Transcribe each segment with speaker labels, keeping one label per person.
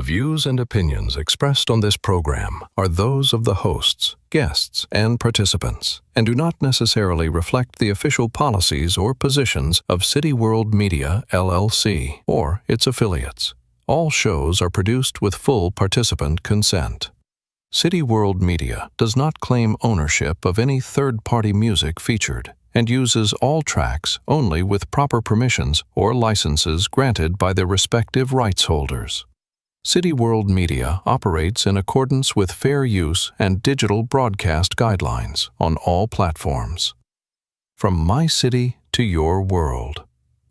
Speaker 1: The views and opinions expressed on this program are those of the hosts, guests, and participants, and do not necessarily reflect the official policies or positions of City World Media, LLC, or its affiliates. All shows are produced with full participant consent. City World Media does not claim ownership of any third-party music featured and uses all tracks only with proper permissions or licenses granted by their respective rights holders. City World Media operates in accordance with fair use and digital broadcast guidelines on all platforms. From my city to your world,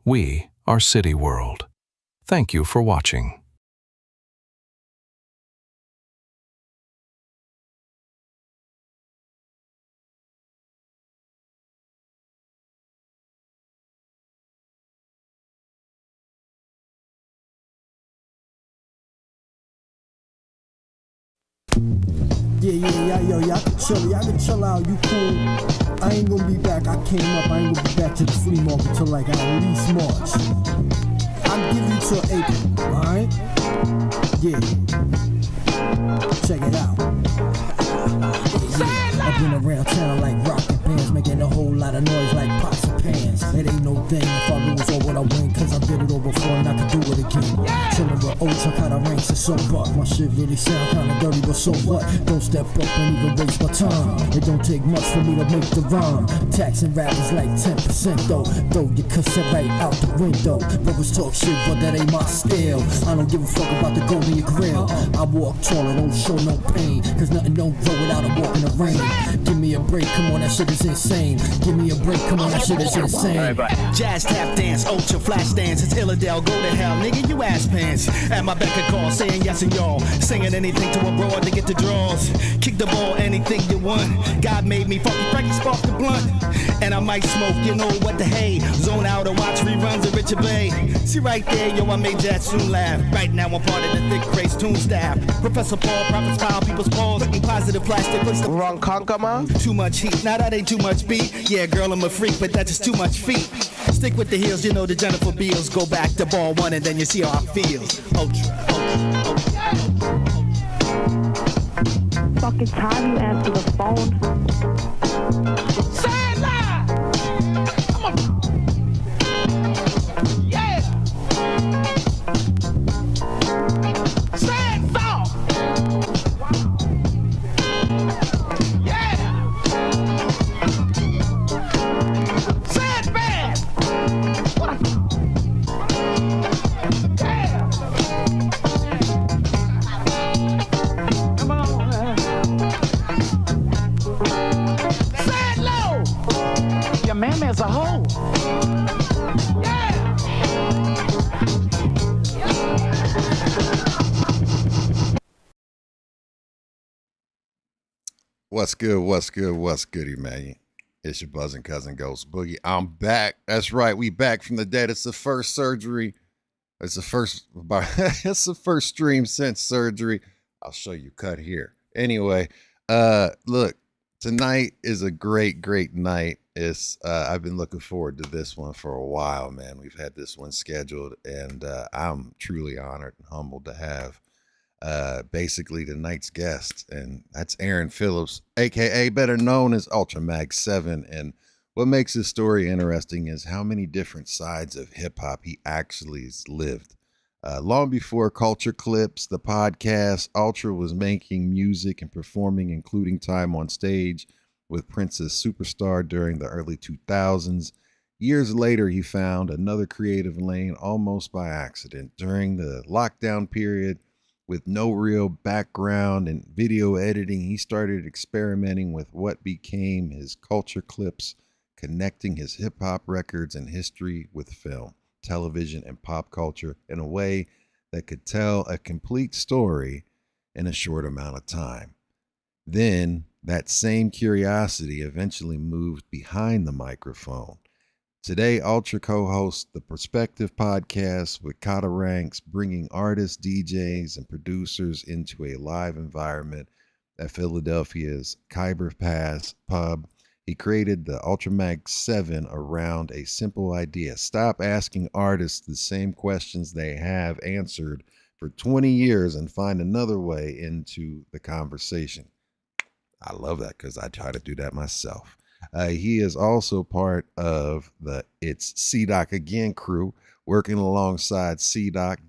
Speaker 1: we are City World. Thank you for watching.
Speaker 2: Yeah, I can chill out, you cool. I ain't gonna be back, I came up, I ain't gonna be back to the flea market till like at least March. I'll give you till April, alright? Yeah. Check it out. Yeah, I've been around town like rockin' bands, making a whole lot of noise like pots and pans. It ain't no thing if I lose or when I win, cause I did it all before and I can do it again. Chillin' with Ultra, Kotta Ranks and so buck. My shit really sound kinda dirty, but so what? Don't step up and even waste my time. It don't take much for me to make the rhyme. Taxing rappers like 10% though. Throw your cassette right out the window. Brothers talk shit, but that ain't my style. I don't give a fuck about the gold in your grill. I walk tall and don't show no pain, cause nothing don't grow without a walk in the rain. Give me a break, come on, that shit is insane. Give me a break, come on, that shit is insane.
Speaker 3: Jazz, tap dance, ultra flash dance. It's Illadale, go to hell, nigga, you ass pants. At my beck and call, saying yes and y'all. Singing anything to a broad to get the draws. Kick the ball, anything you want. God made me funky, Frankie spark the blunt. And I might smoke, you know what the hey. Zone out and watch reruns of Richard Bay. See right there, yo, I made that soon laugh. Right now I'm part of the thick craze tune staff. Professor Paul, prophets file, people's paws. Putting positive plastic, place the
Speaker 4: wrong conquer, man.
Speaker 3: Too much heat, now that ain't too much beat. Yeah, girl, I'm a freak, but that's just too much feet. Stick with the heels, you know the Jennifer Beals. Go back to ball one and then you see how I feel. Ultra.
Speaker 5: Fucking time you answer the phone.
Speaker 3: Say it loud! Come on. Yeah! Say it soft! Yeah! Say it bad! Yeah! Come on. Say it low!
Speaker 4: Your man as a whole.
Speaker 3: Yeah!
Speaker 6: What's goody, man? It's your buzzing cousin Ghost Boogie. I'm back. That's right, we back from the dead. It's the first surgery. It's the first stream since surgery. I'll show you cut here. Anyway, look, tonight is a great night. It's I've been looking forward to this one for a while, man. We've had this one scheduled, and I'm truly honored and humbled to have basically tonight's guest, and that's Aaron Phillips, aka better known as ULTRAMAG7. And what makes his story interesting is how many different sides of hip-hop he actually has lived. Long before Culture Clips, the podcast, Ultra was making music and performing, including time on stage with Prince's Superstar during the early 2000s. Years later, he found another creative lane almost by accident. During the lockdown period, with no real background in video editing, he started experimenting with what became his Culture Clips, connecting his hip-hop records and history with film, television, and pop culture in a way that could tell a complete story in a short amount of time. Then, that same curiosity eventually moved behind the microphone. Today, Ultra co-hosts the Prospective Podcast with Kotta Ranks, bringing artists, DJs, and producers into a live environment at Philadelphia's Khyber Pass Pub. He created the ULTRAMAG7 around a simple idea. Stop asking artists the same questions they have answered for 20 years and find another way into the conversation. I love that because I try to do that myself. He is also part of the It's C-Doc Again crew, working alongside C-Doc,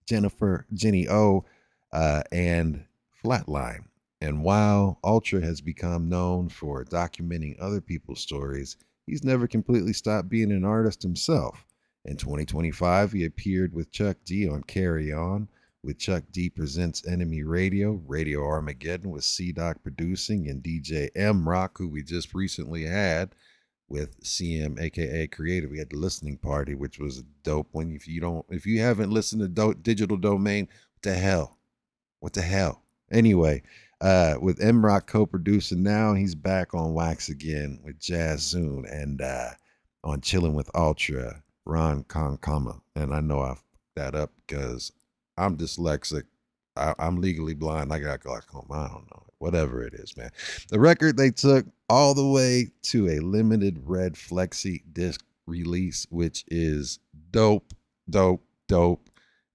Speaker 6: Jennifer, Jenny O, and Flatline. And while Ultra has become known for documenting other people's stories, he's never completely stopped being an artist himself. In 2025, he appeared with Chuck D on Carry On, with Chuck D Presents Enemy Radio, Radio Armageddon with C-Doc producing, and DJ M Rock, who we just recently had with CM, aka Creative. We had the listening party, which was a dope one. If you haven't listened to Digital Domain, what the hell? Anyway, with M Rock co-producing now, he's back on Wax again with Jazz Zoon and on Chillin with Ultra, Ron Konkama. And I know I fucked that up because I'm dyslexic. I'm legally blind. I got glaucoma. I don't know. Whatever it is, man. The record they took all the way to a limited red flexi disc release, which is dope.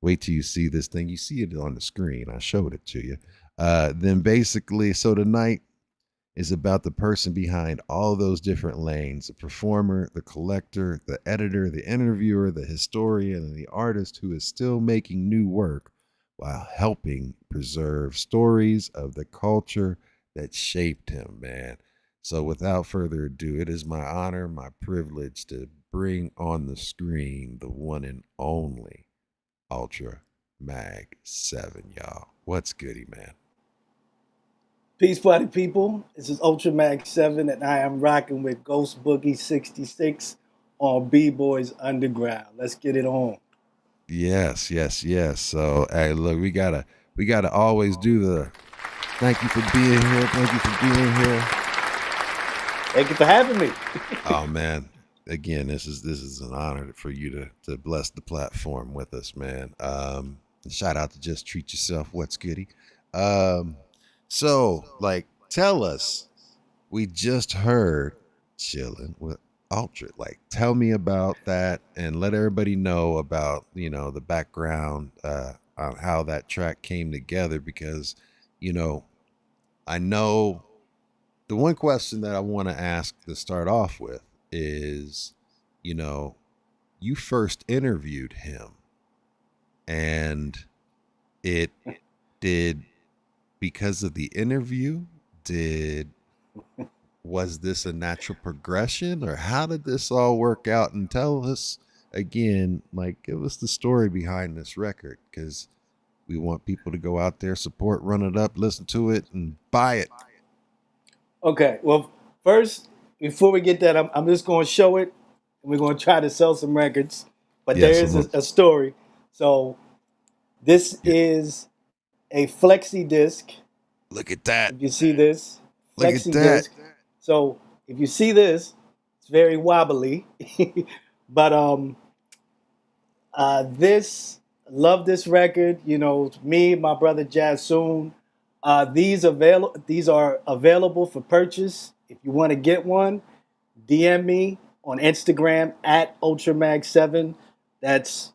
Speaker 6: Wait till you see this thing. You see it on the screen. I showed it to you. Then basically, so tonight is about the person behind all those different lanes, the performer, the collector, the editor, the interviewer, the historian, and the artist who is still making new work while helping preserve stories of the culture that shaped him, man. So without further ado, it is my honor, my privilege to bring on the screen the one and only ULTRAMAG7, y'all. What's goody, man?
Speaker 4: Peace, party people. This is ULTRAMAG7, and I am rocking with Ghost Boogie 66 on B-Boys Underground. Let's get it on.
Speaker 6: Yes. So, hey, look, we gotta always do the thank you for being here.
Speaker 4: Thank you for having me.
Speaker 6: Oh man, again, this is an honor for you to bless the platform with us, man. Shout out to Just Treat Yourself. What's goody? So, like, tell us, we just heard Chillin with Ultra. Like, tell me about that and let everybody know about, the background on how that track came together, because, I know the one question that I want to ask to start off with is, you first interviewed him and it did. Because of the interview, was this a natural progression, or how did this all work out? And tell us again, like, give us the story behind this record, because we want people to go out there, support, run it up, listen to it, and buy it.
Speaker 4: Okay, well, first, before we get that, I'm just going to show it, and we're going to try to sell some records. But there is a story. So this is a flexi disc.
Speaker 6: Look at that.
Speaker 4: If you see this,
Speaker 6: flexi disc.
Speaker 4: So if you see this, it's very wobbly. But love this record. Me, my brother Jazzoon. These are available for purchase. If you want to get one, DM me on Instagram at ULTRAMAG7. That's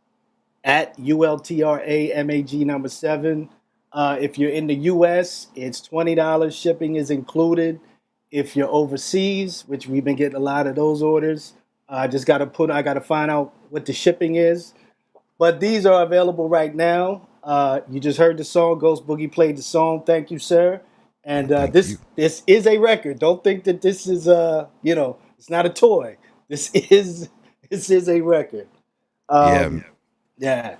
Speaker 4: at ULTRAMAG7. If you're in the US, it's $20. Shipping is included. If you're overseas, which we've been getting a lot of those orders, I got to find out what the shipping is. But these are available right now. You just heard the song. Ghost Boogie played the song. Thank you, sir. And this is a record. Don't think that this is it's not a toy. This is a record. Yeah.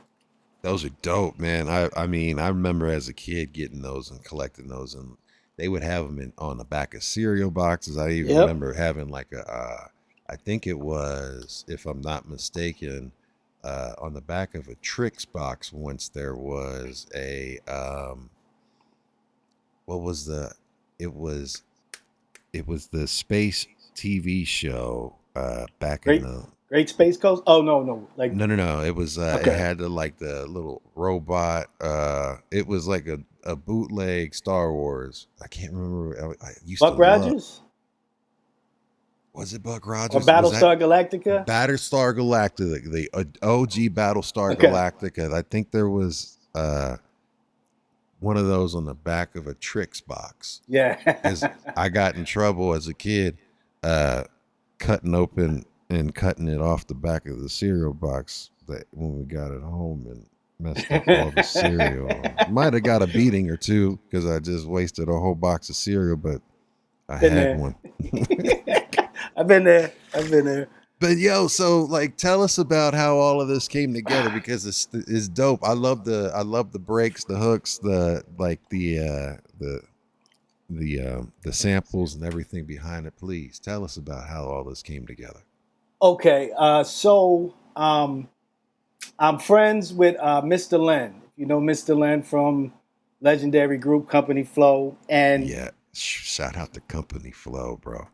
Speaker 6: Those are dope, man. I mean, I remember as a kid getting those and collecting those, and they would have them on the back of cereal boxes. I even remember having like I think it was, if I'm not mistaken, on the back of a Trix box once there was a it was the space TV show back in the
Speaker 4: Great Space Coast? Oh no. Like
Speaker 6: No. It was It had the little robot. It was like a bootleg Star Wars. I can't remember. I used
Speaker 4: Buck
Speaker 6: to
Speaker 4: Rogers?
Speaker 6: Was it Buck
Speaker 4: or
Speaker 6: Rogers?
Speaker 4: Battlestar Galactica?
Speaker 6: Battlestar Galactica, the OG Battlestar
Speaker 4: Okay.
Speaker 6: Galactica. I think there was one of those on the back of a Trix box.
Speaker 4: Yeah.
Speaker 6: Because I got in trouble as a kid cutting open and cutting it off the back of the cereal box that when we got it home and messed up all the cereal. Might have got a beating or two because I just wasted a whole box of cereal, but I
Speaker 4: Been
Speaker 6: had
Speaker 4: there.
Speaker 6: one.
Speaker 4: I've been there.
Speaker 6: But yo, so like, tell us about how all of this came together because it's dope. I love the breaks, the hooks, the samples and everything behind it. Please tell us about how all this came together.
Speaker 4: Okay, so I'm friends with Mr. Len. You know Mr. Len from legendary group Company Flow, and
Speaker 6: Yeah, shout out to Company Flow, bro.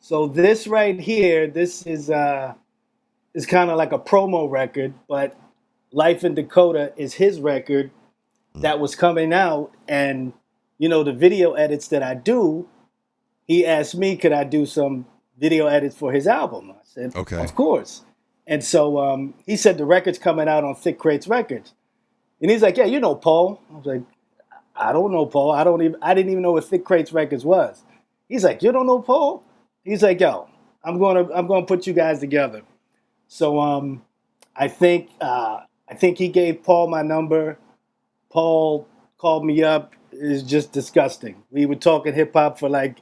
Speaker 4: so this right here, this is kind of like a promo record, but Life in Dakota is his record that was coming out, and you know the video edits that I do. He asked me, could I do some video edits for his album? I said,
Speaker 6: Okay.
Speaker 4: of course. And so he said the record's coming out on Thick Crates Records, and he's like, yeah, you know Paul. I was like, I don't know Paul. I didn't even know what Thick Crates Records was. He's like, you don't know Paul? He's like, yo, I'm gonna put you guys together. So I think he gave Paul my number. Paul called me up. It's just disgusting. We were talking hip hop for like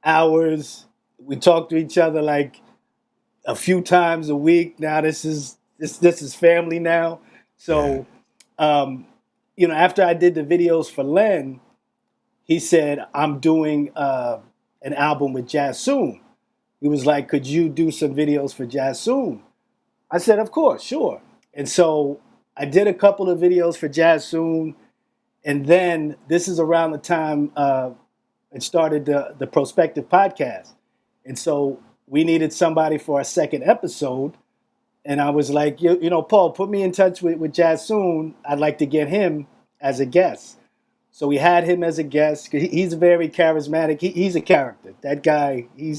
Speaker 4: hours. We talked to each other like a few times a week. Now this is family now. So you know, after I did the videos for Len, he said, I'm doing an album with Jassoon. He was like, could you do some videos for Jassoon? I said, of course, sure. And so I did a couple of videos for Jassoon. And then this is around the time it started the Prospective Podcast. And so we needed somebody for a second episode. And I was like, you know, Paul, put me in touch with Jassoon. I'd like to get him as a guest. So we had him as a guest. He's very charismatic. He's a character. That guy, he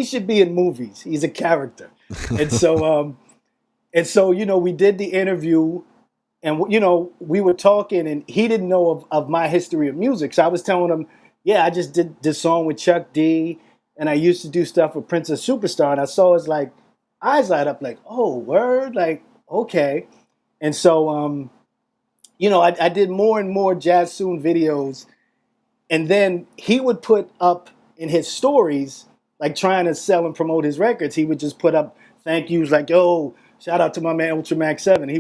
Speaker 4: should be in movies. He's a character. And so you know, we did the interview, and you know, we were talking, and he didn't know of my history of music. So I was telling him, yeah, I just did this song with Chuck D, and I used to do stuff with Princess Superstar, and I saw his like eyes light up, like, oh, word, like, okay. And so you know, I did more and more Jassoon videos, and then he would put up in his stories, like trying to sell and promote his records, he would just put up thank yous like, yo, shout out to my man ULTRAMAG7. He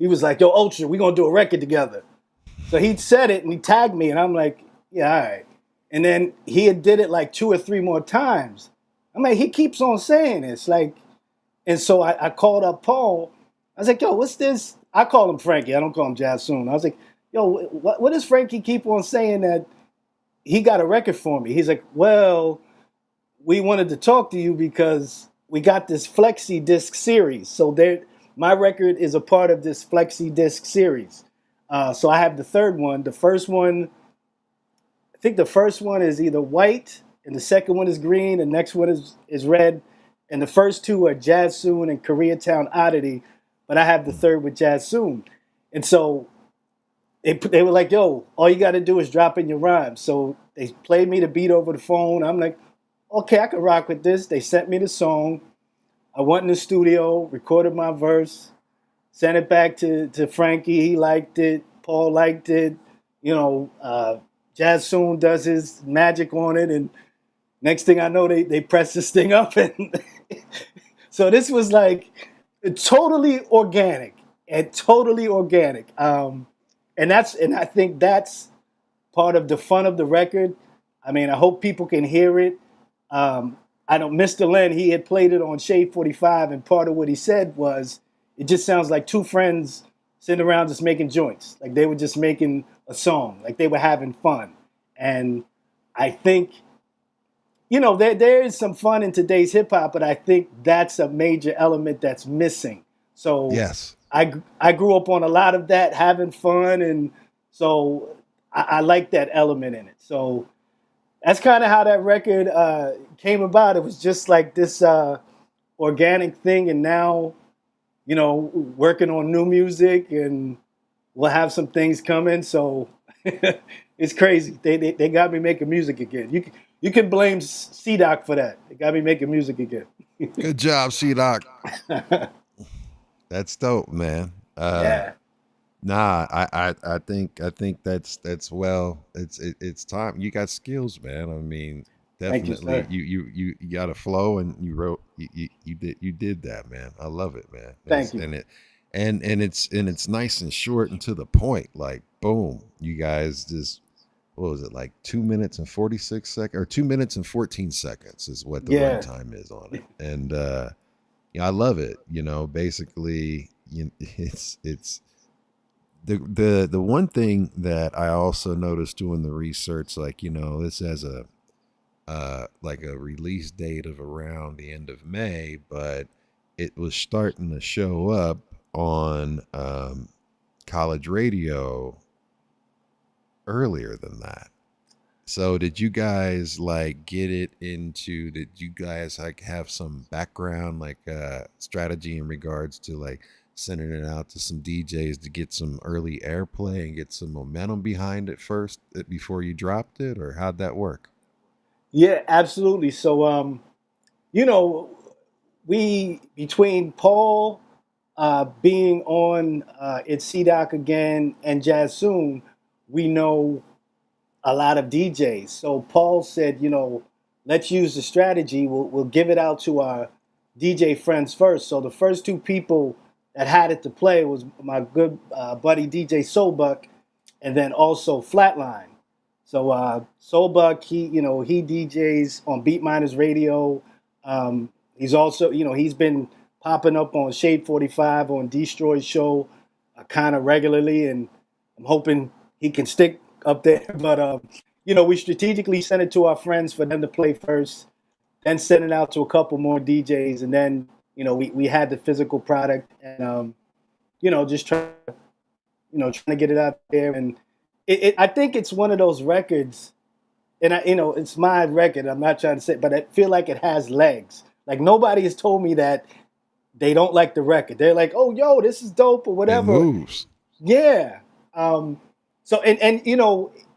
Speaker 4: was like, yo, Ultra, we gonna do a record together. So he said it and he tagged me, and I'm like, yeah, all right. And then he had did it like 2 or 3 more times. I'm like, he keeps on saying this, like, and so I called up Paul. I was like, yo, what's this? I call him Frankie. I don't call him Jassoon. I was like, yo, what does Frankie keep on saying that he got a record for me? He's like, well, we wanted to talk to you because we got this Flexi Disc series. So my record is a part of this Flexi Disc series. So I have the third one. The first one, I think the first one is either white, and the second one is green, and the next one is red. And the first 2 are Jassoon and Koreatown Oddity, but I have the third with Jassoon. And so they were like, yo, all you got to do is drop in your rhymes. So they played me the beat over the phone. I'm like, okay, I can rock with this. They sent me the song. I went in the studio, recorded my verse, sent it back to Frankie. He liked it. Paul liked it. You know, Jassoon does his magic on it. And next thing I know, they press this thing up. And so this was like totally organic. And I think that's part of the fun of the record. I mean, I hope people can hear it. I know Mr. Len, he had played it on Shade 45, and part of what he said was, it just sounds like 2 friends sitting around just making joints. Like they were just making a song, like they were having fun. And I think, you know, there is some fun in today's hip hop, but I think that's a major element that's missing. So
Speaker 6: Yes.
Speaker 4: I grew up on a lot of that, having fun, and so I like that element in it. So that's kind of how that record came about. It was just like this organic thing, and now, working on new music, and we'll have some things coming. So it's crazy. They got me making music again. You can blame C-Doc for that. They got me making music again.
Speaker 6: Good job, C-Doc. That's dope, man.
Speaker 4: Yeah.
Speaker 6: Nah, I think that's well. It's time. You got skills, man. I mean,
Speaker 4: Thank you,
Speaker 6: definitely.
Speaker 4: sir.
Speaker 6: You got a flow, and you did that, man. I love it, man.
Speaker 4: Thank you.
Speaker 6: And it's nice and short and to the point. Like boom, you guys just, what was it, like 2 minutes and 46 seconds or 2 minutes and 14 seconds is what the
Speaker 4: Yeah.
Speaker 6: runtime is on it, and I love it. Basically, it's. The one thing that I also noticed doing the research, like, this has a like a release date of around the end of May, but it was starting to show up on college radio earlier than that. So did you guys like get it into, did you guys like have some background, like strategy in regards to like sending it out to some DJs to get some early airplay and get some momentum behind it first before you dropped it, or how'd that work?
Speaker 4: Yeah, absolutely. So, we, between Paul being on It's C-Doc Again and Jazz Soon, we know a lot of DJs. So Paul said, let's use the strategy. We'll give it out to our DJ friends first. So the first two people that had it to play was my good buddy DJ Soulbuck, and then also Flatline. So Soulbuck, he DJs on Beatminer's Radio. He's also, he's been popping up on Shade 45 on Destroy's show kind of regularly, and I'm hoping he can stick up there. But we strategically sent it to our friends for them to play first, then send it out to a couple more DJs, and then we had the physical product, and just trying to get it out there. And I think it's one of those records, and it's my record. I'm not trying to say, but I feel like it has legs. Like nobody has told me that they don't like the record. They're like, "Oh, yo, this is dope" or whatever.
Speaker 6: It moves.
Speaker 4: Yeah. So and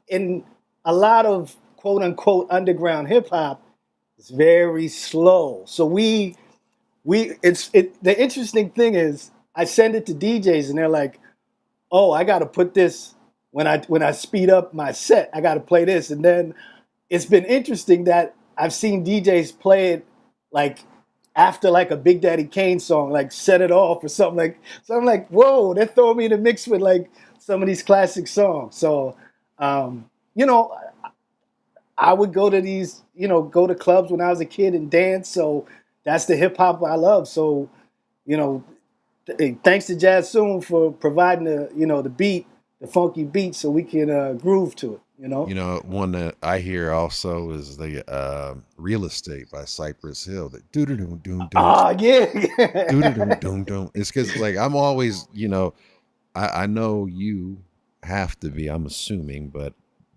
Speaker 4: in a lot of quote unquote underground hip hop, it's very slow. So the interesting thing is I send it to DJs and they're like, "Oh, I got to put this when I speed up my set. I got to play this." And then it's been interesting that I've seen DJs play it like after like a Big Daddy Kane song, like Set It Off or something like. So I'm like, whoa, they're throwing me in the mix with like some of these classic songs. So, I would go to these, go to clubs when I was a kid and dance. So that's the hip hop I love. So, thanks to Jazz Soon for providing the beat, the funky beat, so we can groove to it.
Speaker 6: One that I hear also is the Real Estate by Cypress Hill. That doo doo doo doo.
Speaker 4: Ah, yeah.
Speaker 6: Doo doo doo doo doo. It's because like I'm always, I know you have to be, I'm assuming, but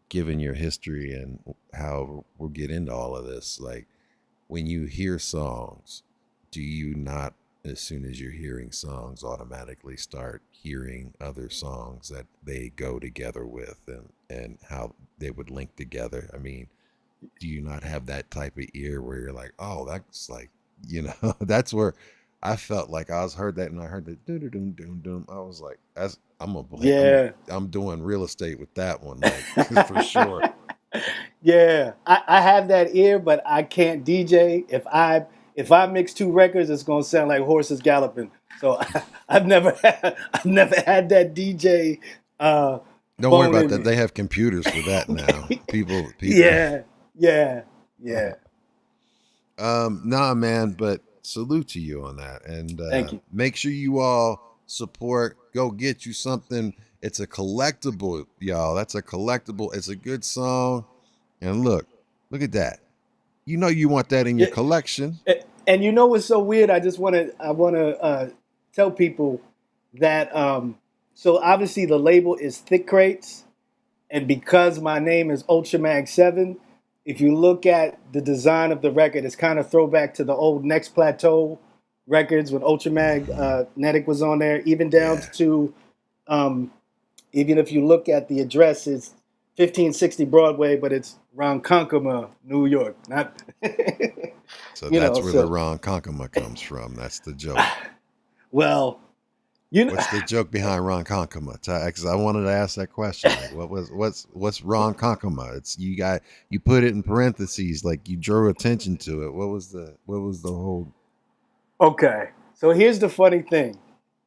Speaker 6: given your history and how we'll get into all of this, like when you hear songs, do you not, as soon as you're hearing songs, automatically start hearing other songs that they go together with and how they would link together? I mean, do you not have that type of ear where you're like, oh, that's like, that's where I felt like I heard that, and I heard the doom doom doom doom. I was like, I'm doing Real Estate with that one, like for sure.
Speaker 4: Yeah, I have that ear, but I can't DJ. If I mix two records, it's gonna sound like horses galloping. So I've never had that DJ.
Speaker 6: Don't worry about that. They have computers for that now. People.
Speaker 4: Yeah.
Speaker 6: Nah, man. But salute to you on that, and
Speaker 4: thank you.
Speaker 6: Make sure you all support. Go get you something. It's a collectible, y'all. That's a collectible. It's a good song, and look at that. You want that in your collection.
Speaker 4: And what's so weird? I want to tell people that so obviously the label is Thick Crates, and because my name is ULTRAMAG7, if you look at the design of the record, it's kind of throwback to the old Next Plateau records when ULTRAMAG Netic was on there, even down to, even if you look at the address, it's 1560 Broadway, but it's Ronkonkoma, New York. Not.
Speaker 6: So that's where the Ronkonkoma comes from. That's the joke.
Speaker 4: Well, you know,
Speaker 6: what's the joke behind Ronkonkoma? Because I wanted to ask that question. Like, what's Ronkonkoma? It's you put it in parentheses, like you drew attention to it. What was the whole?
Speaker 4: Okay, so here's the funny thing.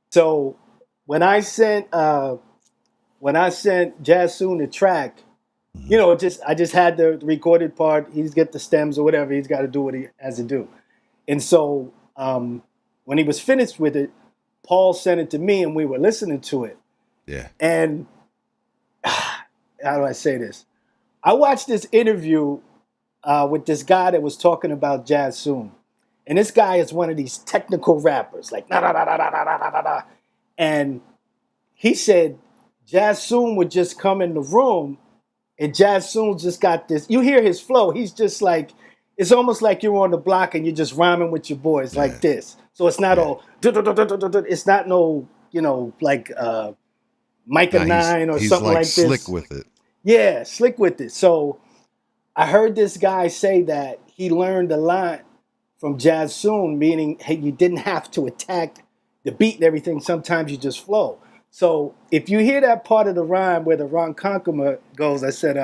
Speaker 4: So when I sent Jassoon the track, you know, I just had the recorded part. He's get the stems or whatever. He's got to do what he has to do. And so when he was finished with it, Paul sent it to me, and we were listening to it.
Speaker 6: Yeah.
Speaker 4: And how do I say this? I watched this interview with this guy that was talking about Jassoon. And this guy is one of these technical rappers, like da da da da da da da da. And he said Jassoon would just come in the room, and Jassoon just got this. You hear his flow. He's just like, it's almost like you're on the block and you're just rhyming with your boys like this. So it's not all, it's not no, you know, like Micah 9 or something like this.
Speaker 6: He's like slick with it.
Speaker 4: Yeah, slick with it. So I heard this guy say that he learned a lot from Jassoon, meaning, hey, you didn't have to attack the beat and everything. Sometimes you just flow. So if you hear that part of the rhyme where the Ronkonkoma goes, I said,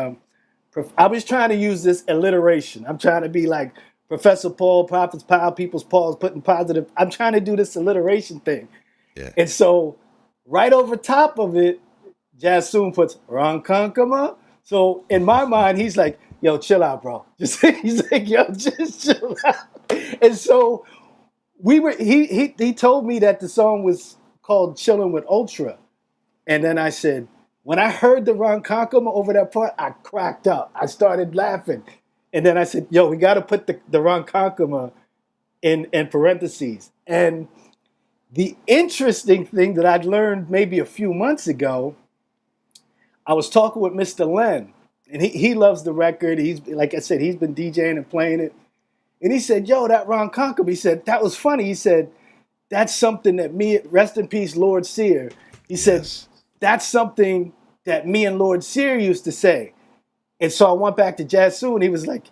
Speaker 4: I was trying to use this alliteration. I'm trying to be like Professor Paul, Prophet's Paul, People's Paul's putting positive. I'm trying to do this alliteration thing.
Speaker 6: Yeah.
Speaker 4: And so right over top of it, Jassoon puts Ronkonkoma. So in my mind, he's like, yo, chill out, bro. He's like, yo, just chill out. And so he told me that the song was called Chillin with Ultra. And then I said, when I heard the Ronkonkoma over that part, I cracked up. I started laughing. And then I said, yo, we got to put the Ronkonkoma in parentheses. And the interesting thing that I'd learned maybe a few months ago, I was talking with Mr. Len, and he loves the record. He's, like I said, he's been DJing and playing it. And he said, yo, that Ronkonkoma, he said, that was funny. He said, that's something that rest in peace, Lord Sear. He said, that's something that me and Lord Sear used to say. And so I went back to Jassoon. He was like,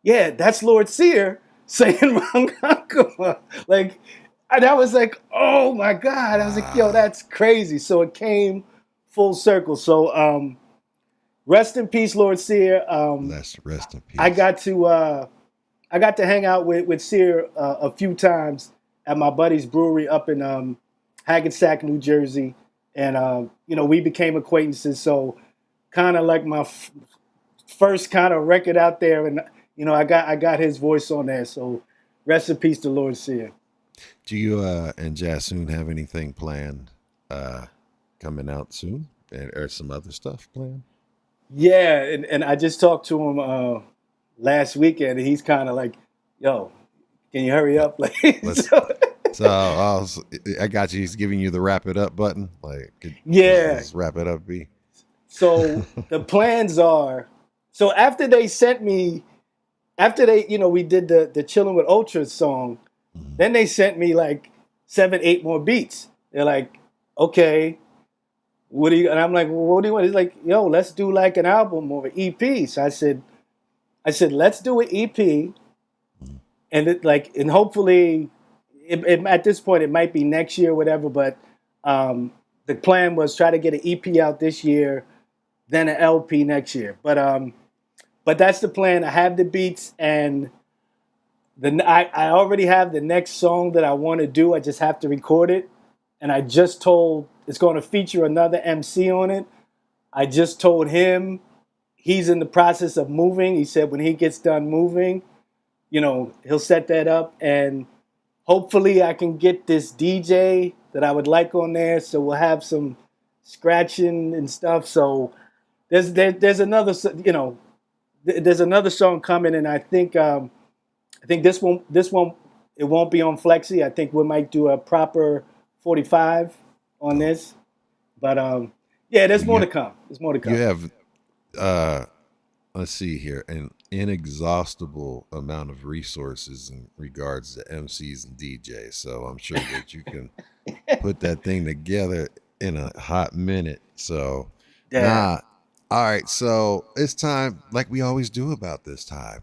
Speaker 4: yeah, that's Lord Sear saying Ronkonkoma. Like, and I was like, oh my God. I was like, yo, that's crazy. So it came full circle. So rest in peace, Lord Sear.
Speaker 6: Rest in peace.
Speaker 4: I got to hang out with Sear a few times at my buddy's brewery up in Hackensack, New Jersey. And, you know, we became acquaintances. So kind of like my first kind of record out there. And, you know, I got his voice on there. So rest in peace to Lord Sear.
Speaker 6: Do you and Jassoon have anything planned coming out soon? Or some other stuff planned?
Speaker 4: Yeah. And I just talked to him last weekend. And he's kind of like, yo, can you hurry up? Like,
Speaker 6: So I got you. He's giving you the wrap it up button. Like, just wrap it up, B.
Speaker 4: So the plans are, so after they sent me, you know, we did the Chillin with Ultra song, then they sent me like 7-8 more beats. They're like, okay, what do you, and I'm like, well, what do you want? He's like, yo, let's do like an album or an EP. So I said, let's do an EP. And hopefully, at this point, it might be next year or whatever, but the plan was try to get an EP out this year, then an LP next year. But that's the plan. I have the beats, and I already have the next song that I want to do. I just have to record it. And I just told, it's going to feature another MC on it. I just told him he's in the process of moving. He said when he gets done moving, you know, he'll set that up, and hopefully I can get this DJ that I would like on there. So we'll have some scratching and stuff. So there's another, you know, there's another song coming, and I think this one it won't be on Flexi. I think we might do a proper 45 on this. But yeah, there's more to come. There's more to come.
Speaker 6: You have let's see here, and inexhaustible amount of resources in regards to MCs and DJs. So I'm sure that you can put that thing together in a hot minute. So,
Speaker 4: Yeah.
Speaker 6: All right. So it's time, like we always do about this time.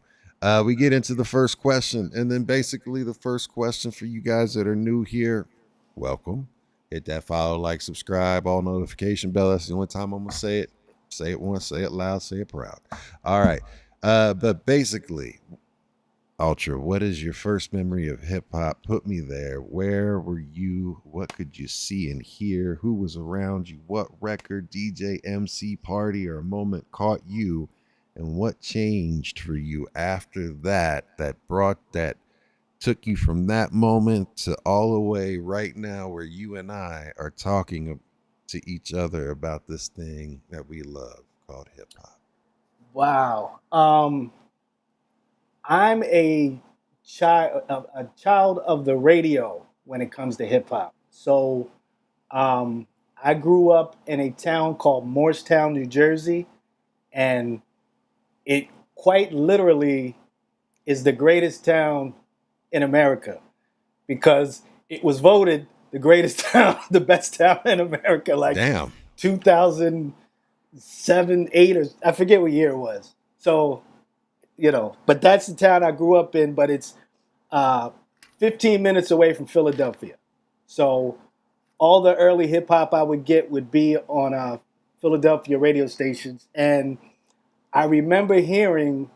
Speaker 6: We get into the first question, and then basically the first question for you guys that are new here, welcome. Hit that follow, like, subscribe, all notification bell. That's the only time I'm gonna say it. Say it once, say it loud, say it proud. All right. But basically, Ultra, what is your first memory of hip hop? Put me there. Where were you? What could you see and hear? Who was around you? What record, DJ, MC, party, or moment caught you? And what changed for you after that, that took you from that moment to all the way right now where you and I are talking to each other about this thing that we love called hip hop?
Speaker 4: Wow. I'm a child of the radio when it comes to hip hop. So I grew up in a town called Morristown, New Jersey, and it quite literally is the greatest town in America because it was voted the greatest town, the best town in America, like
Speaker 6: Damn.
Speaker 4: 2007, 8, or I forget what year it was. So, but that's the town I grew up in, but it's 15 minutes away from Philadelphia. So all the early hip hop I would get would be on Philadelphia radio stations. And I remember hearing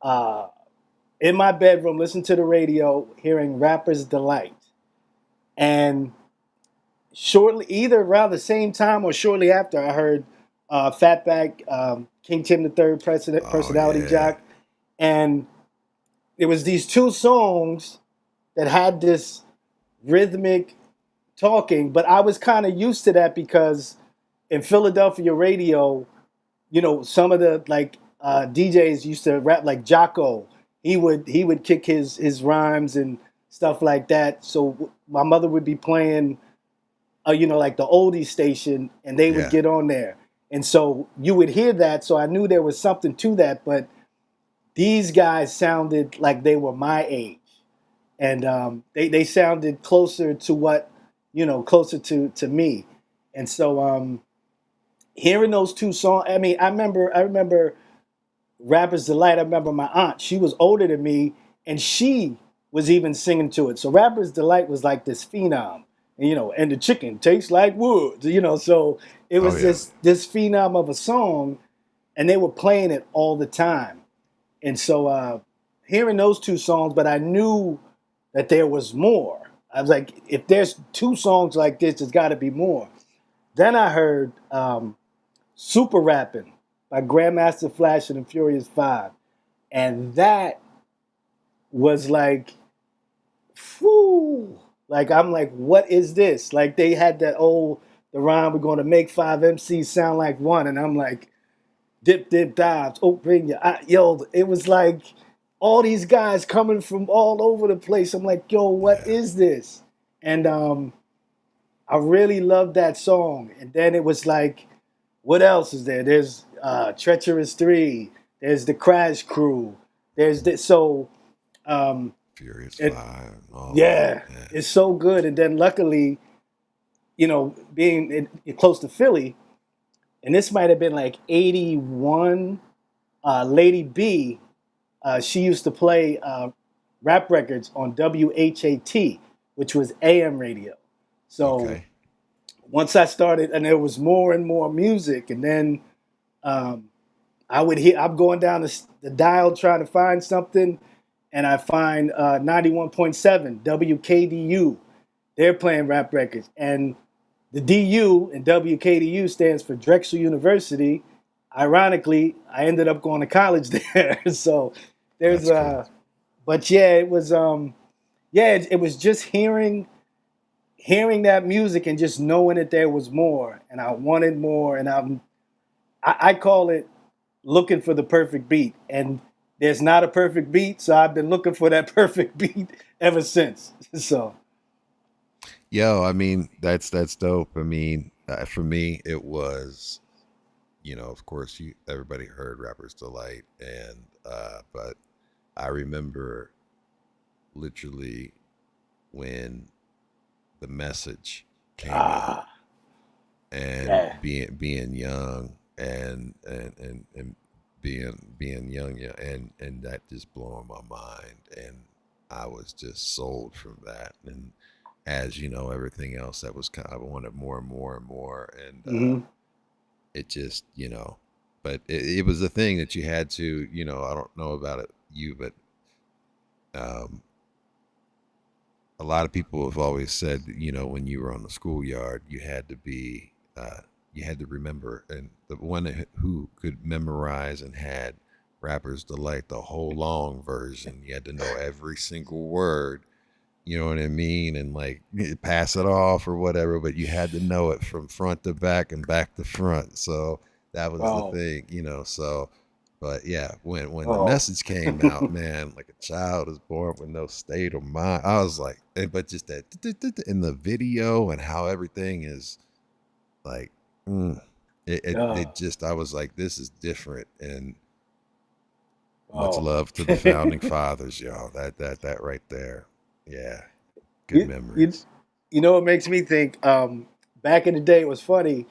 Speaker 4: in my bedroom, listen to the radio, hearing Rapper's Delight. And either around the same time or shortly after, I heard Fatback, King Tim III, Personality Jock. And there was these two songs that had this rhythmic talking, but I was kind of used to that because in Philadelphia radio, some of the DJs used to rap like Jocko. He would kick his rhymes and stuff like that. So my mother would be playing, like the oldie station, and they would get on there. And so you would hear that. So I knew there was something to that, but these guys sounded like they were my age. And they sounded closer to what, closer to me. And so hearing those two songs, I mean, I remember Rapper's Delight. I remember my aunt, she was older than me, and she was even singing to it. So Rapper's Delight was like this phenom, and the chicken tastes like wood, so it was this phenom of a song, and they were playing it all the time. And so hearing those two songs, but I knew that there was more. I was like, if there's two songs like this, there's got to be more. Then I heard Super Rapping by Grandmaster Flash and the Furious 5. And that was like, whew. Like, I'm like, what is this? Like, they had that the rhyme, we're going to make 5 MCs sound like one. And I'm like, dip, dip, dives, open your eye. Yo, it was like all these guys coming from all over the place. I'm like, yo, what is this? And I really loved that song. And then it was like, what else is there? There's Treacherous 3. There's the Crash Crew. There's this. So,
Speaker 6: Furious 5.
Speaker 4: It's so good. And then luckily, being close to Philly, and this might have been like 81, Lady B, she used to play rap records on WHAT, which was AM radio. So once I started, and there was more and more music, and then I'm going down the dial trying to find something, and I find 91.7 WKDU. They're playing rap records, and the DU in WKDU stands for Drexel University. Ironically, I ended up going to college there. So there's
Speaker 6: cool.
Speaker 4: But yeah, it was it was just hearing that music and just knowing that there was more, and I wanted more, and I call it looking for the perfect beat, and there's not a perfect beat, so I've been looking for that perfect beat ever since. So
Speaker 6: I mean, that's dope. I mean, for me, it was of course, everybody heard Rapper's Delight, and but I remember literally when the message came out, and being young and being young, and that just blowing my mind, and I was just sold from that. And as everything else that was I wanted more and more and more, and it just but it was a thing that you had to, I don't know about but a lot of people have always said, when you were on the schoolyard, you had to be, you had to remember, and the one who could memorize and had Rapper's Delight, the whole long version, you had to know every single word, you know what I mean? And like pass it off or whatever, but you had to know it from front to back and back to front. So that was the thing, so. But yeah, when the message came out, man, like a child is born with no state of mind. I was like, but just that in the video and how everything is like, it just, I was like, this is different. And much love to the founding fathers, y'all. That right there. Yeah. Good memories.
Speaker 4: It makes me think, back in the day, it was funny.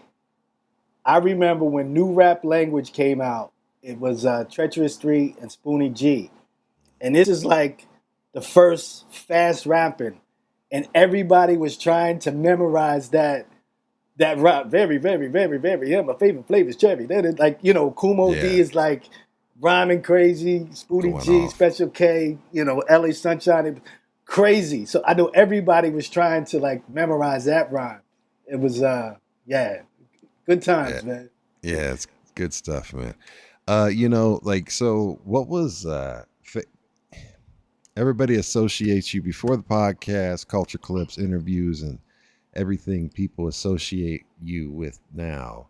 Speaker 4: I remember when new rap language came out. It was Treacherous 3 and Spoonie G. And this is like the first fast rapping. And everybody was trying to memorize that rap. Very, very, very, very. Yeah, my favorite flavor is cherry. That is like, Kumo D is like rhyming crazy. Spoonie G, off. Special K, LA Sunshine. Crazy. So I know everybody was trying to like memorize that rhyme. It was, good times, man.
Speaker 6: Yeah, it's good stuff, man. So what was, everybody associates you before the podcast, culture clips, interviews, and everything people associate you with now.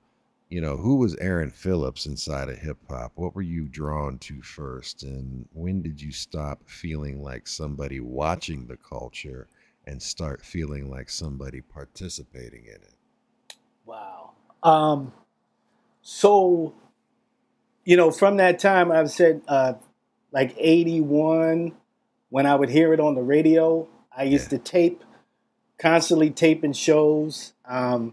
Speaker 6: Who was Aaron Phillips inside of hip hop? What were you drawn to first? And when did you stop feeling like somebody watching the culture and start feeling like somebody participating in it?
Speaker 4: Wow. So, from that time, I've said like 81, when I would hear it on the radio, I used to constantly taping shows. I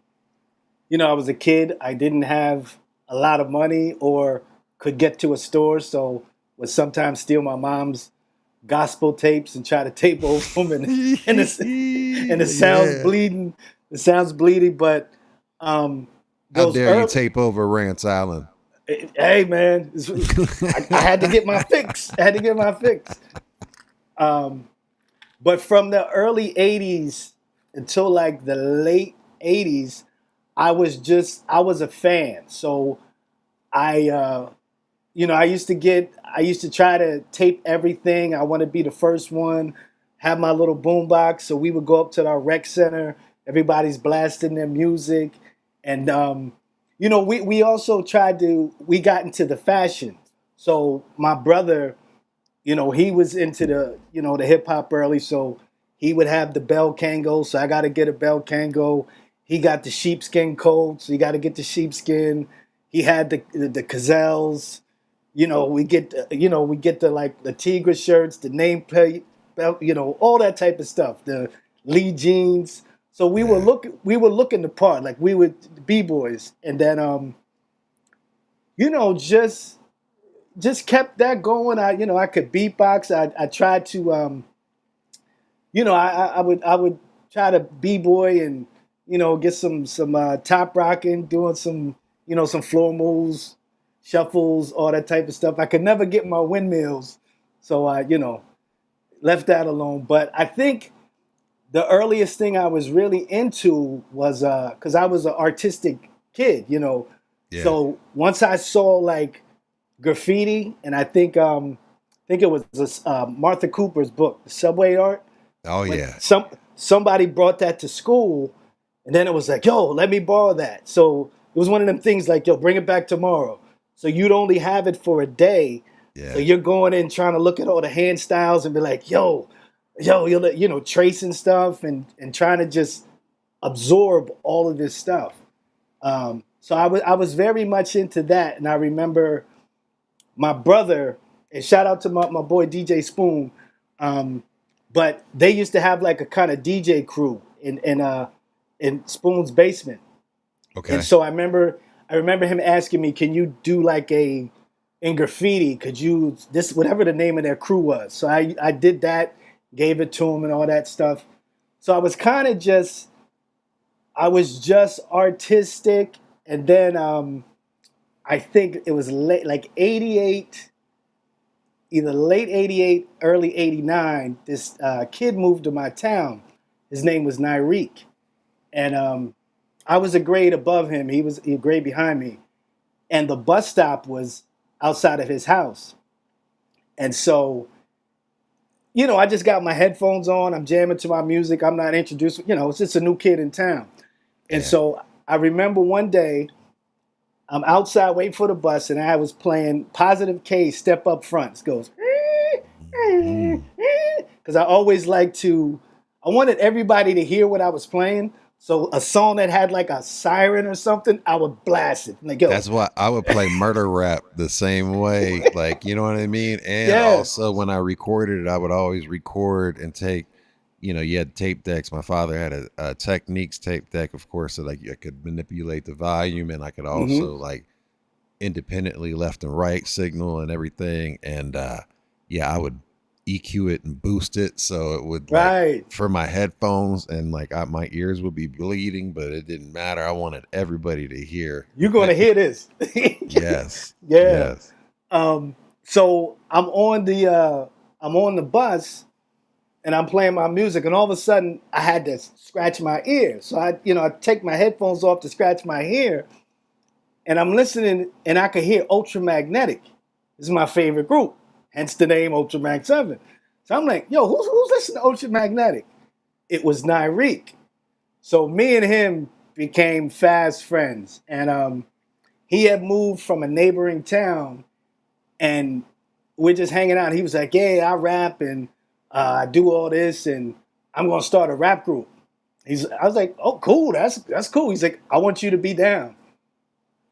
Speaker 4: was a kid. I didn't have a lot of money or could get to a store, so would sometimes steal my mom's gospel tapes and try to tape over them, and the sounds bleeding. The sounds bleeding, but
Speaker 6: how dare you tape over Rance Allen?
Speaker 4: Hey man, I had to get my fix. But from the early 80s until like the late 80s, I was a fan. So I used to try to tape everything. I want to be the first one, have my little boombox. So we would go up to our rec center. Everybody's blasting their music. And, we also we got into the fashion. So my brother, he was into the hip hop early. So he would have the Bell Kango. So I got to get a Bell Kango. He got the sheepskin coat. So you got to get the sheepskin. He had the Gazelles. We get the like the Tigra shirts, the nameplate, all that type of stuff. The Lee jeans. So we were looking the part, like we were B-boys, and then just kept that going. I could beatbox. I tried to I would try to B-boy and get some top rocking, doing some some floor moves, shuffles, all that type of stuff. I could never get my windmills, so I left that alone. But I think the earliest thing I was really into was because I was an artistic kid,
Speaker 6: Yeah.
Speaker 4: So once I saw like graffiti, and I think it was Martha Cooper's book, The Subway Art.
Speaker 6: Oh yeah.
Speaker 4: Somebody brought that to school, and then it was like, yo, let me borrow that. So it was one of them things like, yo, bring it back tomorrow. So you'd only have it for a day.
Speaker 6: Yeah.
Speaker 4: So you're going in trying to look at all the hand styles and be like, yo, you're tracing stuff and trying to just absorb all of this stuff. So I was very much into that, and I remember my brother, and shout out to my boy DJ Spoon, but they used to have like a kind of DJ crew in Spoon's basement.
Speaker 6: Okay.
Speaker 4: And so I remember him asking me, "Can you do like in graffiti? Could you this whatever the name of their crew was?" So I did that, gave it to him and all that stuff. So I was kind of just artistic, and then I think it was late, like 88, either late 88, early 89. This kid moved to my town. His name was Nyreek, and I was a grade above him. He was a grade behind me. And the bus stop was outside of his house. And so, I just got my headphones on. I'm jamming to my music. I'm not introduced. It's just a new kid in town. And so I remember one day, I'm outside waiting for the bus, and I was playing Positive K, Step Up Front. It goes, because I always I wanted everybody to hear what I was playing. So a song that had like a siren or something, I would blast it. Like, yo.
Speaker 6: That's why I would play murder rap the same way. Like, you know what I mean? And also when I recorded it, I would always record and take, you had tape decks. My father had a Techniques tape deck, of course, so like I could manipulate the volume, and I could also like independently left and right signal and everything. And I would EQ it and boost it so it would for my headphones, and like my ears would be bleeding, but it didn't matter. I wanted everybody to hear.
Speaker 4: You're going to hear this.
Speaker 6: Yes.
Speaker 4: Yeah. Yes. So I'm on the bus, and I'm playing my music, and all of a sudden I had to scratch my ear. So I take my headphones off to scratch my ear, and I'm listening, and I could hear Ultramagnetic. This is my favorite group. Hence the name ULTRAMAG7. So I'm like, yo, who's listening to Ultramagnetic? It was Nyreek. So me and him became fast friends. And he had moved from a neighboring town, and we're just hanging out. He was like, yeah, I rap, and I do all this, and I'm going to start a rap group. I was like, oh, cool. That's cool. He's like, I want you to be down.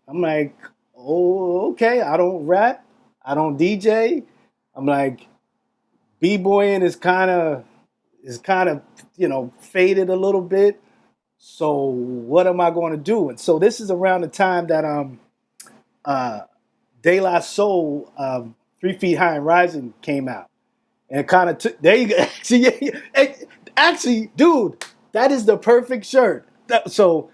Speaker 4: I'm like, oh, okay. I don't rap. I don't DJ. I'm like, b-boying is kind of faded a little bit. So what am I going to do? And so this is around the time that De La Soul, 3 Feet High and Rising came out, and it kind of took. There you go. Actually, dude, that is the perfect shirt. So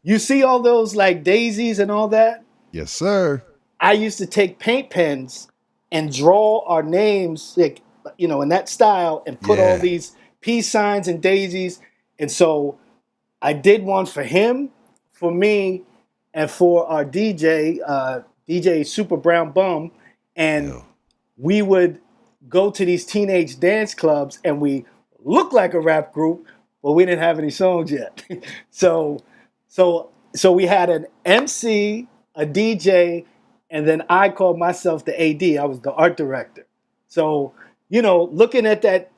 Speaker 4: you see all those like daisies and all that?
Speaker 6: Yes, sir.
Speaker 4: I used to take paint pens and draw our names, like, in that style, and put all these peace signs and daisies. And so I did one for him, for me, and for our DJ, DJ Super Brown Bum. And we would go to these teenage dance clubs, and we looked like a rap group, but we didn't have any songs yet. So we had an MC, a DJ, and then I called myself the AD. I was the art director. So, looking at that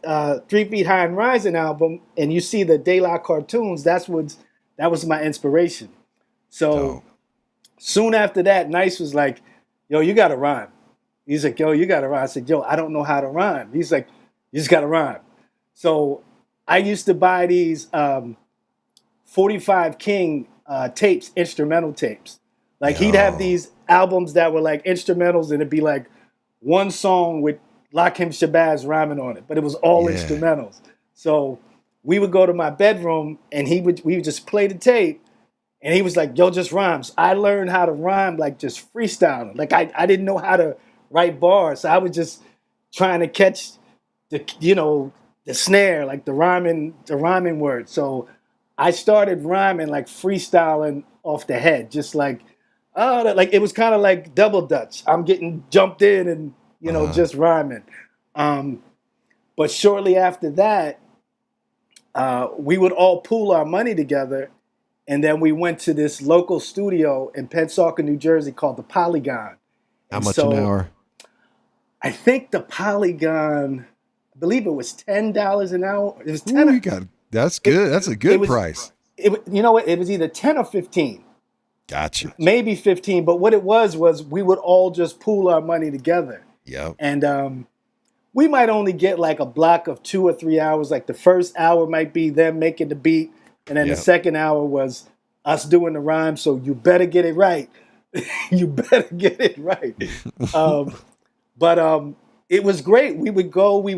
Speaker 4: 3 Feet High and Rising album, and you see the De La cartoons, that was my inspiration. So soon after that, Nice was like, yo, you got to rhyme. He's like, yo, you got to rhyme. I said, yo, I don't know how to rhyme. He's like, you just got to rhyme. So I used to buy these 45 King tapes, instrumental tapes. Like he'd have these albums that were like instrumentals, and it'd be like one song with Lakim Shabazz rhyming on it, but it was all instrumentals. So we would go to my bedroom, and we would just play the tape, and he was like, yo, just rhymes. I learned how to rhyme like just freestyling. Like I didn't know how to write bars. So I was just trying to catch the snare, like the rhyming word. So I started rhyming like freestyling off the head, just like, like it was kind of like double dutch. I'm getting jumped in and, just rhyming. But shortly after that, we would all pool our money together. And then we went to this local studio in Pensacola, New Jersey called the Polygon.
Speaker 6: How much an hour?
Speaker 4: I think the Polygon, I believe it was $10 an hour. It was 10.
Speaker 6: That's good. That's a good price.
Speaker 4: It was either 10 or 15.
Speaker 6: Gotcha.
Speaker 4: maybe 15. But what it was we would all just pool our money together.
Speaker 6: Yep.
Speaker 4: And we might only get like a block of 2 or 3 hours. Like the first hour might be them making the beat, and then the
Speaker 6: Yep.
Speaker 4: second hour was us doing the rhyme. So you better get it right. You better get it right. But it was great. We would go. We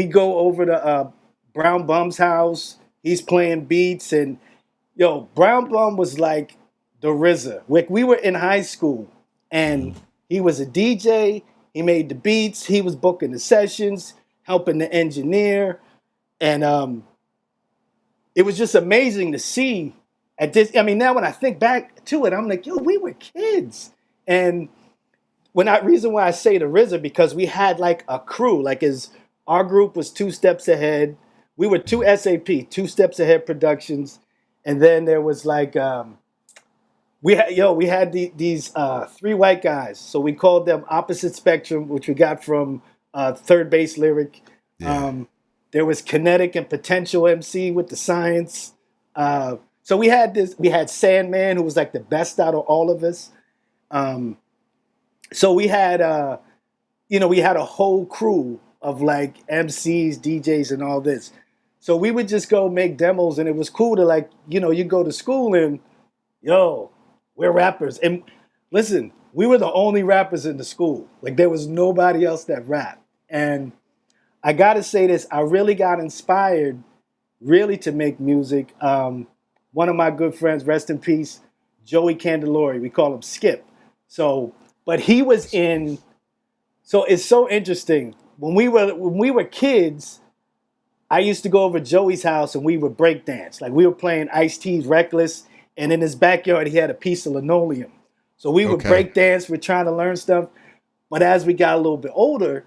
Speaker 4: go over to Brown Bum's house. He's playing beats, and Brown Bum was like the RZA. We were in high school, and he was a DJ. He made the beats. He was booking the sessions, helping the engineer, and it was just amazing to see. At this, I mean, now when I think back to it, I'm like, we were kids, and reason why I say the RZA, because we had like a crew, our group was 2 steps ahead. We were 2 SAP, 2 steps ahead productions, and then there was like we had these 3 white guys, so we called them Opposite Spectrum, which we got from Third Base Lyric.
Speaker 6: Yeah.
Speaker 4: There was Kinetic and Potential MC with the science. So we had Sandman, who was like the best out of all of us. So we had we had a whole crew of like MCs, DJs, and all this. So we would just go make demos, and it was cool to you go to school and we're rappers. And listen, we were the only rappers in the school. Like there was nobody else that rapped. And I gotta say this, I really got inspired really to make music. One of my good friends, rest in peace, Joey Candelori, we call him Skip. But he was in. So it's so interesting. When we were kids, I used to go over to Joey's house and we would break dance. Like we were playing Ice-T's Reckless, and in his backyard he had a piece of linoleum. So we would break dance. We're trying to learn stuff. But as we got a little bit older,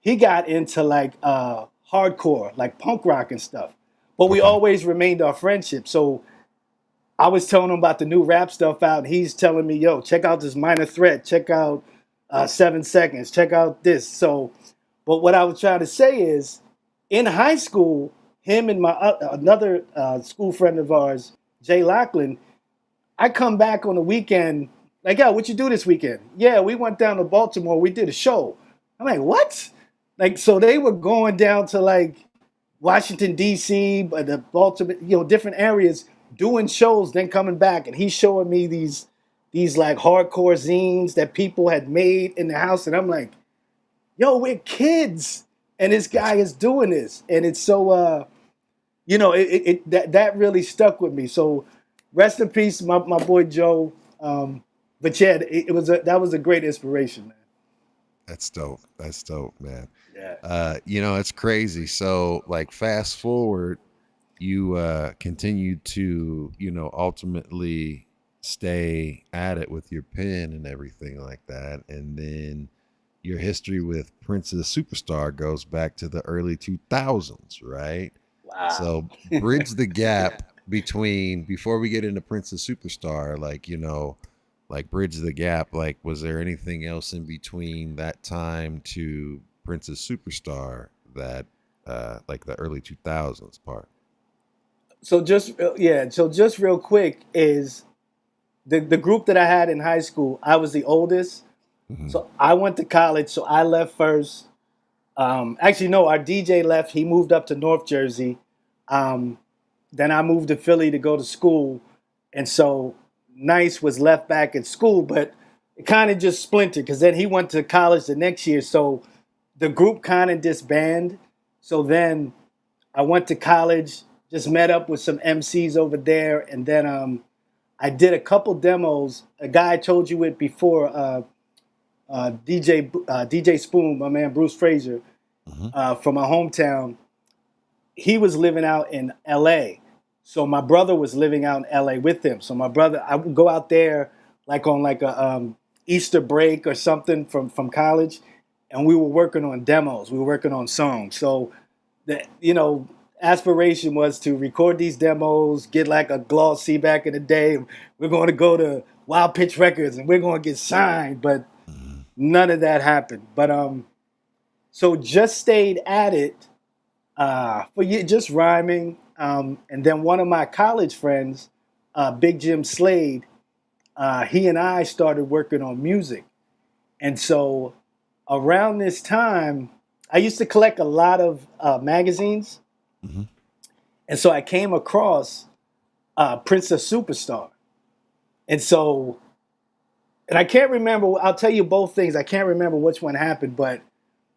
Speaker 4: he got into like hardcore, like punk rock and stuff. But we always remained our friendship. So I was telling him about the new rap stuff out, and he's telling me, check out this Minor Threat, check out 7 Seconds, check out this. So, but what I was trying to say is, in high school, him and my another school friend of ours, Jay Lachlan, I come back on the weekend, like, what you do this weekend? Yeah, we went down to Baltimore, we did a show. I'm like, what? Like, so they were going down to like Washington, D.C., but the Baltimore, different areas, doing shows, then coming back, and he's showing me these like hardcore zines that people had made in the house, and I'm like, we're kids, and this guy is doing this, and it's so that really stuck with me. So rest in peace, my boy Joe. But yeah, that was a great inspiration, man.
Speaker 6: That's dope. That's dope, man.
Speaker 4: Yeah.
Speaker 6: It's crazy. So like fast forward, you continue to, ultimately stay at it with your pen and everything like that. And then your history with Prince of the Superstar goes back to the early 2000s, right?
Speaker 4: Wow.
Speaker 6: So bridge the gap before we get into Prince of Superstar, like bridge the gap. Like, was there anything else in between that time to Prince of Superstar that, like the early 2000s part?
Speaker 4: So just real quick is the group that I had in high school. I was the oldest, so I went to college. So I left first. Actually, no, our DJ left. He moved up to North Jersey. Then I moved to Philly to go to school, and so Nice was left back at school, but it kind of just splintered because then he went to college the next year. So the group kind of disbanded. So then I went to college. Just met up with some MCs over there, and then I did a couple demos. A guy I told you it before, DJ Spoon, my man Bruce Frazier, from my hometown. He was living out in LA, so my brother was living out in LA with him. So my brother, I would go out there like on like a Easter break or something from college, and we were working on demos. We were working on songs. So the aspiration was to record these demos, get like a glossy back in the day. We're going to go to Wild Pitch Records and we're going to get signed, but none of that happened. But so just stayed at it for just rhyming. And then one of my college friends, Big Jim Slade, he and I started working on music. And so around this time, I used to collect a lot of magazines.
Speaker 6: Mm-hmm.
Speaker 4: And so I came across Princess Superstar. And so, and I can't remember, I'll tell you both things. I can't remember which one happened, but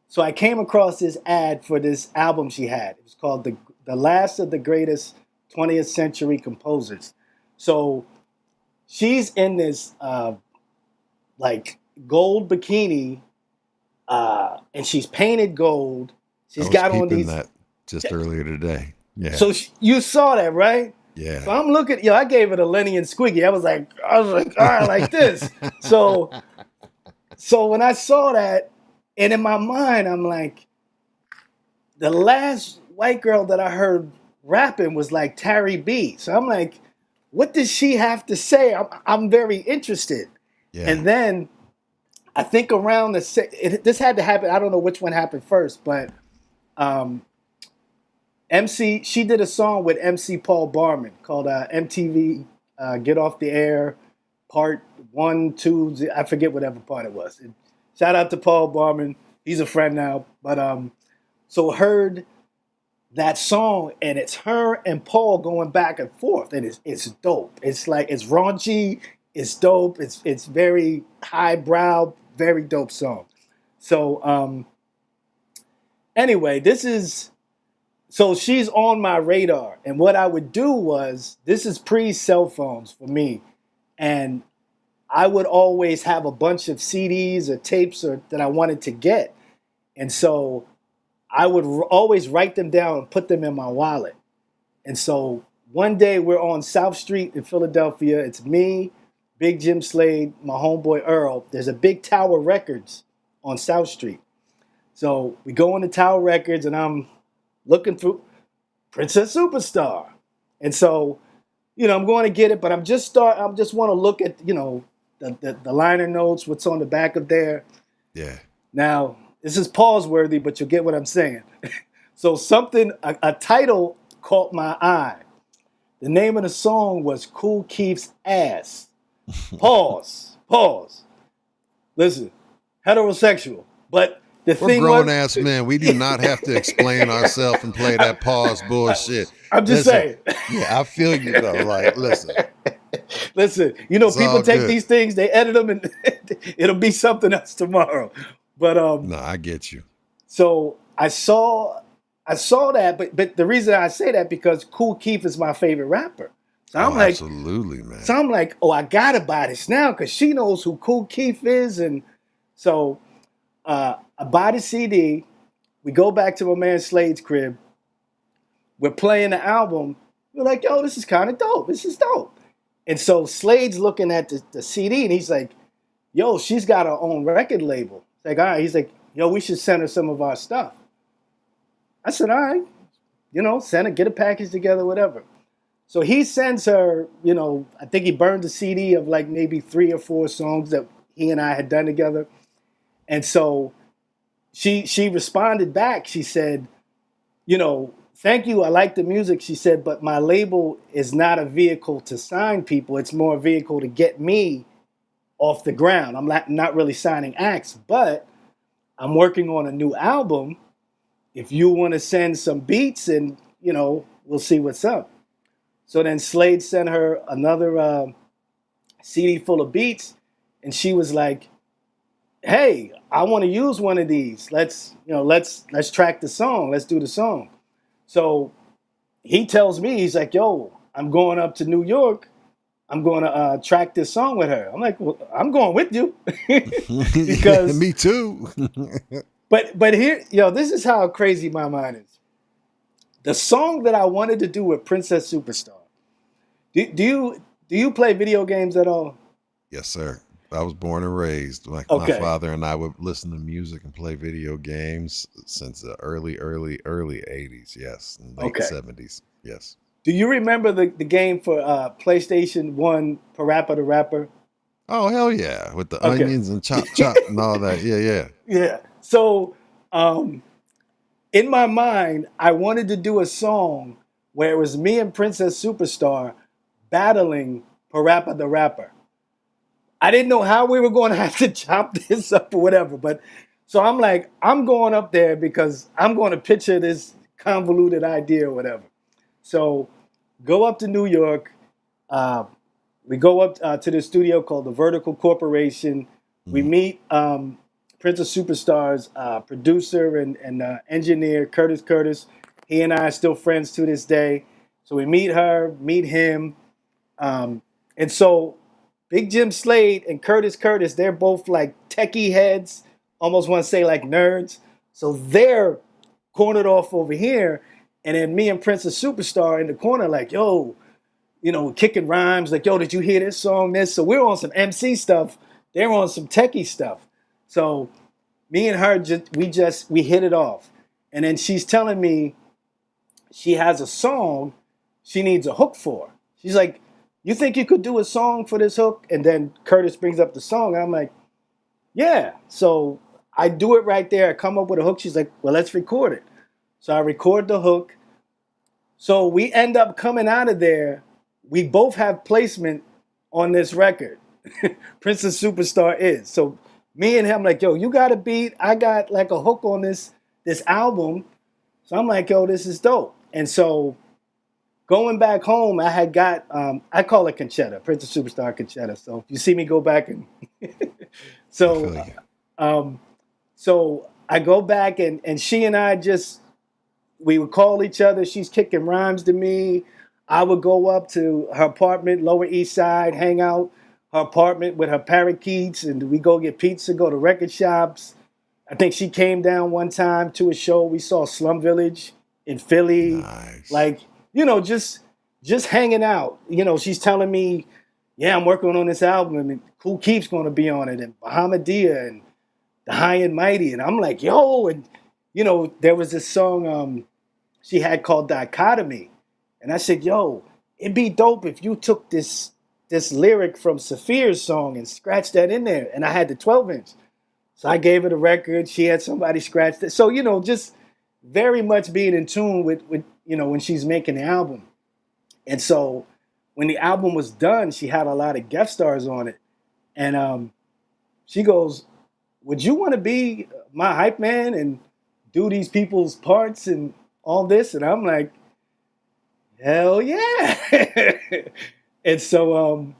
Speaker 4: so I came across this ad for this album she had. It was called The Last of the Greatest 20th Century Composers. So she's in this like gold bikini, and she's painted gold. She's got on these.
Speaker 6: That just earlier today. Yeah.
Speaker 4: So you saw that, right?
Speaker 6: Yeah.
Speaker 4: So I'm looking. I gave it a Lenny and Squiggy. I was like, all right, like this. So when I saw that, and in my mind, I'm like, the last white girl that I heard rapping was like Tari B. So I'm like, what does she have to say? I'm very interested.
Speaker 6: Yeah.
Speaker 4: And then I think around this had to happen. I don't know which one happened first, but she did a song with MC Paul Barman called MTV Get Off the Air Part 1, 2, I forget whatever part it was. Shout out to Paul Barman. He's a friend now. But so heard that song, and it's her and Paul going back and forth, and it's dope. It's like, it's raunchy, it's dope, it's very highbrow, very dope song. So anyway, so she's on my radar, and what I would do was, this is pre-cell phones for me, and I would always have a bunch of CDs or tapes that I wanted to get, and so I would always write them down and put them in my wallet. And so one day we're on South Street in Philadelphia. It's me, Big Jim Slade, my homeboy Earl. There's a big Tower Records on South Street. So we go into Tower Records, and I'm looking through Princess Superstar. And so, I'm going to get it, but I just want to look at, the liner notes, what's on the back of there.
Speaker 6: Yeah.
Speaker 4: Now, this is pause worthy, but you'll get what I'm saying. So a title caught my eye. The name of the song was Kool Keith's Ass. Pause. Listen, heterosexual. But the thing was,
Speaker 6: we're grown ass men. We do not have to explain ourselves and play that pause bullshit.
Speaker 4: I'm just saying.
Speaker 6: Yeah, I feel you though. Like, listen,
Speaker 4: people take these things, they edit them, and it'll be something else tomorrow. But
Speaker 6: no, I get you.
Speaker 4: So I saw that, but the reason I say that because Kool Keith is my favorite rapper. So I'm like,
Speaker 6: absolutely, man.
Speaker 4: So I'm like, I gotta buy this now because she knows who Kool Keith is, and so I buy the CD. We go back to my man Slade's crib. We're playing the album. We're like, yo, this is kind of dope. This is dope. And so Slade's looking at the CD, and he's like, yo, she's got her own record label. Like, all right. He's like, yo, we should send her some of our stuff. I said, all right, send her, get a package together, whatever. So he sends her, I think he burned a CD of like maybe 3 or 4 songs that he and I had done together. And so she responded back. She said, thank you. I like the music. She said, but my label is not a vehicle to sign people. It's more a vehicle to get me off the ground. I'm not really signing acts, but I'm working on a new album. If you want to send some beats, and we'll see what's up. So then Slade sent her another CD full of beats, and she was like, hey, I want to use one of these. Let's track the song. Let's do the song. So he tells me, he's like, yo, I'm going up to New York. I'm going to track this song with her. I'm like, well, I'm going with you. Because
Speaker 6: me too.
Speaker 4: but here, this is how crazy my mind is. The song that I wanted to do with Princess Superstar. Do you play video games at all?
Speaker 6: Yes, sir. I was born and raised. Like my father and I would listen to music and play video games since the early 80s. Yes. And late 70s. Yes.
Speaker 4: Do you remember the game for PlayStation 1, Parappa the Rapper?
Speaker 6: Oh, hell yeah. With the onions and chop and all that. Yeah.
Speaker 4: Yeah. So in my mind, I wanted to do a song where it was me and Princess Superstar, battling Parappa the Rapper. I didn't know how we were going to have to chop this up or whatever, but so I'm like, I'm going up there because I'm going to picture this convoluted idea or whatever. So go up to New York. We go up to the studio called the Vertical Corporation. We meet Prince of Superstar's producer and engineer, Curtis. He and I are still friends to this day. So we meet her, meet him. And so Big Jim Slade and Curtis, they're both like techie heads, almost want to say like nerds. So they're cornered off over here. And then me and Prince of Superstar in the corner like, yo, kicking rhymes. Like, yo, did you hear this song, this? So we're on some MC stuff. They're on some techie stuff. So me and her, we hit it off. And then she's telling me she has a song she needs a hook for. She's like, you think you could do a song for this hook? And then Curtis brings up the song. And I'm like, yeah. So I do it right there. I come up with a hook. She's like, well, let's record it. So I record the hook. So we end up coming out of there. We both have placement on this record. Prince of Superstar is. So me and him like, yo, you got a beat. I got like a hook on this album. So I'm like, yo, this is dope. And so going back home, I had got, I call it Conchetta, Prince of Superstar Conchetta. So if you see me go back and, so I go back and she and I we would call each other. She's kicking rhymes to me. I would go up to her apartment, Lower East Side, hang out her apartment with her parakeets, and we go get pizza, go to record shops. I think she came down one time to a show. We saw Slum Village in Philly. Nice. Like, just hanging out. She's telling me, yeah, I'm working on this album, and Kool Keith's going to be on it, and Bahamadia, and The High and Mighty. And I'm like, yo, and, there was this song she had called Dichotomy. And I said, yo, it'd be dope if you took this lyric from Saphir's song and scratched that in there. And I had the 12-inch. So I gave her the record. She had somebody scratch it. So, just very much being in tune with when she's making the album. And so when the album was done, she had a lot of guest stars on it. And she goes, would you want to be my hype man and do these people's parts and all this? And I'm like, hell yeah. And so,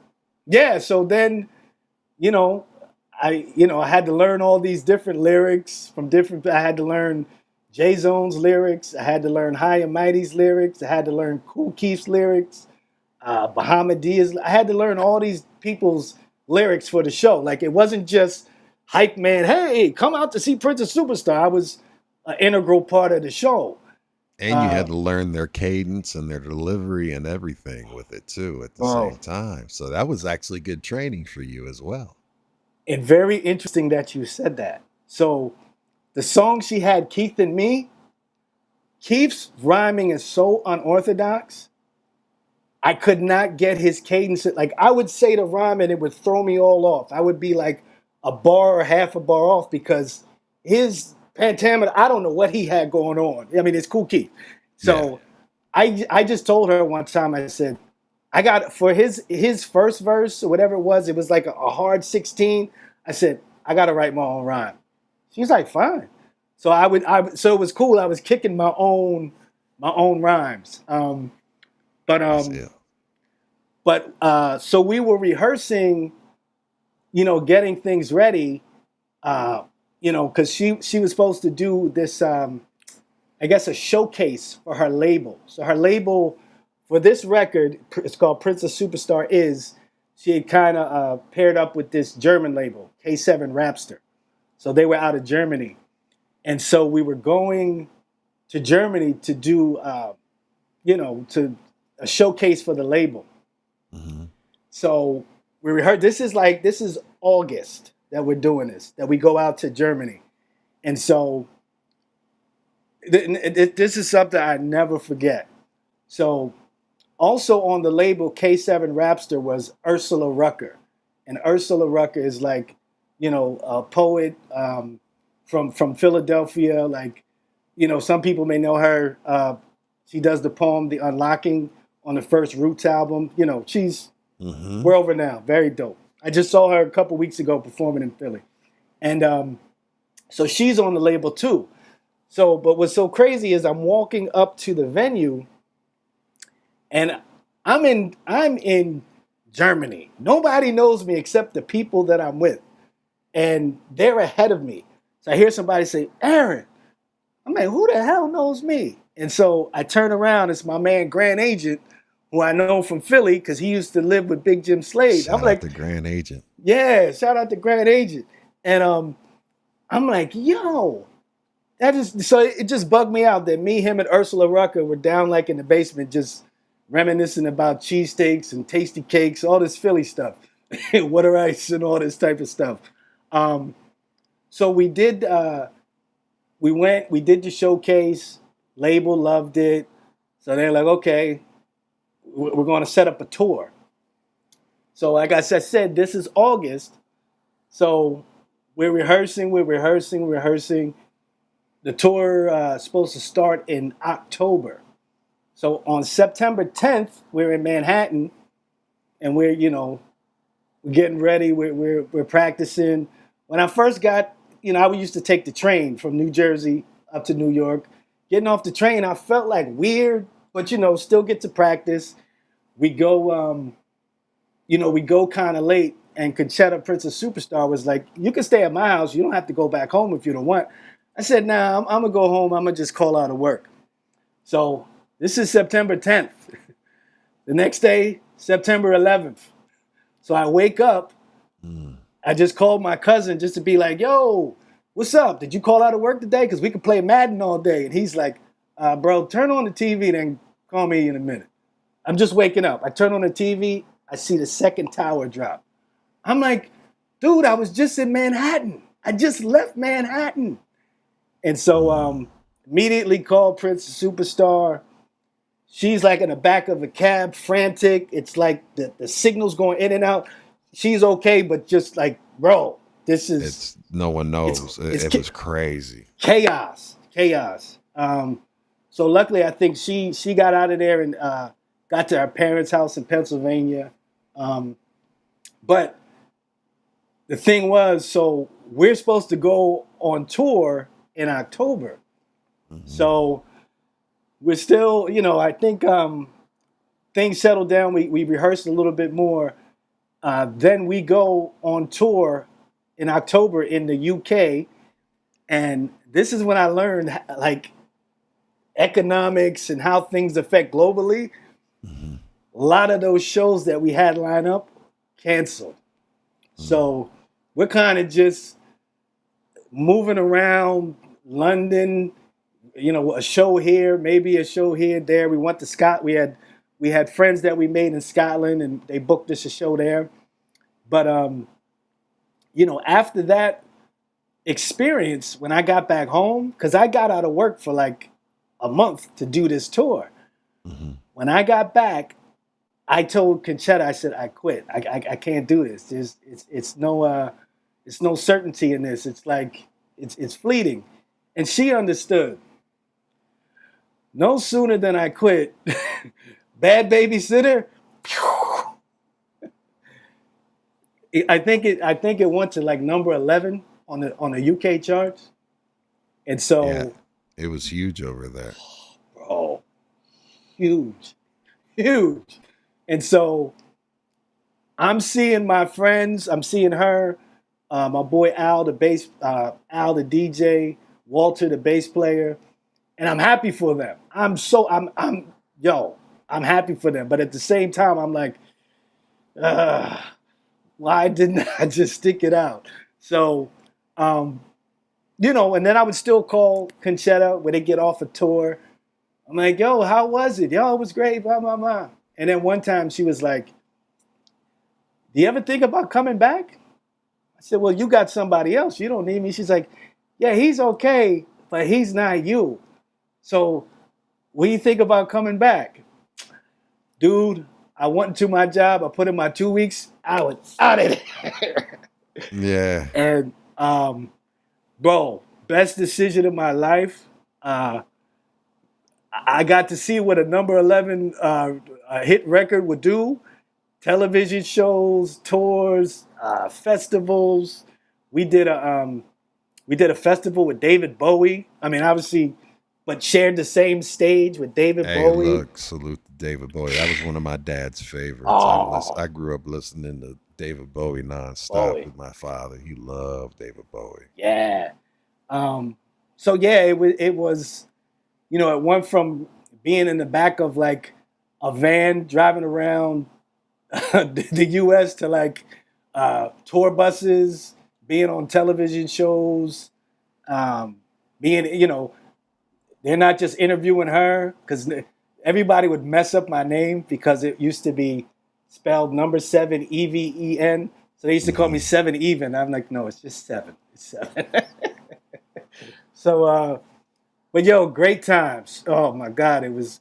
Speaker 4: so then, I had to learn all these different lyrics I had to learn J-Zone's lyrics. I had to learn High and Mighty's lyrics. I had to learn Kool Keith's lyrics, Bahamadia. I had to learn all these people's lyrics for the show. Like, it wasn't just hype man, hey, come out to see Prince of Superstar. I was an integral part of the show.
Speaker 6: And you had to learn their cadence and their delivery and everything with it too at the same time. So that was actually good training for you as well.
Speaker 4: And very interesting that you said that. So the song she had, Keith and Me, Keith's rhyming is so unorthodox. I could not get his cadence. Like, I would say the rhyme and it would throw me all off. I would be like a bar or half a bar off because his pentameter, I don't know what he had going on. I mean, it's Kool Keith. So yeah. I just told her one time, I said, I got, for his first verse or whatever it was like a hard 16. I said, I got to write my own rhyme. She's like, fine. So so it was cool. I was kicking my own rhymes. So we were rehearsing, getting things ready, because she was supposed to do this, I guess, a showcase for her label. So her label for this record, it's called Prince of Superstar, she had kind of paired up with this German label, K7 Rapster. So they were out of Germany. And so we were going to Germany to do, to a showcase for the label. Mm-hmm. So we rehearsed. This is August that we're doing this, that we go out to Germany. And so this is something I never forget. So also on the label K7 Rapster was Ursula Rucker. And Ursula Rucker is like, a poet from Philadelphia. Like, some people may know her. She does the poem, The Unlocking, on the first Roots album. You know, she's world renowned, very dope. I just saw her a couple weeks ago performing in Philly. And so she's on the label too. So, but what's so crazy is I'm walking up to the venue and I'm in Germany. Nobody knows me except the people that I'm with. And they're ahead of me. So I hear somebody say, Aaron. I'm like, who the hell knows me? And so I turn around, it's my man Grand Agent, who I know from Philly because he used to live with Big Jim Slade.
Speaker 6: Shout
Speaker 4: I'm like,
Speaker 6: out the Grand Agent.
Speaker 4: Yeah, shout out to Grand Agent. And I'm like, yo, that is, so it just bugged me out that me, him, and Ursula Rucker were down like in the basement just reminiscing about cheesesteaks and tasty cakes, all this Philly stuff, water ice and all this type of stuff. So we did, we did the showcase, label loved it. So they're like, okay, we're going to set up a tour. So like I said, this is August. So we're rehearsing. The tour is supposed to start in October. So on September 10th, we're in Manhattan and we're getting ready. We're practicing. When I first got, I used to take the train from New Jersey up to New York. Getting off the train, I felt like weird, but still get to practice. We go, we go kind of late, and Conchetta, Princess Superstar, was like, you can stay at my house. You don't have to go back home if you don't want. I said, nah, I'm going to go home. I'm going to just call out of work. So this is September 10th. The next day, September 11th. So I wake up. I just called my cousin just to be like, yo, what's up? Did you call out of work today? Because we could play Madden all day. And he's like, bro, turn on the TV, then call me in a minute. I'm just waking up. I turn on the TV. I see the second tower drop. I'm like, dude, I was just in Manhattan. I just left Manhattan. And so immediately called Princess Superstar. She's like in the back of a cab, frantic. It's like the signal's going in and out. She's okay, but just like, bro, this is...
Speaker 6: no one knows. It was crazy.
Speaker 4: Chaos. So luckily, I think she got out of there and got to our parents' house in Pennsylvania. But the thing was, so we're supposed to go on tour in October. So we're still, I think things settled down. We rehearsed a little bit more. Then we go on tour in October in the UK. And this is when I learned like economics and how things affect globally. A lot of those shows that we had lined up canceled. So we're kind of just moving around London, a show here, maybe a show here, there. We went to Scotland. We had friends that we made in Scotland, and they booked us a show there. But after that experience, when I got back home, because I got out of work for like a month to do this tour. When I got back, I told Conchetta, I said, I quit. I can't do this. It's no certainty in this. It's like it's fleeting. And she understood. No sooner than I quit, Bad Babysitter. I think it went to like number 11 on the UK charts. And so
Speaker 6: yeah, it was huge over there.
Speaker 4: Bro, huge. And so I'm seeing my friends, I'm seeing her, my boy Al, the DJ, Walter, the bass player, and I'm happy for them. I'm happy for them. But at the same time, I'm like, why didn't I just stick it out? So, and then I would still call Conchetta when they get off a tour. I'm like, yo, how was it? Yo, it was great, blah, blah, blah. And then one time she was like, do you ever think about coming back? I said, well, you got somebody else. You don't need me. She's like, yeah, he's okay, but he's not you. So what do you think about coming back? Dude, I went into my job. I put in my 2 weeks. I was out of there.
Speaker 6: Yeah.
Speaker 4: And, bro, best decision of my life. I got to see what a number 11 hit record would do. Television shows, tours, festivals. We did a festival with David Bowie. I mean, obviously, but shared the same stage with David Bowie.
Speaker 6: Look, salute to David Bowie. That was one of my dad's favorites.
Speaker 4: Oh.
Speaker 6: I grew up listening to David Bowie nonstop with my father. He loved David Bowie.
Speaker 4: Yeah. So yeah, it was, you know, it went from being in the back of like a van driving around the U.S. to like tour buses, being on television shows, being, you know, they're not just interviewing her because everybody would mess up my name because it used to be spelled number 7 Even. So they used to call me 7 Even. I'm like, no, it's just 7. It's 7. So, but yo, great times. Oh my God, it was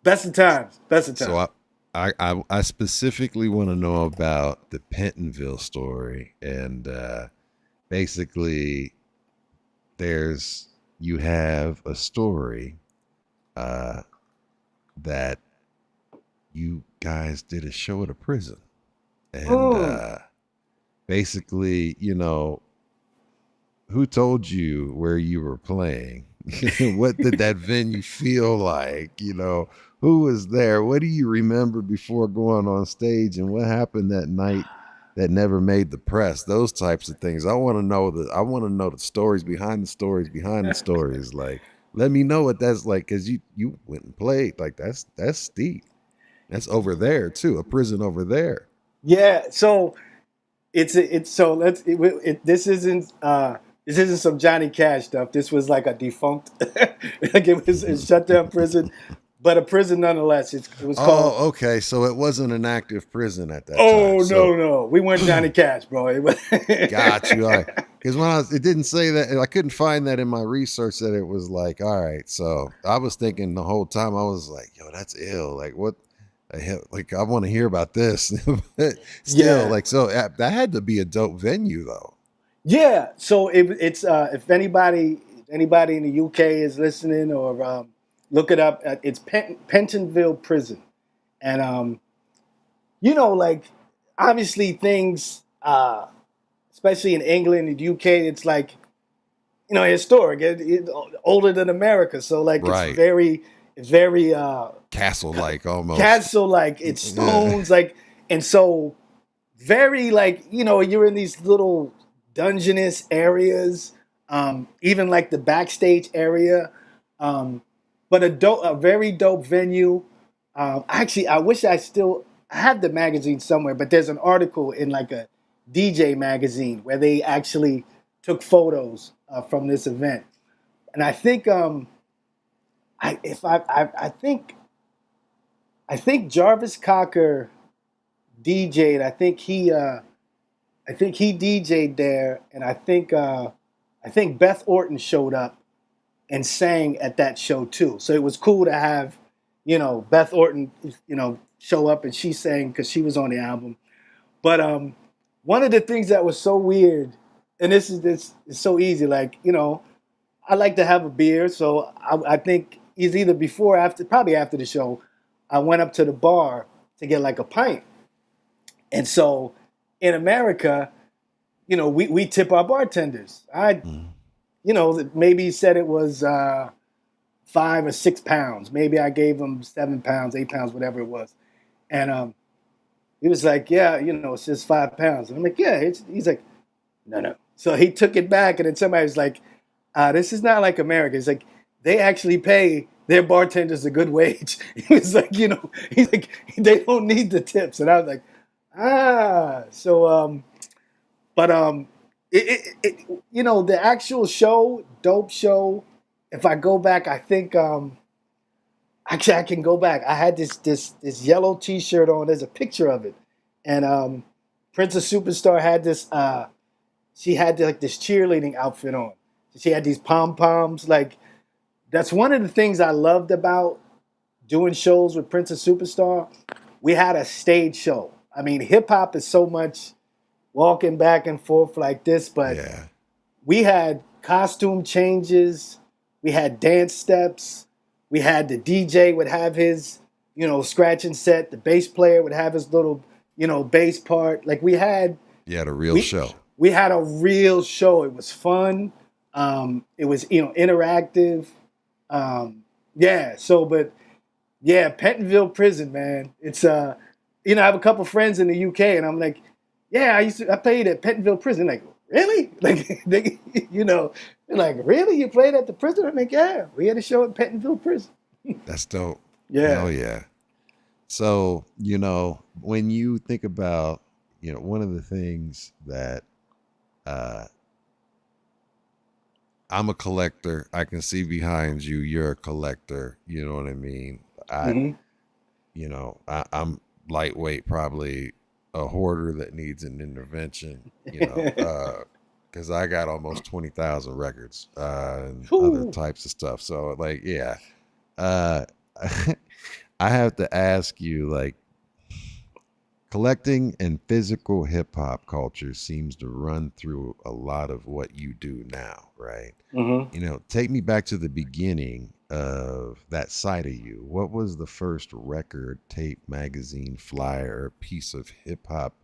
Speaker 4: best of times. Best of times.
Speaker 6: So I specifically want to know about the Pentonville story, and basically, you have a story that you guys did a show at a prison, and basically, you know, who told you where you were playing? What did that venue feel like? You know, who was there? What do you remember before going on stage, and what happened that night that never made the press? Those types of things. I want to know the stories behind the stories behind the stories. Like, let me know what that's like, because you went and played. Like, that's steep. That's over there too, a prison over there.
Speaker 4: Yeah. So this isn't some Johnny Cash stuff. This was like a defunct, like it was a shut down prison, but a prison nonetheless. It was called.
Speaker 6: Oh, okay. So it wasn't an active prison at that time.
Speaker 4: Oh, no. We weren't Johnny Cash, bro.
Speaker 6: Got you. All right. Because it didn't say that. I couldn't find that in my research that it was like, all right. So I was thinking the whole time, I was like, yo, that's ill. Like, what? Like, I want to hear about this. But still, like, so that had to be a dope venue, though.
Speaker 4: Yeah. So it's if anybody in the UK is listening, or look it up, it's Pentonville Prison, and you know, like, obviously things, especially in England and the UK, it's like, you know, historic, it's older than America, so like it's very
Speaker 6: castle-like almost.
Speaker 4: Castle-like, it's stones, like, and so very, like, you know, you're in these little dungeonous areas, even like the backstage area, but a very dope venue. Actually, I wish I have the magazine somewhere, but there's an article in like a DJ magazine where they actually took photos from this event, and I think I think Jarvis Cocker DJ'd. I think he DJ'd there, and I think Beth Orton showed up and sang at that show too. So it was cool to have, you know, Beth Orton, you know, show up, and she sang because she was on the album. But one of the things that was so weird, and this is so easy, like, you know, I like to have a beer, so I think it's either before or after, probably after the show, I went up to the bar to get like a pint. And so in America, you know, we tip our bartenders. You know, maybe he said it was 5 or 6 pounds. Maybe I gave him 7 pounds, 8 pounds, whatever it was. And he was like, yeah, you know, it's just 5 pounds. And I'm like, yeah. He's like, no. So he took it back, and then somebody was like, this is not like America. It's like, they actually pay their bartenders a good wage. He was like, you know, he's like, they don't need the tips. And I was like, so, it you know, the actual show, dope show. If I go back, I think, actually I can go back. I had this yellow T-shirt on. There's a picture of it, and Princess Superstar had this. She had like this cheerleading outfit on. She had these pom poms. Like, that's one of the things I loved about doing shows with Princess Superstar. We had a stage show. I mean, hip hop is so much walking back and forth like this, but we had costume changes, we had dance steps, We had the DJ would have his, scratching set. The bass player would have his little, bass part. Like we had.
Speaker 6: You had a real show.
Speaker 4: We had a real show. It was fun. It was, interactive. Pentonville Prison, man. It's I have a couple friends in the UK, and I'm like, yeah, I played at Pentonville Prison. Like, really? Like, they're like, really? You played at the prison? I'm like, yeah, we had a show at Pentonville Prison.
Speaker 6: That's dope.
Speaker 4: Yeah.
Speaker 6: Oh yeah. So, when you think about, one of the things that I'm a collector. I can see behind you. You're a collector. You know what I mean? I'm lightweight, probably a hoarder that needs an intervention, because I got almost 20,000 records and other types of stuff. So I have to ask you, like, collecting and physical hip hop culture seems to run through a lot of what you do now, right? Mm-hmm. Take me back to the beginning of that side of you. What was the first record, tape, magazine, flyer, piece of hip hop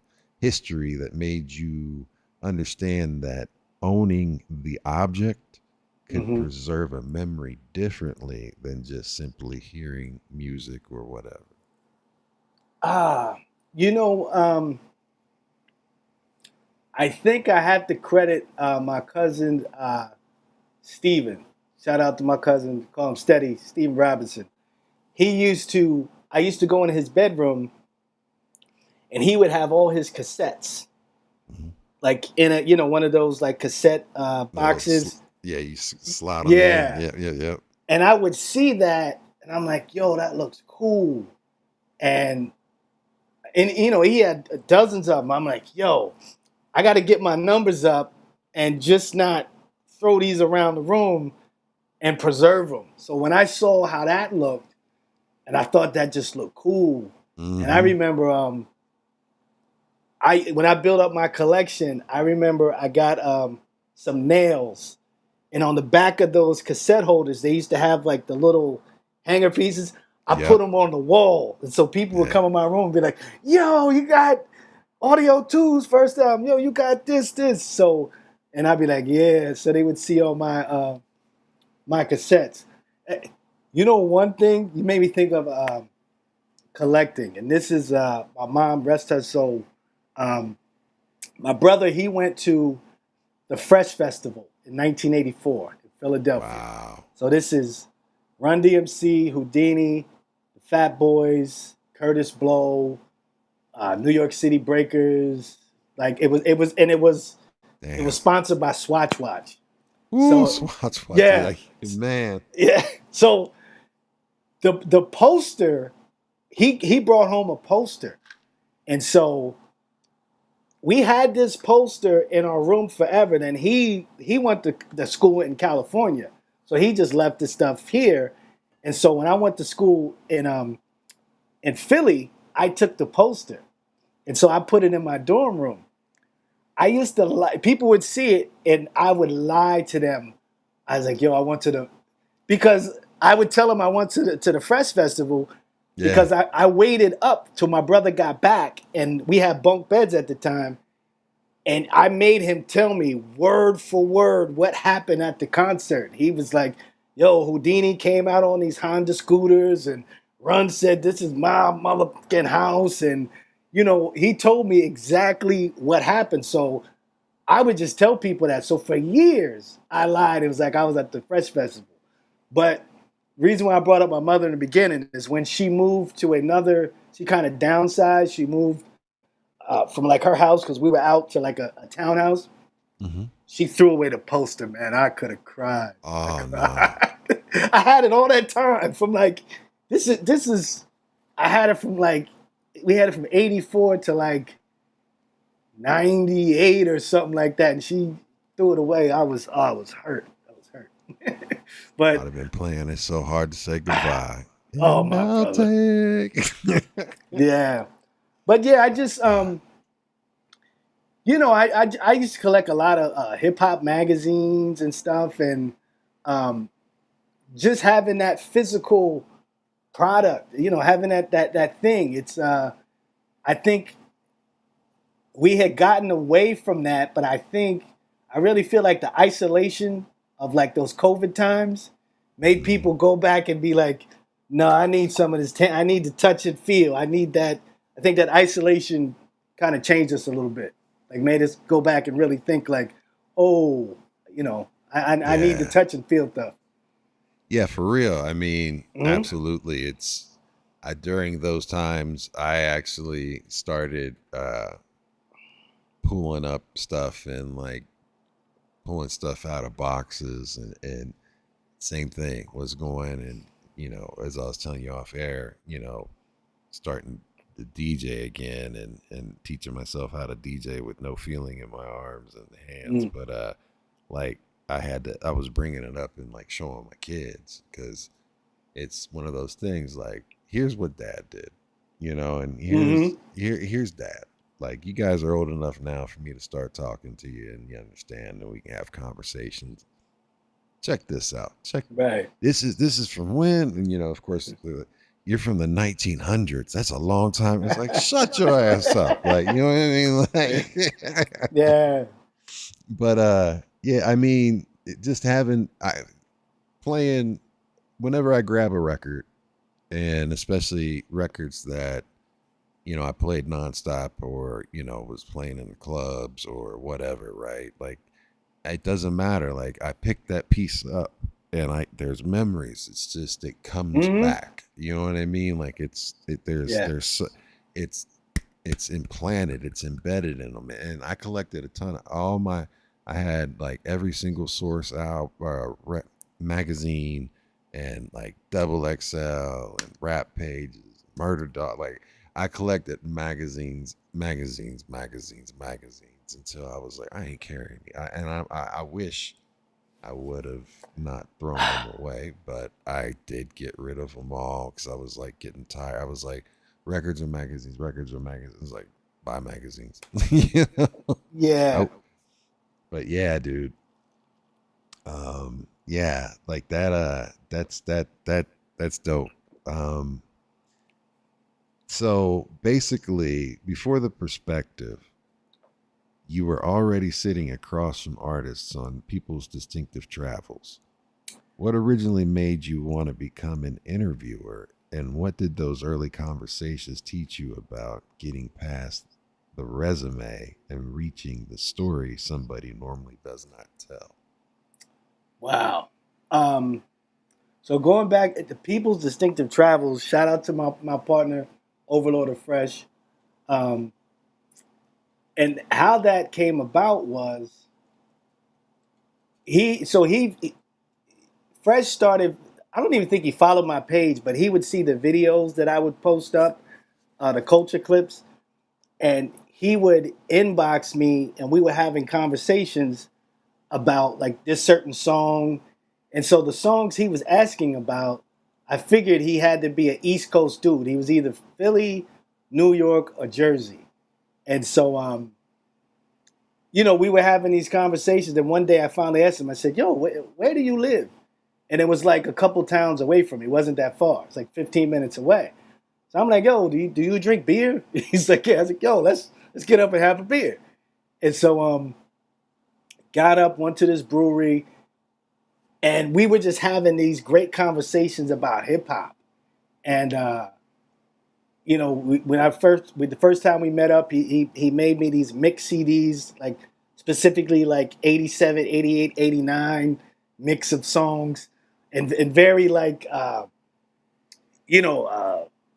Speaker 6: history that made you understand that owning the object could preserve a memory differently than just simply hearing music or whatever?
Speaker 4: I think I have to credit my cousin Steven. Shout out to my cousin, call him Steady, Steven Robinson. I used to go in his bedroom, and he would have all his cassettes, like in a one of those like cassette boxes.
Speaker 6: You slide them in. Yeah.
Speaker 4: And I would see that, and I'm like, yo, that looks cool. And he had dozens of them. I'm like, yo, I got to get my numbers up and just not throw these around the room and preserve them. So when I saw how that looked, and I thought that just looked cool. And I remember when I built up my collection, I remember I got some nails. And on the back of those cassette holders, they used to have like the little hanger pieces. I put them on the wall. And so people would come in my room and be like, yo, you got Audio 2's first album. Yo, you got this. So, and I'd be like, yeah. So they would see all my my cassettes. One thing you made me think of collecting. And this is my mom, rest her soul. My brother, he went to the Fresh Festival in 1984 in Philadelphia. Wow. So this is Run DMC, Houdini, the Fat Boys, Curtis Blow, New York City Breakers. Like it was sponsored by Swatch Watch.
Speaker 6: Ooh, so, Swatch Watch.
Speaker 4: Yeah,
Speaker 6: man.
Speaker 4: Yeah. So the poster, he brought home a poster, and so we had this poster in our room forever. And he went to the school in California. So he just left the stuff here. And so when I went to school in Philly, I took the poster. And so I put it in my dorm room. I used to lie. People would see it, and I would lie to them. I was like, yo, I went to the... Because I would tell them I went to the Fresh Festival because I waited up till my brother got back, and we had bunk beds at the time. And I made him tell me word for word what happened at the concert. He was like, yo, Houdini came out on these Honda scooters, and Run said, this is my motherfucking house. And, he told me exactly what happened. So I would just tell people that. So for years, I lied. It was like I was at the Fresh Festival. But reason why I brought up my mother in the beginning is when she moved to she kind of downsized. She moved from like her house, because we were out to like a townhouse. Mm-hmm. She threw away the poster, man. I could have cried.
Speaker 6: Oh, no.
Speaker 4: I had it all that time from like, I had it from like, we had it from 84 to like 98 or something like that. And she threw it away. I was hurt. But
Speaker 6: I'd have been playing it so hard to say goodbye.
Speaker 4: Oh, my brother. Yeah. But yeah, I just, I used to collect a lot of hip hop magazines and stuff. And just having that physical product, having that thing. It's I think we had gotten away from that, but I really feel like the isolation of like those COVID times made people go back and be like, no, I need some of this. I need to touch and feel. I need that. I think that isolation kind of changed us a little bit, like made us go back and really think like, oh, I need to touch and feel stuff.
Speaker 6: Yeah, for real. I mean, absolutely. During those times, I actually started pulling up stuff and like pulling stuff out of boxes and same thing was going and, as I was telling you off air, starting to DJ again and teaching myself how to DJ with no feeling in my arms and hands. But like I was bringing it up and like showing my kids because it's one of those things like, here's what dad did, and here's dad. Like, you guys are old enough now for me to start talking to you and you understand and we can have conversations. Check this out. This is from when? And, of course, you're from the 1900s. That's a long time. It's like, shut your ass up. Like, you know what I mean? Like,
Speaker 4: yeah.
Speaker 6: But, yeah, I mean, just playing whenever I grab a record, and especially records that, I played nonstop or, was playing in the clubs or whatever, right? Like, it doesn't matter. Like, I picked that piece up and there's memories. It's just, it comes back. You know what I mean? Like, it's implanted, it's embedded in them. And I collected a ton of I had like every single Source out, magazine and like Double XL and Rap Pages, Murder Dog. Like, I collected magazines until I was like, I ain't carrying it. I wish I would have not thrown them away, but I did get rid of them all because I was like getting tired. I was like, records or magazines, like, buy magazines.
Speaker 4: Yeah.
Speaker 6: But yeah, dude. Yeah, like that, that's dope. So basically, before the Perspective, you were already sitting across from artists on People's Distinctive Travels. What originally made you want to become an interviewer, and what did those early conversations teach you about getting past the resume and reaching the story somebody normally does not tell?
Speaker 4: Wow. So going back at the People's Distinctive Travels, shout out to my partner, Overlord of Fresh. And how that came about was Fresh started, I don't even think he followed my page, but he would see the videos that I would post up, the culture clips, and he would inbox me and we were having conversations about like this certain song. And so the songs he was asking about, I figured he had to be an East Coast dude. He was either Philly, New York, or Jersey. And so, we were having these conversations. And one day I finally asked him, I said, yo, where do you live? And it was like a couple towns away from me. It wasn't that far. It's like 15 minutes away. So I'm like, yo, do you drink beer? He's like, yeah. I was like, yo, let's get up and have a beer. And so got up, went to this brewery, and we were just having these great conversations about hip hop. And the first time we met up, he made me these mix CDs, like specifically like 87, 88, 89 mix of songs, and very like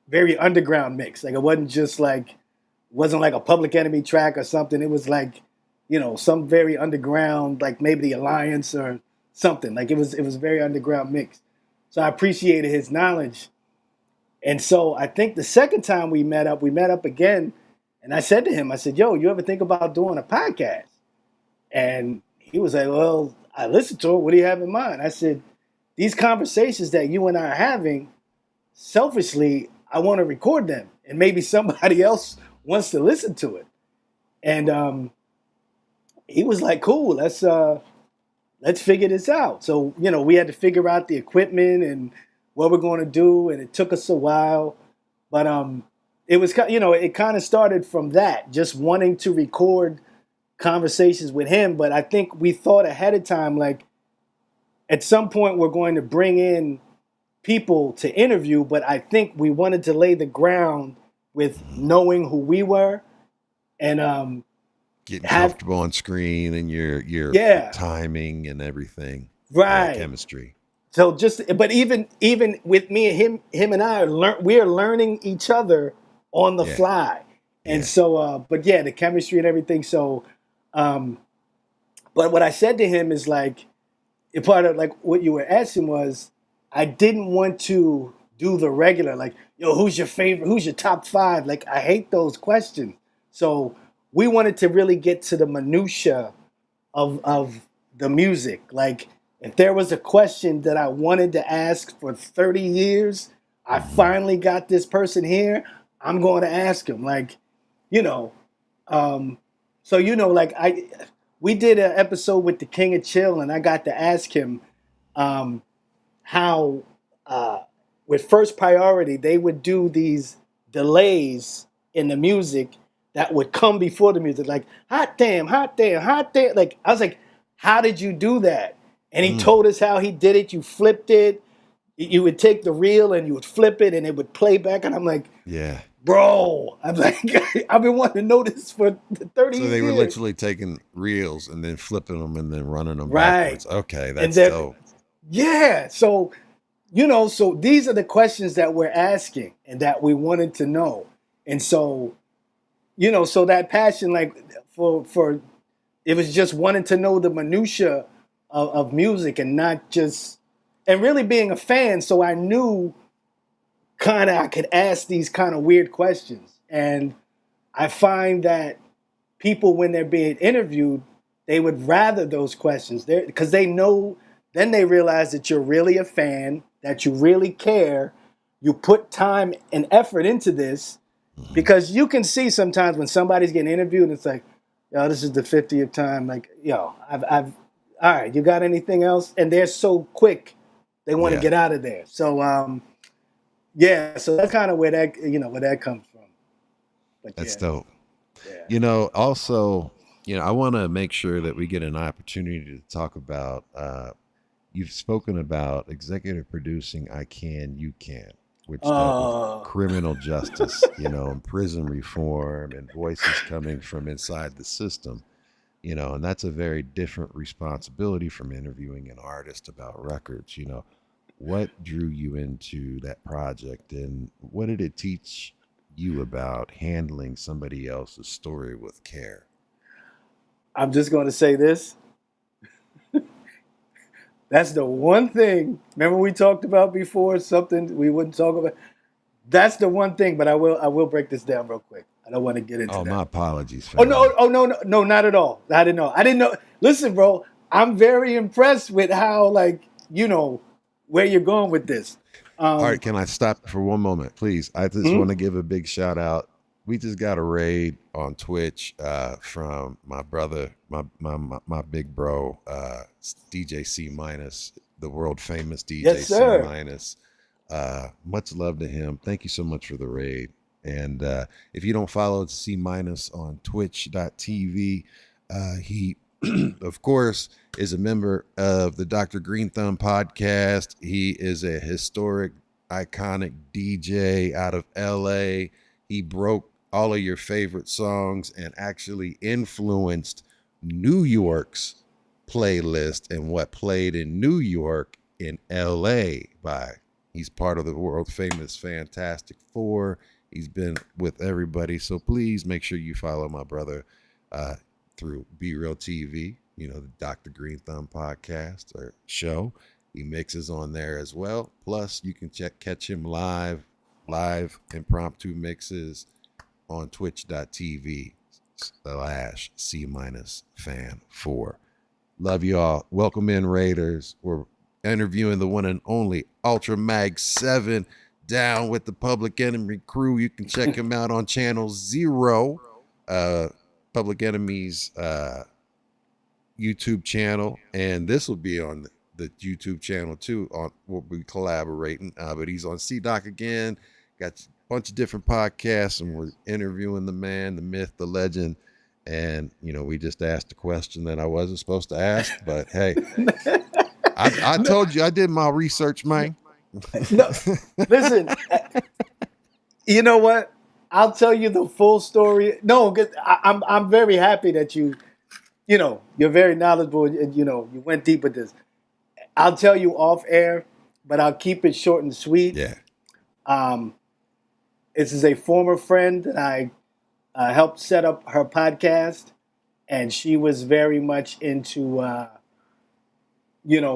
Speaker 4: very underground mix. Like it wasn't like a Public Enemy track or something. It was like, some very underground, like maybe the Alliance or something. Like it was very underground mix. So I appreciated his knowledge. And so I think the second time we met up again, and I said to him, I said, yo, you ever think about doing a podcast? And he was like, well, I listened to it. What do you have in mind? I said, these conversations that you and I are having, selfishly, I want to record them. And maybe somebody else wants to listen to it. And he was like, cool, let's let's figure this out. So, we had to figure out the equipment and what we're going to do. And it took us a while, but it was, it kind of started from that, just wanting to record conversations with him. But I think we thought ahead of time, like at some point we're going to bring in people to interview, but I think we wanted to lay the ground with knowing who we were and
Speaker 6: getting comfortable on screen and your timing and everything,
Speaker 4: right?
Speaker 6: Chemistry.
Speaker 4: So but even with me and him and I we are learning each other on the fly, and so but the chemistry and everything. So, but what I said to him is like, a part of like what you were asking was, I didn't want to do the regular, like, yo, who's your favorite? Who's your top 5? Like, I hate those questions. So we wanted to really get to the minutia of the music. Like, if there was a question that I wanted to ask for 30 years, I finally got this person here, I'm going to ask him. Like, like we did an episode with the King of Chill, and I got to ask him how with First Priority they would do these delays in the music that would come before the music, like hot damn, hot damn, hot damn. Like, I was like, how did you do that? And he told us how he did it. You flipped it. You would take the reel and you would flip it and it would play back. And I'm like, bro, I'm like, I've been wanting to know this for 30 years.
Speaker 6: So they were literally taking reels and then flipping them and then running them backwards. Okay, that's dope.
Speaker 4: Yeah. So, so these are the questions that we're asking and that we wanted to know. And so, so that passion, like for it was just wanting to know the minutia of music and not just, and really being a fan. So I knew kind of I could ask these kind of weird questions. And I find that people, when they're being interviewed, they would rather those questions because they know, then they realize that you're really a fan, that you really care. You put time and effort into this, because you can see sometimes when somebody's getting interviewed, it's like, yo, this is the 50th time. Like, yo, I've all right, you got anything else? And they're so quick, they want to get out of there. So, so that's kind of where that, where that comes from. But
Speaker 6: that's dope. Yeah. Also, I want to make sure that we get an opportunity to talk about, you've spoken about executive producing I Can, You Can, which dealt with criminal justice, and prison reform and voices coming from inside the system, and that's a very different responsibility from interviewing an artist about records. What drew you into that project, and what did it teach you about handling somebody else's story with care?
Speaker 4: I'm just going to say this. That's the one thing, remember we talked about before, something we wouldn't talk about? That's the one thing, but I will break this down real quick. I don't want to get into that.
Speaker 6: My apologies.
Speaker 4: No, not at all. I didn't know. Listen, bro, I'm very impressed with how, where you're going with this.
Speaker 6: All right, can I stop for one moment, please? I just want to give a big shout out. We just got a raid on Twitch from my brother, my big bro, DJ C minus, the world famous DJ C minus. Much love to him. Thank you so much for the raid. And if you don't follow C minus on twitch.tv, he of course is a member of the Dr. Green Thumb podcast. He is a historic, iconic DJ out of LA. He broke all of your favorite songs and actually influenced New York's playlist and what played in New York in LA he's part of the world famous Fantastic Four. He's been with everybody. So please make sure you follow my brother through Be Real TV, the Dr. Green Thumb podcast or show. He mixes on there as well. Plus you can catch him live impromptu mixes on twitch.tv/C-fan4. Love you all. Welcome in, Raiders. We're interviewing the one and only ULTRAMAG7 down with the Public Enemy crew. You can check him out on channel 0. Public Enemy's YouTube channel, and this will be on the YouTube channel too. We'll be collaborating, but he's on CDoc again. Got a bunch of different podcasts, and we're interviewing the man, the myth, the legend. And we just asked a question that I wasn't supposed to ask, but hey, I told you I did my research, man.
Speaker 4: No, listen. You know what? I'll tell you the full story. No, 'cause I'm very happy that you're very knowledgeable and you went deep with this. I'll tell you off air, but I'll keep it short and sweet.
Speaker 6: Yeah.
Speaker 4: This is a former friend that I helped set up her podcast, and she was very much into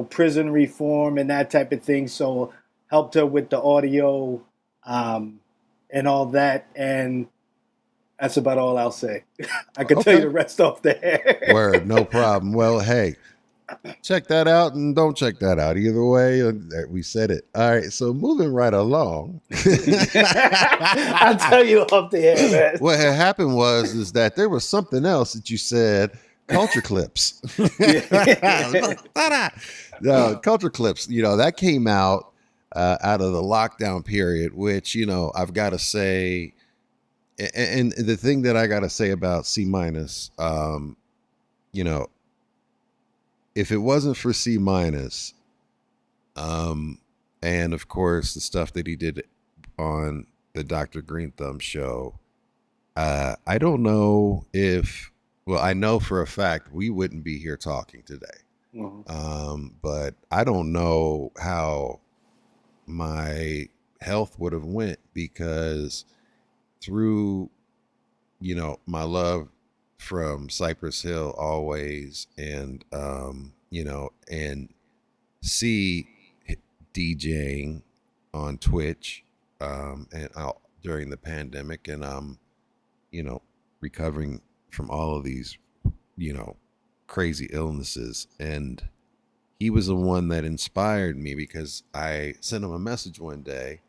Speaker 4: prison reform and that type of thing. So helped her with the audio and all that, and that's about all I'll say. I can tell you the rest off there.
Speaker 6: Word, no problem. Well, hey, check that out and don't check that out. Either way, we said it. All right, so moving right along.
Speaker 4: I'll tell you off the air, man.
Speaker 6: What had happened is that there was something else that you said, culture clips. No, culture clips, that came out of the lockdown period, which, I've got to say, and the thing that I got to say about C-, if it wasn't for C-, and of course the stuff that he did on the Dr. Green Thumb show, I don't know I know for a fact we wouldn't be here talking today. Mm-hmm. But I don't know how my health would have went, because through, my love from Cypress Hill always, and, and C DJing on Twitch, and out during the pandemic, and recovering from all of these, crazy illnesses. And he was the one that inspired me, because I sent him a message one day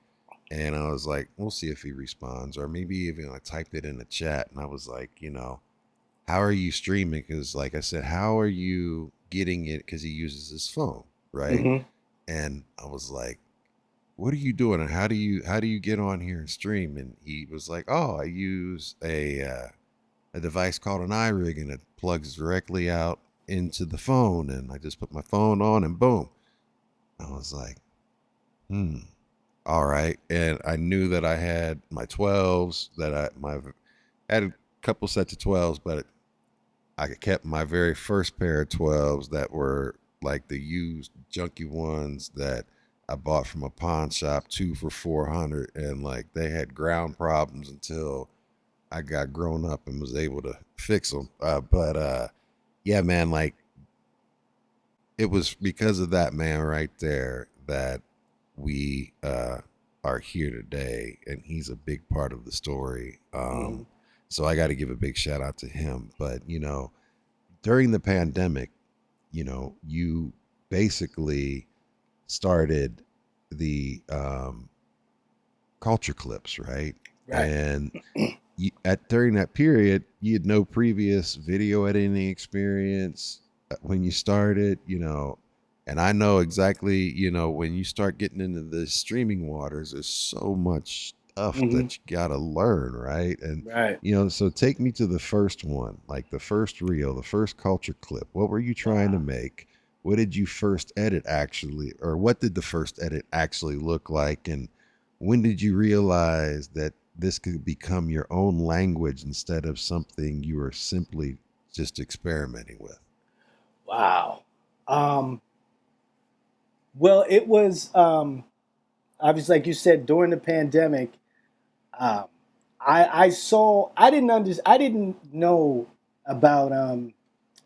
Speaker 6: and I was like, we'll see if he responds, or maybe even I typed it in the chat, and I was like, how are you streaming? Because like I said, how are you getting it? Because he uses his phone, right? Mm-hmm. And I was like, what are you doing? And how do you get on here and stream? And he was like, oh, I use a device called an iRig, and it plugs directly out into the phone, and I just put my phone on and boom. I was like, all right. And I knew that I had my 12s, that I had a couple sets of 12s, but I kept my very first pair of 12s that were like the used junky ones that I bought from a pawn shop, 2 for $400, and like they had ground problems until I got grown up and was able to fix them. Yeah, man, like it was because of that man right there that we are here today, and he's a big part of the story. So I got to give a big shout out to him. But, during the pandemic, you basically started the culture clips, right? And during that period, you had no previous video editing experience when you started, and I know exactly, when you start getting into the streaming waters, there's so much stuff that you got to learn, right? And, so take me to the first one, like the first reel, the first culture clip. What were you trying to make? What did you first edit actually, or what did the first edit actually look like? And when did you realize that this could become your own language instead of something you were simply just experimenting with?
Speaker 4: Wow. Well, it was obviously, like you said, during the pandemic. I didn't know about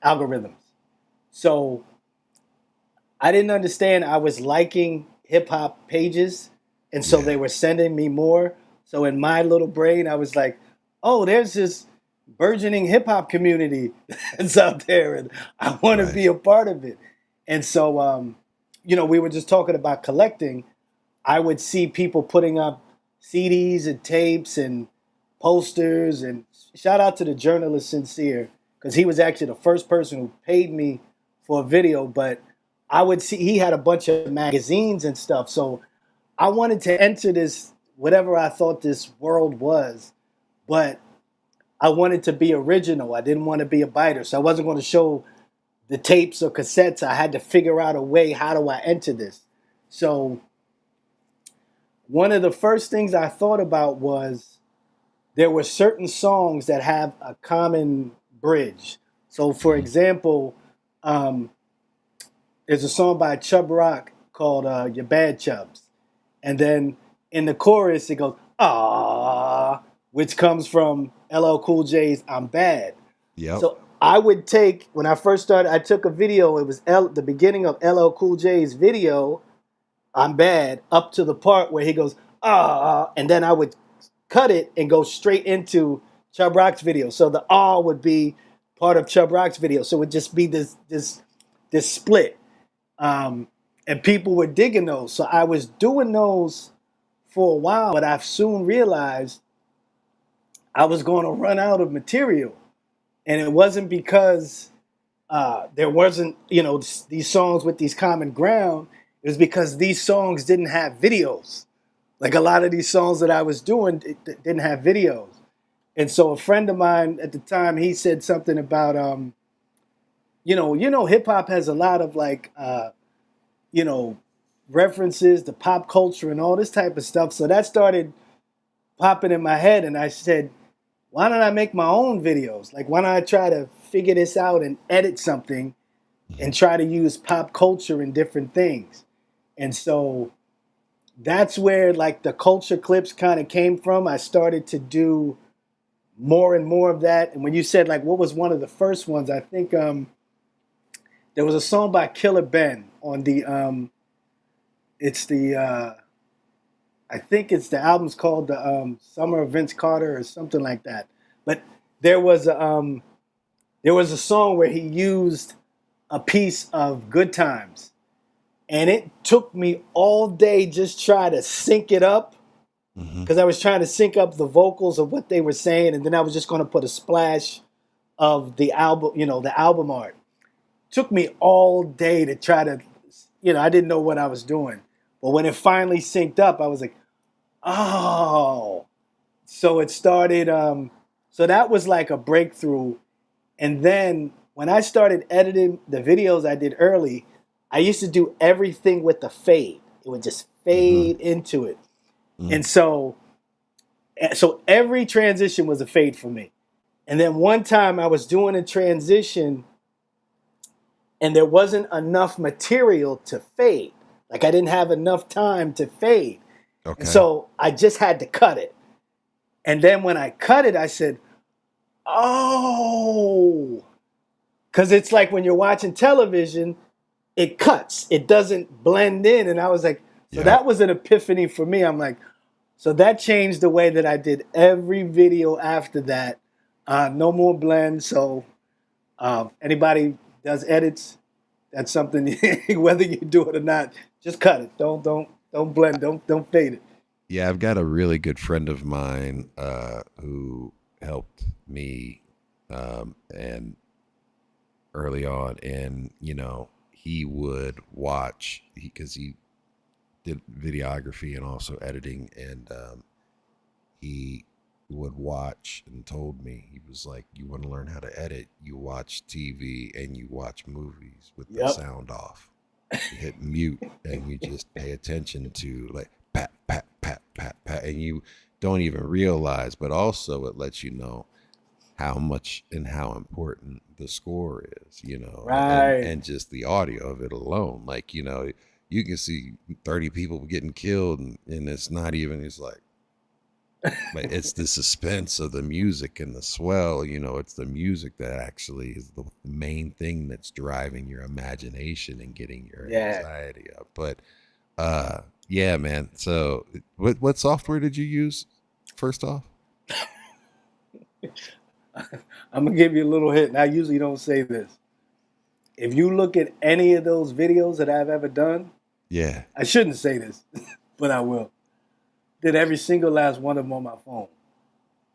Speaker 4: algorithms, so I didn't understand. I was liking hip hop pages, and so they were sending me more. So in my little brain, I was like, "Oh, there's this burgeoning hip hop community that's out there, and I want to be a part of it." And so, we were just talking about collecting. I would see people putting up CDs and tapes and posters, and shout out to the journalist Sincere, because he was actually the first person who paid me for a video. But I would see he had a bunch of magazines and stuff. So I wanted to enter this, whatever I thought this world was, but I wanted to be original. I didn't want to be a biter. So I wasn't going to show the tapes or cassettes. I had to figure out a way, how do I enter this? So one of the first things I thought about was there were certain songs that have a common bridge. So for example, there's a song by Chub Rock called Your Bad Chubs. And then in the chorus, it goes, ah, which comes from LL Cool J's I'm Bad.
Speaker 6: Yep.
Speaker 4: So I would take, when I first started, I took a video, it was the beginning of LL Cool J's video, I'm Bad, up to the part where he goes, ah, and then I would cut it and go straight into Chub Rock's video. So the ah would be part of Chub Rock's video. So it would just be this split. And people were digging those. So I was doing those for a while, but I've soon realized I was going to run out of material. And it wasn't because there wasn't, these songs with these common ground. It was because these songs didn't have videos. Like a lot of these songs that I was doing didn't have videos. And so a friend of mine at the time, he said something about, hip hop has a lot of references to pop culture and all this type of stuff. So that started popping in my head. And I said, why don't I make my own videos? Like, why don't I try to figure this out and edit something and try to use pop culture in different things? And so that's where like the culture clips kind of came from. I started to do more and more of that. And when you said like, what was one of the first ones? I think there was a song by Killer Ben on the, I think it's the album's called the Summer of Vince Carter or something like that. But there was a song where he used a piece of Good Times. And it took me all day just try to sync it up because I was trying to sync up the vocals of what they were saying. And then I was just going to put a splash of the album, the album art. Took me all day to try to, I didn't know what I was doing. But when it finally synced up, I was like, oh. So it started, so that was like a breakthrough. And then when I started editing the videos I did early, I used to do everything with the fade. It would just fade into it. And so every transition was a fade for me. And then one time I was doing a transition and there wasn't enough material to fade. Like I didn't have enough time to fade. Okay. And so I just had to cut it. And then when I cut it, I said, oh, because it's like when you're watching television, it cuts. It doesn't blend in. And I was like, so that was an epiphany for me. I'm like, so that changed the way that I did every video after that. No more blend. So anybody does edits, that's something, whether you do it or not, just cut it. Don't blend. Don't fade it.
Speaker 6: Yeah, I've got a really good friend of mine who helped me and early on, and he would watch because he did videography and also editing, and he would watch and told me, he was like, you want to learn how to edit, you watch TV and you watch movies with the sound off. You hit mute and you just pay attention to like pat, pat, pat, pat, pat, and you don't even realize, but also it lets you know how much and how important the score is,
Speaker 4: right.
Speaker 6: and just the audio of it alone. Like, you can see 30 people getting killed and it's not even, it's like it's the suspense of the music and the swell, it's the music that actually is the main thing that's driving your imagination and getting your anxiety up. But yeah, man. So what software did you use first off?
Speaker 4: I'm going to give you a little hint. And I usually don't say this. If you look at any of those videos that I've ever done, I shouldn't say this, but I will. Did every single last one of them on my phone.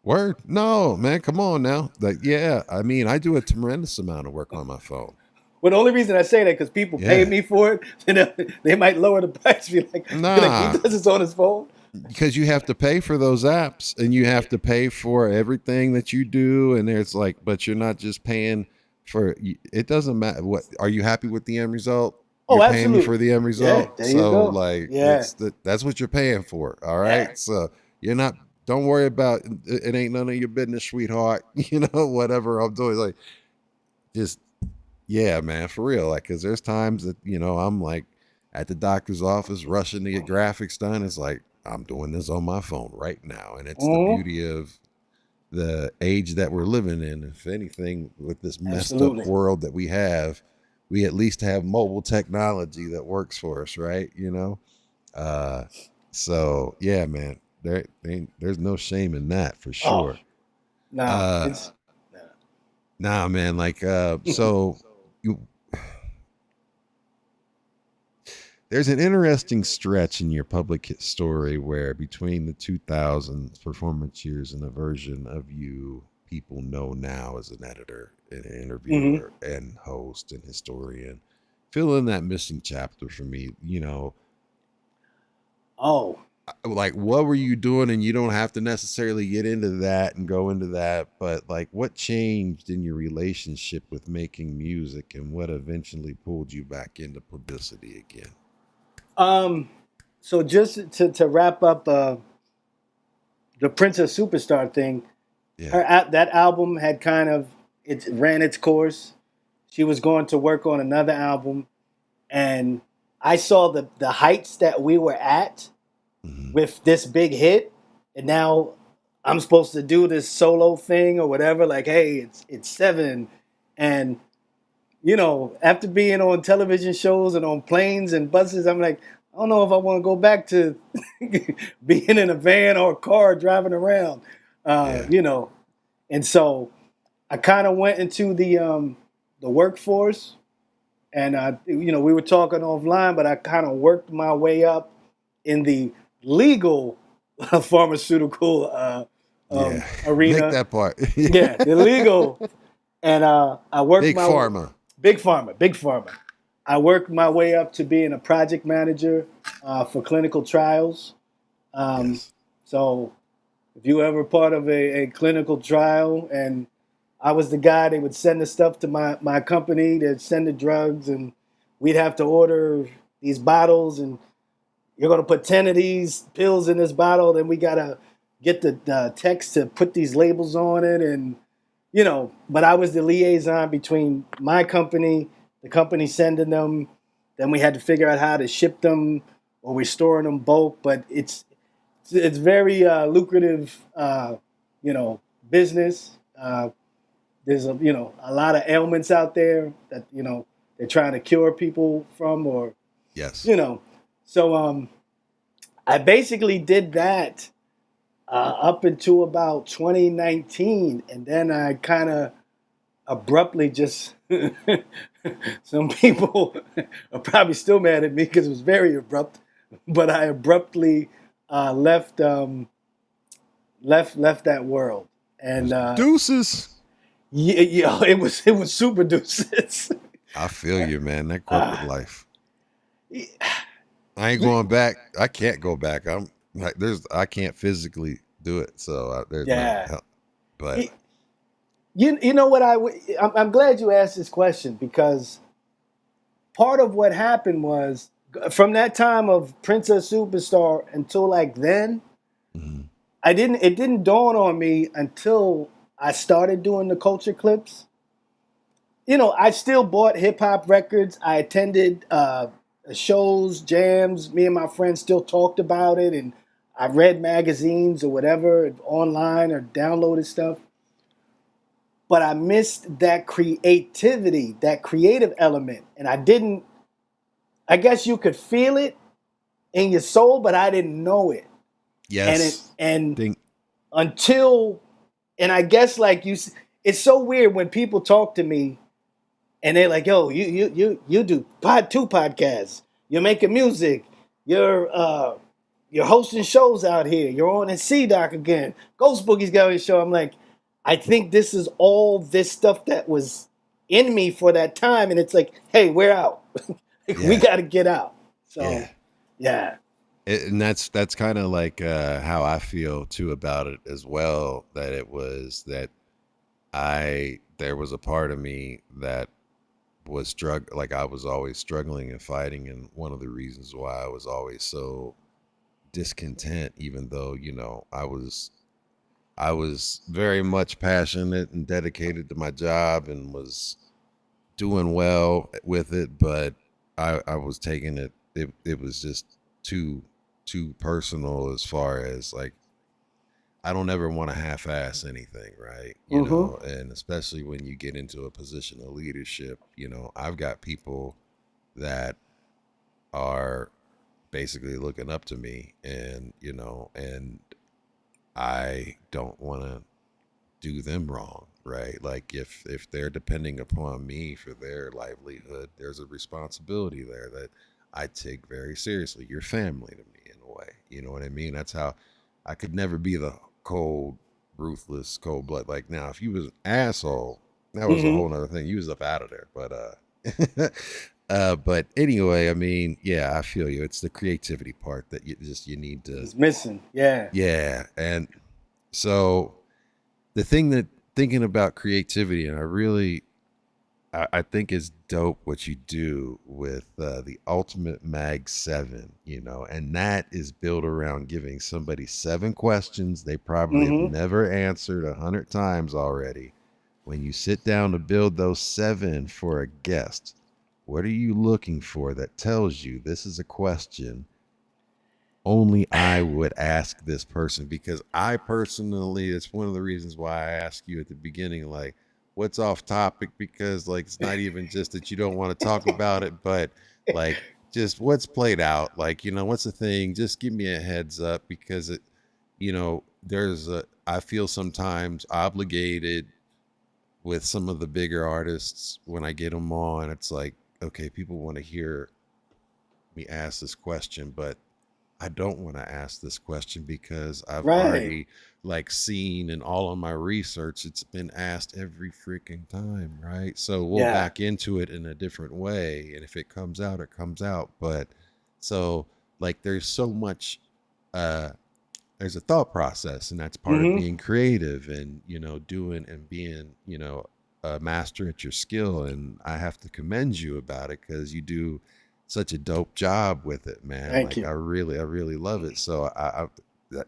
Speaker 6: Word? No, man, come on now. Like, yeah, I mean, I do a tremendous amount of work on my phone.
Speaker 4: Well, the only reason I say that because people pay me for it, and they might lower the price. Be like,
Speaker 6: Nah.
Speaker 4: he does this on his phone.
Speaker 6: Because you have to pay for those apps and you have to pay for everything that you do. And there's like, but you're not just paying for it. Doesn't matter what. Are you happy with the end result?
Speaker 4: Oh,
Speaker 6: You're
Speaker 4: absolutely.
Speaker 6: paying me for the end result.
Speaker 4: Yeah, there you go.
Speaker 6: Like,
Speaker 4: yeah,
Speaker 6: that's what you're paying for. All right.
Speaker 4: Yeah.
Speaker 6: So you're not, don't worry about it. It ain't none of your business, sweetheart. You know, whatever I'm doing. Like, just, yeah, man, for real. Like, cause there's times that, you know, I'm like at the doctor's office rushing to get graphics done. It's like, I'm doing this on my phone right now. And it's the beauty of the age that we're living in. If anything, with this messed up world that we have, we at least have mobile technology that works for us, right? You know? So yeah, man, there's no shame in that for sure.
Speaker 4: Nah,
Speaker 6: nah, man, like, so there's an interesting stretch in your public story where between the 2000s performance years and a version of you people know now as an editor and an interviewer and host and historian, fill in that missing chapter for me, you know. Like, what were you doing? And you don't have to necessarily get into that and go into that, but like, what changed in your relationship with making music and what eventually pulled you back into publicity again?
Speaker 4: So just to wrap up the Princess Superstar thing, that album had it ran its course. She was going to work on another album, and I saw the heights that we were at with this big hit, and now I'm supposed to do this solo thing or whatever. Like, hey, it's 7, and you know, after being on television shows and on planes and buses, I'm like, I don't know if I want to go back to being in a van or a car driving around, you know. And so I kind of went into the workforce, and you know, we were talking offline, but I kind of worked my way up in the legal pharmaceutical arena.
Speaker 6: Make that part.
Speaker 4: Yeah, the legal, and I worked
Speaker 6: Big Pharma.
Speaker 4: Big Pharma. I worked my way up to being a project manager for clinical trials. So if you ever part of a clinical trial, and I was the guy, they would send the stuff to my company, they'd send the drugs, and we'd have to order these bottles, and you're going to put 10 of these pills in this bottle, then we got to get the text to put these labels on it, and you know, but I was the liaison between my company, the company sending them, then we had to figure out how to ship them, or we're storing them bulk. But it's very lucrative, you know, business. There's a lot of ailments out there that, you know, they're trying to cure people from, or you know. So I basically did that up until about 2019, and then I kind of abruptly just some people are probably still mad at me because it was very abrupt, but I abruptly left that world, and
Speaker 6: deuces.
Speaker 4: Yeah, it was super deuces.
Speaker 6: I feel you, man. That corporate life. I ain't going back. I can't go back. I'm like, I can't physically do it. So there's no help. But
Speaker 4: you know what, I'm glad you asked this question, because part of what happened was from that time of Princess Superstar until like then, it didn't dawn on me until I started doing the culture clips. You know, I still bought hip hop records. I attended shows, jams. Me and my friends still talked about it, and I read magazines or whatever online or downloaded stuff. But I missed that creativity, that creative element. And I guess you could feel it in your soul, but I didn't know it.
Speaker 6: Yes.
Speaker 4: And I guess like it's so weird when people talk to me and they're like, yo, you do 2 podcasts. You're making music. You're you're hosting shows out here. You're on in C-Doc again. Ghost Boogie's got his show. I'm like, I think this is all this stuff that was in me for that time. And it's like, hey, we're out. We got to get out. So, yeah.
Speaker 6: And that's kind of like how I feel too about it as well. That it was that there was a part of me that was like I was always struggling and fighting, and one of the reasons why I was always so discontent, even though, you know, I was very much passionate and dedicated to my job and was doing well with it, but I was taking it was just too personal, as far as like, I don't ever want to half-ass anything, right? You know, and especially when you get into a position of leadership, you know, I've got people that are basically looking up to me, and, you know, and I don't want to do them wrong, right? Like if they're depending upon me for their livelihood, there's a responsibility there that I take very seriously. You're family to me in a way, you know what I mean? That's how I could never be the cold, ruthless, cold blood. Like, now, if you was an asshole, that was a whole nother thing. You was up out of there. But anyway, I mean, yeah, I feel you. It's the creativity part that you need to.
Speaker 4: It's missing. Yeah.
Speaker 6: Yeah, and so thinking about creativity, and I think it's dope what you do with the ULTRAMAG7, you know, and that is built around giving somebody 7 questions they probably have never answered 100 times already. When you sit down to build those 7 for a guest, what are you looking for that tells you this is a question only I would ask this person? Because I personally, it's one of the reasons why I ask you at the beginning, like, what's off topic, because like, it's not even just that you don't want to talk about it, but like, just what's played out, like, you know, what's the thing, just give me a heads up, because it, you know, I feel sometimes obligated with some of the bigger artists when I get them on. It's like, okay, people want to hear me ask this question, but I don't want to ask this question because I've already like seen in all of my research, it's been asked every freaking time, right? So we'll back into it in a different way. And if it comes out, it comes out. But so like, there's so much, there's a thought process, and that's part of being creative and, you know, doing and being, you know, a master at your skill. And I have to commend you about it, because you do such a dope job with it, man.
Speaker 4: Thank you.
Speaker 6: I really love it. So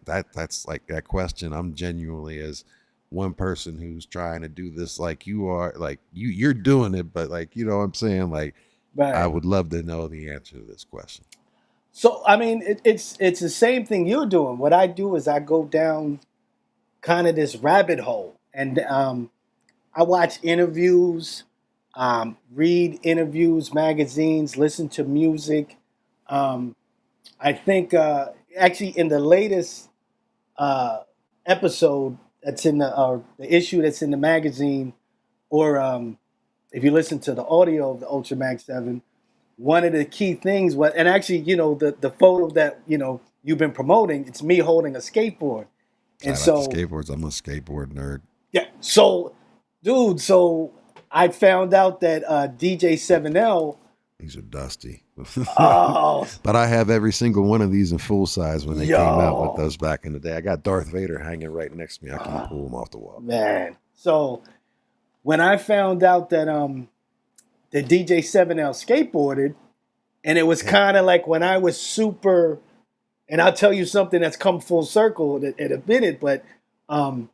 Speaker 6: that's like that question. I'm genuinely, as one person who's trying to do this like you are, like you're doing it, but like, you know what I'm saying? Like, I would love to know the answer to this question.
Speaker 4: So, I mean, it's the same thing you're doing. What I do is I go down kind of this rabbit hole, and I watch interviews, read interviews, magazines, listen to music. I think actually in the latest episode that's in the issue that's in the magazine, or if you listen to the audio of the ULTRAMAG7, one of the key things was, and actually, you know, the photo that, you know, you've been promoting, it's me holding a skateboard. And so
Speaker 6: skateboards, I'm a skateboard nerd.
Speaker 4: Yeah. So, dude, I found out that DJ 7L.
Speaker 6: These are dusty.
Speaker 4: Oh.
Speaker 6: But I have every single one of these in full size when they came out with those back in the day. I got Darth Vader hanging right next to me. I can't pull them off the wall.
Speaker 4: Man. So when I found out that the DJ 7L skateboarded, and it was kind of like when I was super, and I'll tell you something that's come full circle in a minute, but when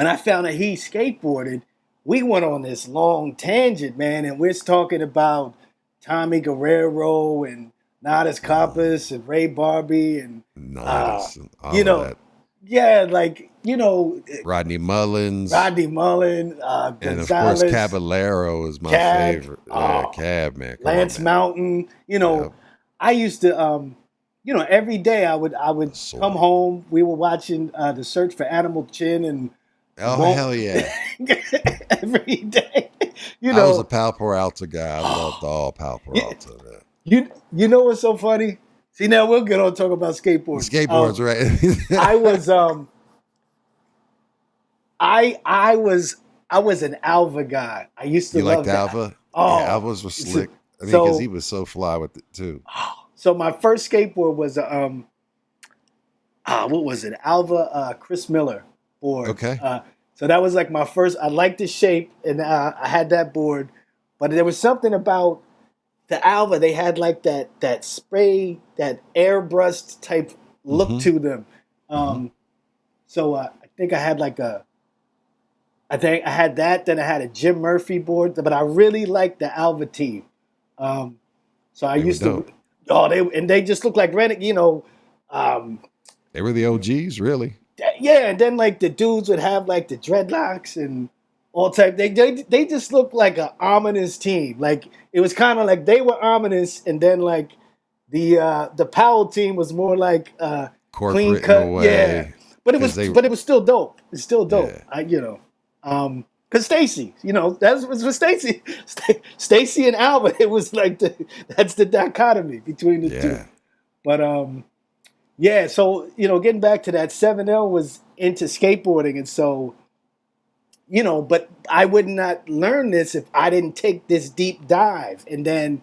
Speaker 4: I found that he skateboarded, we went on this long tangent, man, and we're talking about Tommy Guerrero and Nadas Kappas and Ray Barbie and you know, that. Like, you know,
Speaker 6: Rodney Mullins,
Speaker 4: Gonzalez,
Speaker 6: and of course Caballero is my favorite. Cab, man.
Speaker 4: Lance Mountain. You know, I used to, you know, every day I would come home. We were watching The Search for Animal Chin and.
Speaker 6: Oh, hell yeah.
Speaker 4: Every day. You know,
Speaker 6: I was a Pal Peralta guy. I loved all Pal Peralta.
Speaker 4: You know what's so funny? See, now we'll get on talk about skateboards.
Speaker 6: Skateboards, right?
Speaker 4: I was I was an Alva guy. I used to
Speaker 6: You
Speaker 4: love
Speaker 6: liked
Speaker 4: that.
Speaker 6: Alva?
Speaker 4: Oh,
Speaker 6: Yeah, Alvas were slick. I mean,
Speaker 4: so-
Speaker 6: because he was so fly with it too.
Speaker 4: So my first skateboard was what was it? Alva Chris Miller board.
Speaker 6: Okay.
Speaker 4: So that was like my first. I liked the shape, and I had that board, but there was something about the Alva. They had like that spray, that airbrushed type look to them. So I think I had I think I had that. Then I had a Jim Murphy board, but I really liked the Alva team. So I
Speaker 6: They were
Speaker 4: used
Speaker 6: dope.
Speaker 4: to. They just looked like They
Speaker 6: They were the OGs, really.
Speaker 4: yeah, and then like the dudes would have like the dreadlocks and all type. They just looked like an ominous team. Like it was kind of like they were ominous, and then like the Powell team was more like
Speaker 6: Corporate
Speaker 4: clean
Speaker 6: in
Speaker 4: cut.
Speaker 6: a way.
Speaker 4: Yeah, but it was
Speaker 6: 'Cause they-
Speaker 4: but it was still dope. It's still dope.
Speaker 6: Yeah.
Speaker 4: Because Stacy, that was with Stacy. Stacy and Albert, it was like that's the dichotomy between the two.
Speaker 6: Yeah.
Speaker 4: But yeah, so getting back to that, 7L was into skateboarding, and so but I would not learn this if I didn't take this deep dive. And then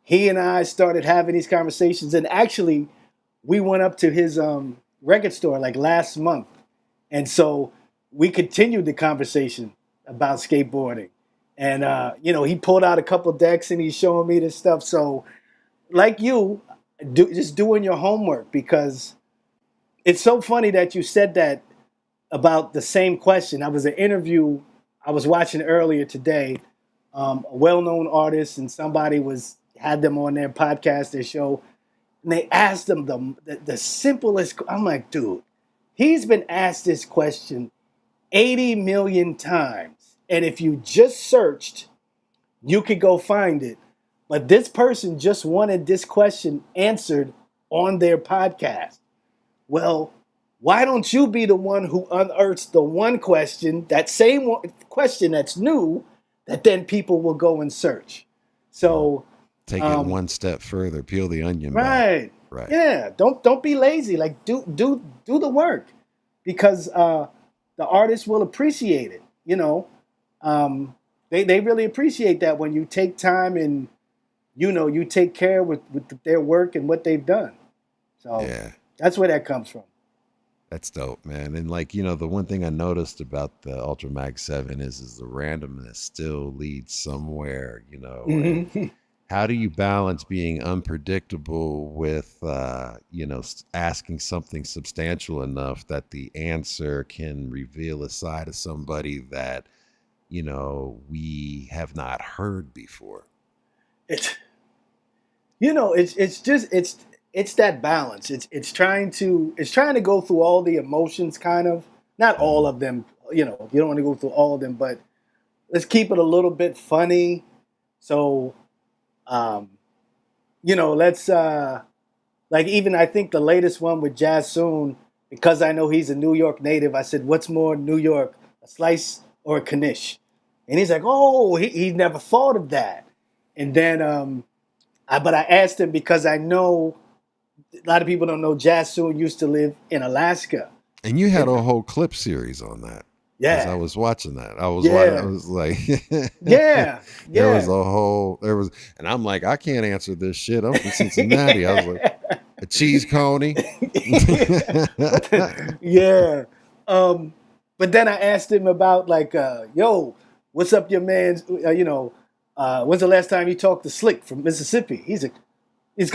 Speaker 4: he and I started having these conversations, and actually, we went up to his record store like last month, and so we continued the conversation about skateboarding. And he pulled out a couple decks and he's showing me this stuff. So, like you, just doing your homework, because it's so funny that you said that about the same question. I was an interview I was watching earlier today, a well-known artist, and somebody had them on their podcast, their show, and they asked them the simplest. I'm like, dude, he's been asked this question 80 million times, and if you just searched, you could go find it. But this person just wanted this question answered on their podcast. Well, why don't you be the one who unearths the one question, that same question that's new, that then people will go and search? So
Speaker 6: Take it one step further, peel the onion back.
Speaker 4: right,
Speaker 6: Right.
Speaker 4: yeah. Don't be lazy. Like do the work, because the artist will appreciate it. They really appreciate that when you take time and you take care with their work and what they've done. So
Speaker 6: Yeah.
Speaker 4: that's where that comes from.
Speaker 6: That's dope, man. And the one thing I noticed about the ULTRAMAG7 is the randomness still leads somewhere, and how do you balance being unpredictable with, asking something substantial enough that the answer can reveal a side of somebody that, we have not heard before?
Speaker 4: It's that balance. It's trying to go through all the emotions, kind of. Not all of them, you don't want to go through all of them, but let's keep it a little bit funny. So, let's like, even I think the latest one with Jassoon, because I know he's a New York native, I said, what's more New York, a slice or a knish? And he's like, oh, he never thought of that. And then but I asked him, because I know a lot of people don't know Jassoon used to live in Alaska.
Speaker 6: And you had a whole clip series on that.
Speaker 4: Yeah.
Speaker 6: 'Cause I was watching that. I was like,
Speaker 4: Yeah.
Speaker 6: there was, and I'm like, I can't answer this shit. I'm from Cincinnati. I was like, a cheese coney.
Speaker 4: Yeah. But then I asked him about like, yo, what's up, your man's, when's the last time you talked to Slick from Mississippi? He's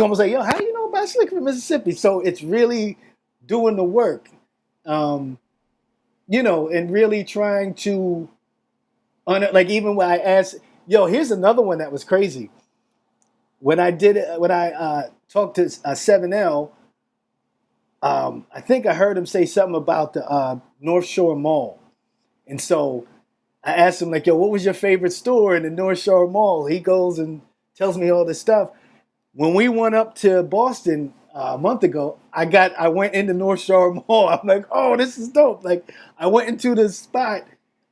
Speaker 4: almost like, yo, how do you know about Slick from Mississippi? So it's really doing the work, and really trying to, like, even when I asked, yo, here's another one that was crazy. When I talked to 7L, I think I heard him say something about the North Shore Mall. And so I asked him, like, yo, what was your favorite store in the North Shore Mall? He goes and tells me all this stuff. When we went up to Boston a month ago, I went into North Shore Mall. I'm like, oh, this is dope. Like, I went into the spot,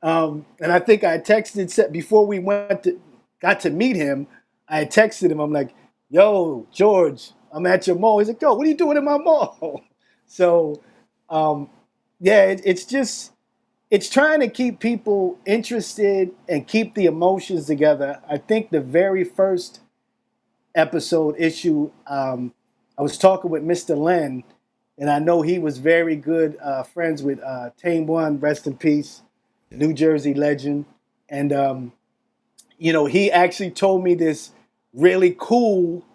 Speaker 4: and I think I texted before we got to meet him. I had texted him. I'm like, yo, George, I'm at your mall. He's like, yo, what are you doing in my mall? So, it's trying to keep people interested and keep the emotions together. I think the very first issue, I was talking with Mr. Len, and I know he was very good friends with Tame One, rest in peace, New Jersey legend. And, he actually told me this really cool,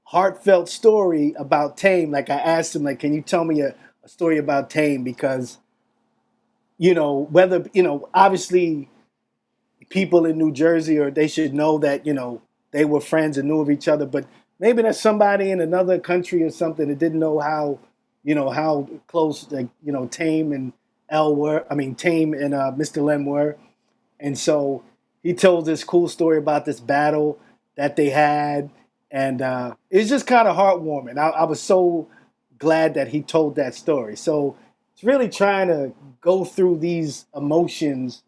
Speaker 4: heartfelt story about Tame. Like, I asked him, like, can you tell me a story about Tame? Because, obviously people in New Jersey, or they should know that, they were friends and knew of each other, but maybe there's somebody in another country or something that didn't know how close, Tame and Tame and Mr. Len were. And so he told this cool story about this battle that they had. And it's just kind of heartwarming. I was so glad that he told that story. So it's really trying to go through these emotions,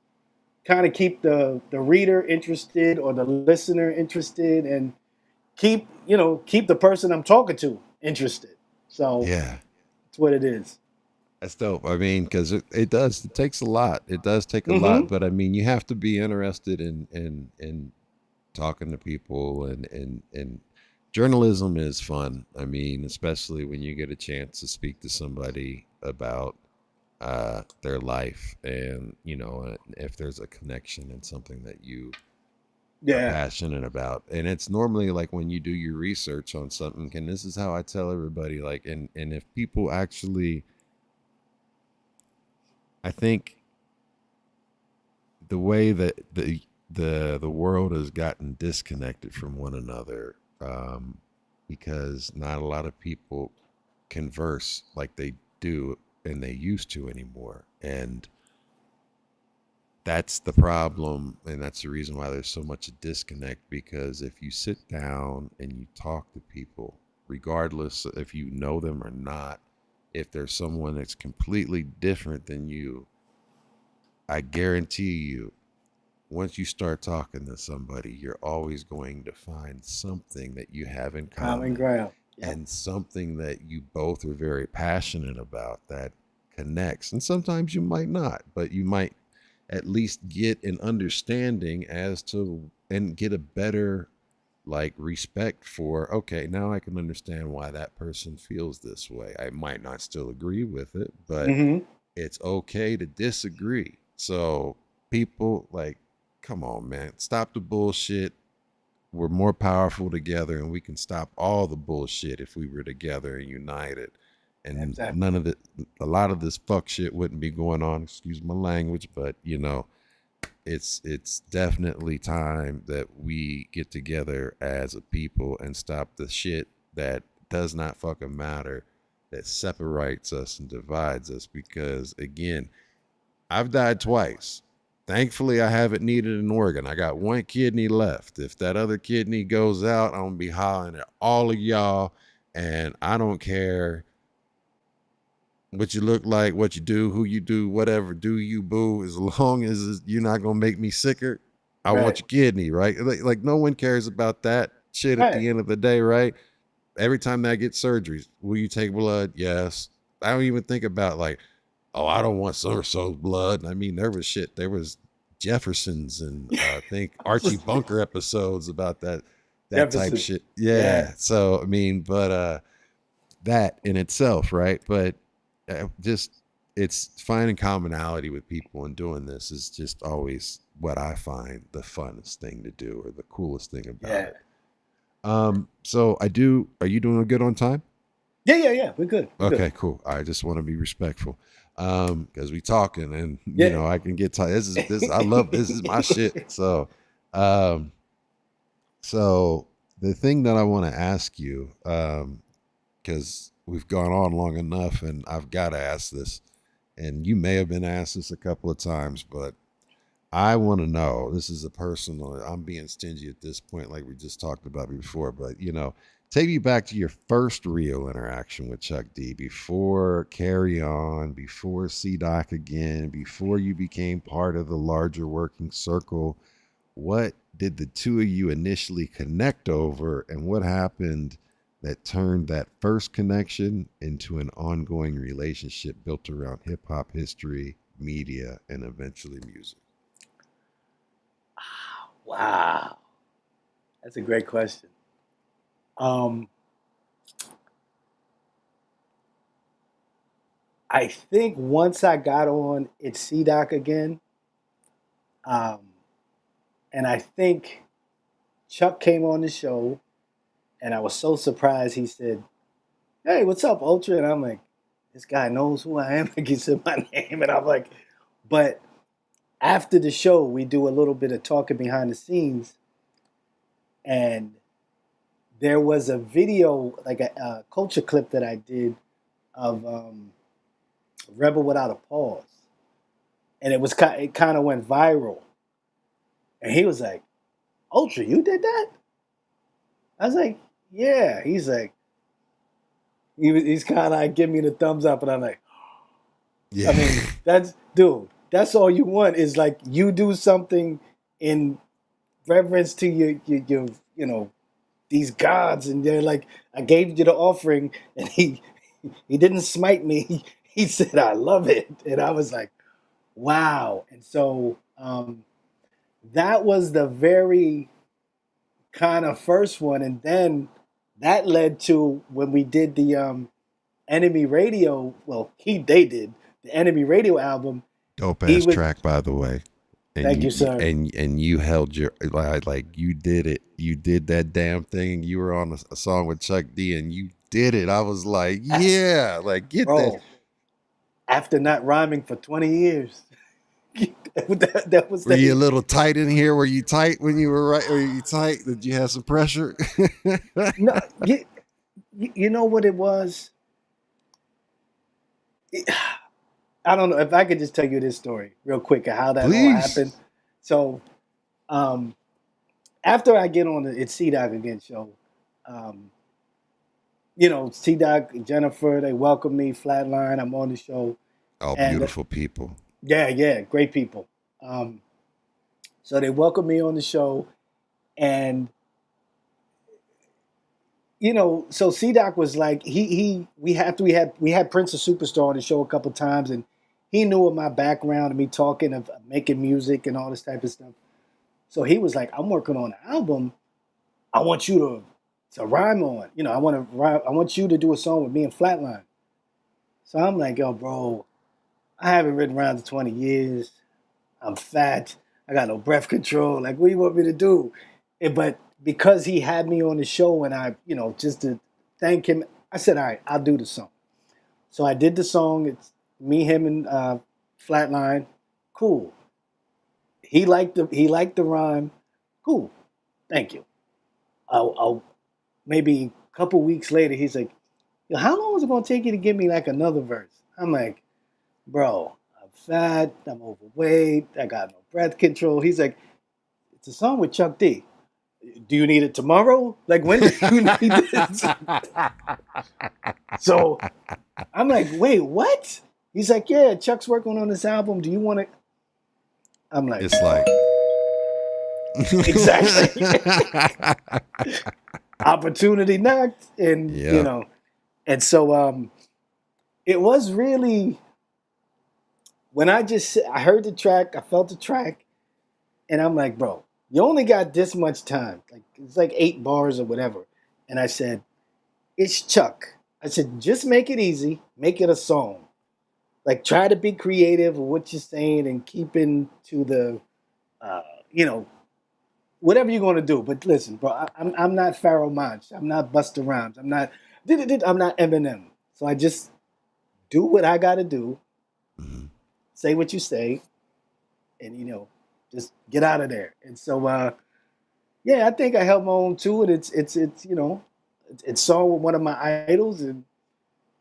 Speaker 4: kind of keep the reader interested or the listener interested, and keep the person I'm talking to interested. So
Speaker 6: Yeah,
Speaker 4: that's what it is.
Speaker 6: that's dope. I mean, because it takes a lot. It does take a lot, but I mean, you have to be interested in talking to people, and journalism is fun. I mean, especially when you get a chance to speak to somebody about their life, and if there's a connection and something that you are passionate about. And it's normally like when you do your research on something, and this is how I tell everybody, like, and if people actually, I think the way that the world has gotten disconnected from one another, because not a lot of people converse like they do and they used to anymore. And that's the problem, and that's the reason why there's so much disconnect, because if you sit down and you talk to people, regardless if you know them or not, if there's someone that's completely different than you, I guarantee you, once you start talking to somebody, you're always going to find something that you have in common.
Speaker 4: Ground. Yep.
Speaker 6: And something that you both are very passionate about that connects. And sometimes you might not, but you might at least get an understanding as to, and get a better respect for, okay, now I can understand why that person feels this way. I might not still agree with it, but it's okay to disagree. So people, come on, man, stop the bullshit. We're more powerful together, and we can stop all the bullshit if we were together and united. And
Speaker 4: exactly.
Speaker 6: None of it, a lot of this fuck shit wouldn't be going on. Excuse my language, but it's definitely time that we get together as a people and stop the shit that does not fucking matter, that separates us and divides us. Because again, I've died twice. Thankfully, I haven't needed an organ. I got one kidney left. If that other kidney goes out, I'm going to be hollering at all of y'all. And I don't care what you look like, what you do, who you do, whatever, do you, boo. As long as you're not going to make me sicker, I want your kidney, right? Like no one cares about that shit at the end of the day, right? Every time I get surgeries, will you take blood? Yes. I don't even think about oh, I don't want so-and-so's blood. I mean, there was Jefferson's and I think Archie Bunker episodes about that type shit. Yeah. So, I mean, but that in itself, right? But just, it's finding commonality with people and doing this is just always what I find the funnest thing to do, or the coolest thing about it. So are you doing good on time?
Speaker 4: Yeah. We're good.
Speaker 6: Okay, cool. I just want to be respectful. Because we talking, and I can get tired. This I love this is my shit. So so the thing that I want to ask you, because we've gone on long enough, and I've got to ask this, and you may have been asked this a couple of times, but I want to know, this is a personal, I'm being stingy at this point, like we just talked about before, but take me back to your first real interaction with Chuck D, before Carry On, before C-Doc again, before you became part of the larger working circle. What did the two of you initially connect over, and what happened that turned that first connection into an ongoing relationship built around hip hop history, media, and eventually music?
Speaker 4: Wow. That's a great question. I think once I got on It's C-Doc again, and I think Chuck came on the show, and I was so surprised. He said, "Hey, what's up, Ultra?" And I'm like, "This guy knows who I am." Like, he said my name, and I'm like, but after the show, we do a little bit of talking behind the scenes, and there was a video, like a culture clip that I did of Rebel Without a Pause, and it kind of went viral, and he was like, "Ultra, you did that?" I was like, "Yeah." He's like, he's kind of like giving me the thumbs up, and I'm like,
Speaker 6: Yeah.
Speaker 4: I mean, that's all you want is like you do something in reverence to your these gods, and they're like, I gave you the offering, and he didn't smite me. He said, "I love it," and I was like, wow. And so that was the very kind of first one, and then that led to when we did the Enemy Radio. Well, they did the Enemy Radio album.
Speaker 6: Dope ass track, by the way. And
Speaker 4: Thank you, sir.
Speaker 6: And you held your like you did it. You did that damn thing. You were on a song with Chuck D, and you did it. I was like, yeah, like get
Speaker 4: Bro,
Speaker 6: that.
Speaker 4: after not rhyming for 20 years, that was.
Speaker 6: Were you a little tight in here? Were you tight when you were right? Were you tight? Did you have some pressure?
Speaker 4: No, you know what it was? I don't know if I could just tell you this story real quick of how that all happened. So, after I get on the It's C-Doc Again show, C-Doc, Jennifer, they welcome me, Flatline, I'm on the show.
Speaker 6: Oh, beautiful people.
Speaker 4: Yeah, great people. So they welcomed me on the show, and so C-Doc was like, we had Prince of Superstar on the show a couple times, and he knew of my background and me talking of making music and all this type of stuff. So he was like, "I'm working on an album. I want you to rhyme on. I want you to do a song with me and Flatline." So I'm like, "Yo, bro, I haven't written rhymes in 20 years. I'm fat. I got no breath control. Like, what do you want me to do?" But because he had me on the show, and I, just to thank him, I said, "All right, I'll do the song." So I did the song. It's me, him, and Flatline. Cool. He liked the rhyme. Cool. Thank you. I'll maybe a couple weeks later, he's like, "Yo, how long is it gonna take you to give me like another verse?" I'm like, "Bro, I'm fat. I'm overweight. I got no breath control." He's like, "It's a song with Chuck D. Do you need it tomorrow? Like, when do you need this?" So I'm like, "Wait, what?" He's like, "Yeah, Chuck's working on this album. Do you want to?" I'm like,
Speaker 6: it's like
Speaker 4: exactly. Opportunity knocked, and and so it was really when I heard the track, I felt the track, and I'm like, "Bro, you only got this much time. Like, it's like 8 bars or whatever." And I said, "It's Chuck." I said, "Just make it easy. Make it a song. Like, try to be creative with what you're saying and keeping to the, whatever you're going to do. But listen, bro, I'm not Pharoah Monch. I'm not Busta Rhymes. I'm not Eminem. So I just do what I got to do, say what you say, and, just get out of there." And so, I think I held my own too. And it's song with one of my idols, and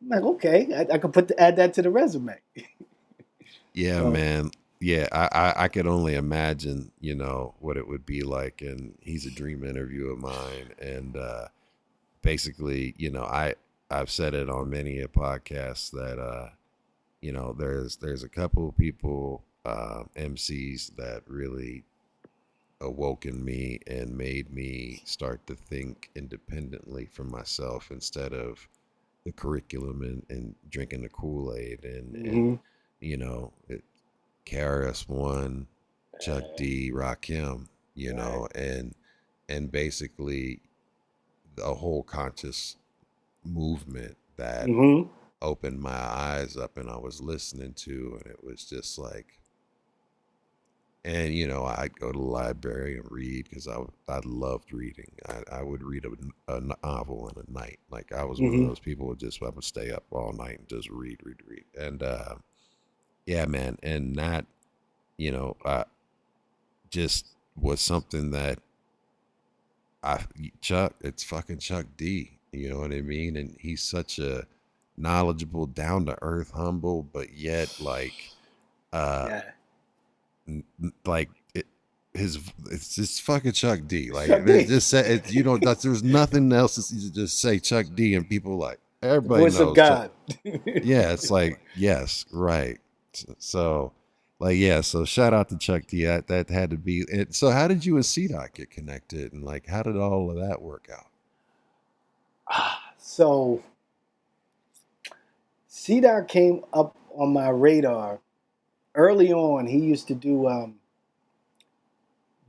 Speaker 4: I'm like, okay, I could add that to the resume.
Speaker 6: Yeah, so, man. Yeah, I could only imagine, what it would be like. And he's a dream interview of mine. And basically, I've said it on many a podcast that, there's a couple of people, MCs that really awoke in me and made me start to think independently for myself instead of the curriculum and drinking the Kool-Aid and you know, KRS-One, Chuck D, Rakim, you know, and basically a whole conscious movement that opened my eyes up, and I was listening to, and it was just like, and you know, I'd go to the library and read because I loved reading. I would read a novel in a night. Like I was one of those people who I would stay up all night and just read. And yeah, man, and that, you know, just was something that it's fucking Chuck D. You know what I mean? And he's such a knowledgeable, down to earth, humble, but yet like, like it's just fucking Chuck D. Like it just said, you know, there's nothing else. You just say Chuck D, and people like everybody
Speaker 4: Voice
Speaker 6: knows.
Speaker 4: of God.
Speaker 6: Yeah, it's like yes, right. So, like yeah. So shout out to Chuck D. That had to be it. So how did you and CDOT get connected, and like how did all of that work out?
Speaker 4: So CDOT came up on my radar early on. He used to do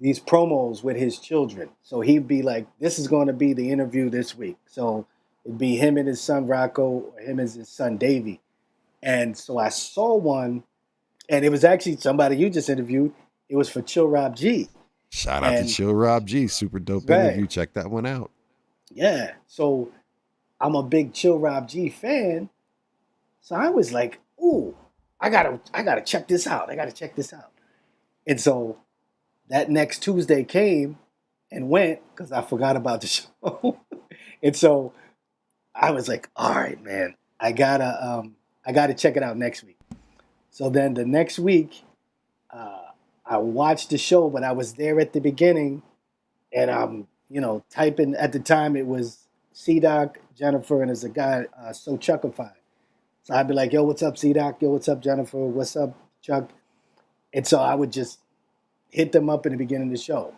Speaker 4: these promos with his children. So he'd be like, this is going to be the interview this week. So it'd be him and his son Rocco, or him and his son Davey. And so I saw one, and it was actually somebody you just interviewed. It was for Chill Rob G.
Speaker 6: Shout out to Chill Rob G. Super dope interview. Check that one out. Yeah.
Speaker 4: So I'm a big Chill Rob G fan. So I was like, ooh, I gotta check this out. And so that next Tuesday came and went because I forgot about the show. And so I was like, all right, man, I gotta check it out next week. So then the next week, I watched the show, but I was there at the beginning, and I'm, you know, typing. At the time, it was C-Doc, Jennifer, and there's a guy, So Chuckified. So I'd be like, yo, what's up, C-Doc? Yo, what's up, Jennifer? What's up, Chuck? And so I would just hit them up in the beginning of the show,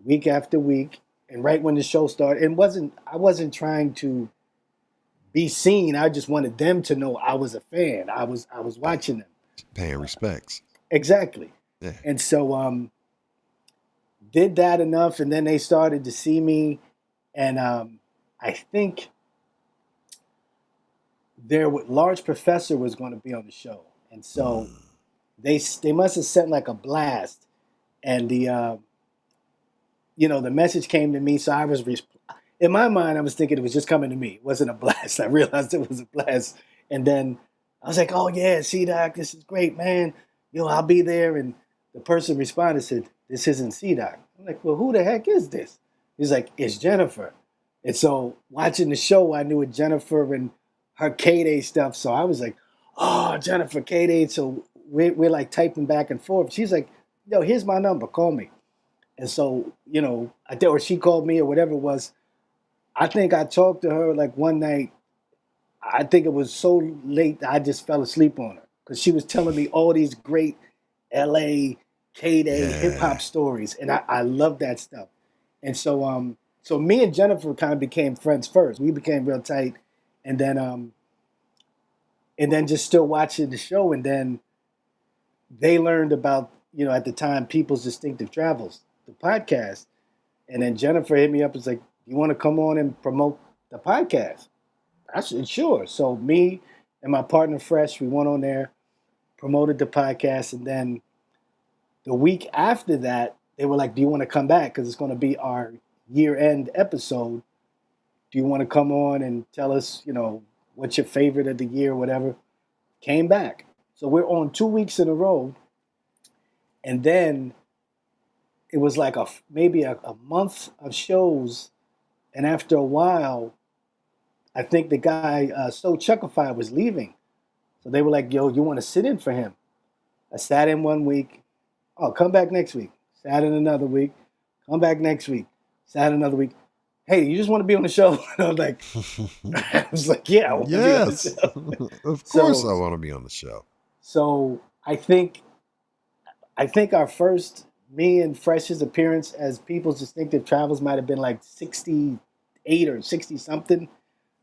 Speaker 4: week after week. And right when the show started, I wasn't trying to be seen. I just wanted them to know I was a fan. I was watching them.
Speaker 6: Paying respects.
Speaker 4: Exactly.
Speaker 6: Yeah.
Speaker 4: And so did that enough, and then they started to see me. And I think Large Professor was going to be on the show. And so they must have sent like a blast. And the message came to me. So I was, in my mind, I was thinking it was just coming to me. It wasn't a blast. I realized it was a blast. And then I was like, oh yeah, C-Doc, this is great, man. Yo, I'll be there. And the person responded, said, this isn't C-Doc. I'm like, well, who the heck is this? He's like, it's Jennifer. And so watching the show, I knew it Jennifer and her K-Day stuff. So I was like, oh, Jennifer K-Day. So we're like typing back and forth. She's like, yo, here's my number. Call me. And so, you know, or she called me or whatever it was. I think I talked to her like one night. I think it was so late that I just fell asleep on her because she was telling me all these great LA K-Day hip hop stories. And I love that stuff. And so, so me and Jennifer kind of became friends first. We became real tight. And then just still watching the show. And then they learned about, you know, at the time, People's Distinctive Travels, the podcast. And then Jennifer hit me up and was like, you want to come on and promote the podcast? I said, sure. So me and my partner Fresh, we went on there, promoted the podcast. And then the week after that, they were like, do you want to come back? Because it's going to be our year-end episode. Do you want to come on and tell us, you know, what's your favorite of the year, whatever? Came back. So we're on 2 weeks in a row. And then it was like maybe a month of shows. And after a while, I think the guy, So Chuckified, was leaving. So they were like, yo, you want to sit in for him? I sat in 1 week. Oh, come back next week. Sat in another week. Come back next week. Sat another week. Hey, you just want to be on the show? And I was like, yeah, I want to be on the show.
Speaker 6: Of course I want to be on the show.
Speaker 4: So I think our first me and Fresh's appearance as People's Distinctive Travels might have been like 68 or 60 something,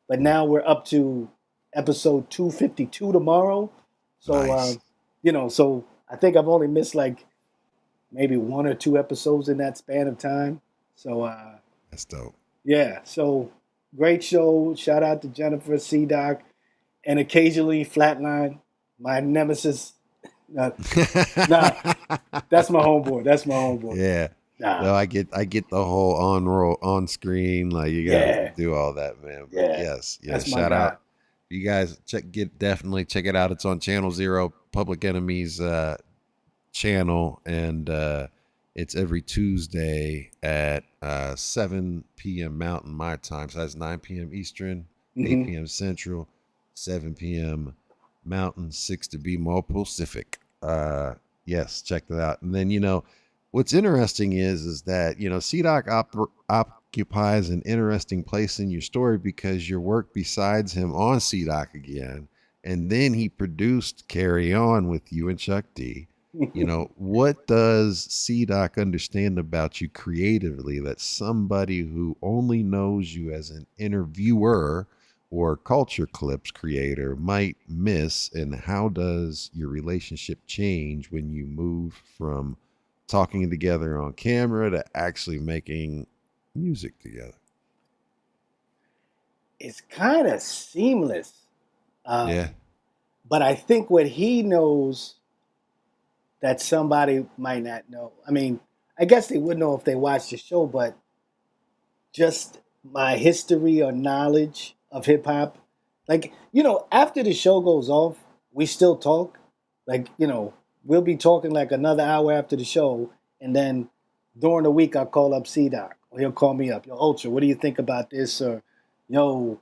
Speaker 4: but now we're up to episode 252 tomorrow. So,
Speaker 6: Nice.
Speaker 4: So I think I've only missed like maybe 1 or 2 episodes in that span of time. So,
Speaker 6: That's dope.
Speaker 4: yeah, so great show. Shout out to Jennifer, C-Doc, and occasionally Flatline, my nemesis. Nah, that's my homeboy. That's my homeboy.
Speaker 6: Yeah.
Speaker 4: Nah.
Speaker 6: No, I get the whole on screen, like you gotta do all that, man. But
Speaker 4: Yeah.
Speaker 6: yes,
Speaker 4: That's my
Speaker 6: shout
Speaker 4: guy.
Speaker 6: out. You guys definitely check it out. It's on Channel Zero, Public Enemy's channel, and it's every Tuesday at 7 p.m. Mountain my time. So that's 9 p.m. Eastern, 8 p.m. Central, 7 p.m. Mountain, 6 to be more Pacific. Yes, check that out. And then, what's interesting is that, C-Doc occupies an interesting place in your story because your work besides him on C-Doc again, and then he produced Carry On with you and Chuck D. What does C-Doc understand about you creatively that somebody who only knows you as an interviewer or culture clips creator might miss, and how does your relationship change when you move from talking together on camera to actually making music together?
Speaker 4: It's kind of seamless.
Speaker 6: Yeah.
Speaker 4: But I think what he knows that somebody might not know. I mean, I guess they would know if they watched the show, but just my history or knowledge of hip hop, like, after the show goes off, we still talk. Like, we'll be talking like another hour after the show, and then during the week I'll call up C-Doc, or he'll call me up. Yo, Ultra, what do you think about this? Or, yo,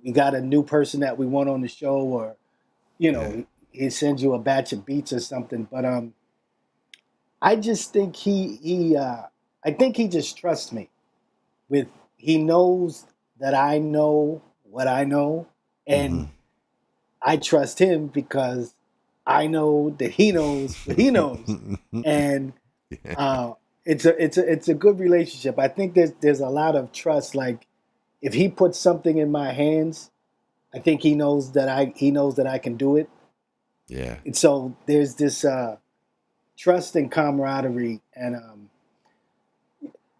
Speaker 4: we got a new person that we want on the show, or, he sends you a batch of beats or something. But I just think I think he just trusts me. He knows that I know what I know, and I trust him because I know that he knows what he knows, and it's a good relationship. I think there's a lot of trust. Like, if he puts something in my hands, I think he knows that I can do it.
Speaker 6: Yeah.
Speaker 4: And so there's this trust and camaraderie, and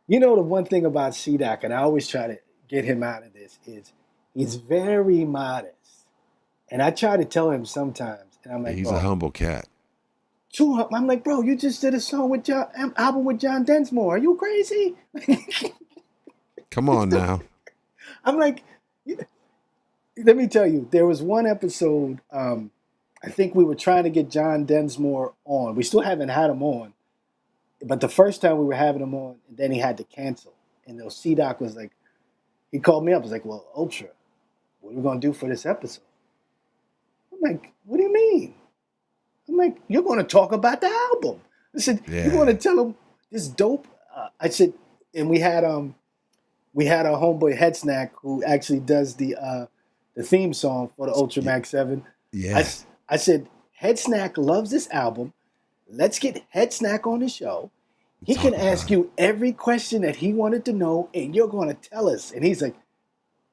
Speaker 4: the one thing about C-Doc, and I always try to get him out of this, is he's very modest. And I try to tell him sometimes, and I'm like,
Speaker 6: he's a humble cat.
Speaker 4: I'm like, bro, you just did a song with album with John Densmore. Are you crazy?
Speaker 6: Come on now.
Speaker 4: I'm like, let me tell you, there was one episode, I think we were trying to get John Densmore on. We still haven't had him on. But the first time we were having him on, and then he had to cancel. And C-Doc was like, he called me up. He was like, well, Ultra, what are we going to do for this episode? I'm like, what do you mean? I'm like, you're going to talk about the album. I said, you're going to tell him this dope. I said, and we had our homeboy Head Snack, who actually does the theme song for the ULTRAMAG7.
Speaker 6: Yeah.
Speaker 4: I said, Head Snack loves this album. Let's get Head Snack on the show. He can ask you every question that he wanted to know, and you're going to tell us. And he's like,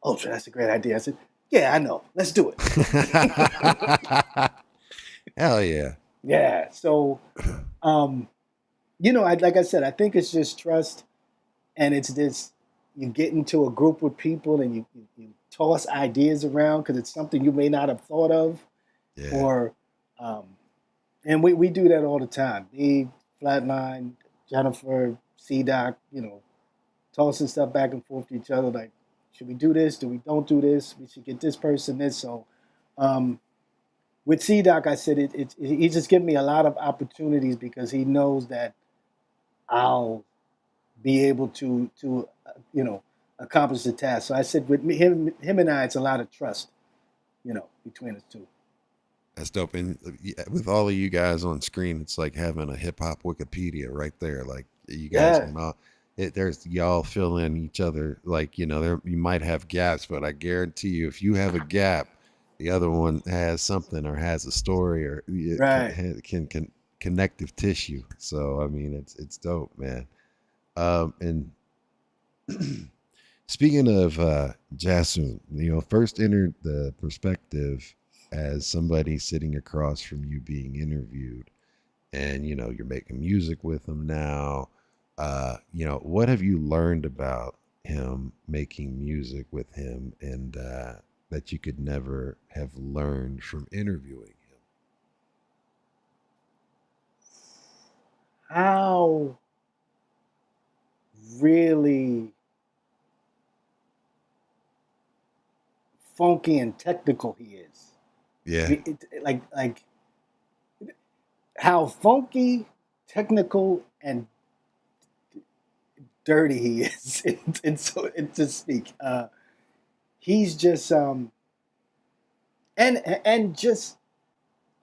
Speaker 4: Ultra, that's a great idea. I said, yeah, I know. Let's do it.
Speaker 6: Hell yeah.
Speaker 4: Yeah. So, like I said, I think it's just trust, and it's this, you get into a group with people and you toss ideas around because it's something you may not have thought of.
Speaker 6: Yeah.
Speaker 4: Or, and we do that all the time. Me, Flatline, Jennifer, C-Doc, tossing stuff back and forth to each other. Like, should we do this? Do we don't do this? We should get this person this. So, with C-Doc, I said he just given me a lot of opportunities because he knows that I'll be able to accomplish the task. So I said with him and I, it's a lot of trust, between us two.
Speaker 6: That's dope. And with all of you guys on screen, it's like having a hip hop Wikipedia right there. Like, you guys, there's y'all fill in each other. Like, you might have gaps, but I guarantee you, if you have a gap, the other one has something or has a story or can connective tissue. So I mean, it's dope, man. And speaking of Jasoon, first entered the perspective as somebody sitting across from you being interviewed, and you're making music with him now. What have you learned about him making music with him, and that you could never have learned from interviewing him?
Speaker 4: How really funky and technical he is.
Speaker 6: Yeah.
Speaker 4: Like how funky, technical, and dirty he is. And to speak, he's just and just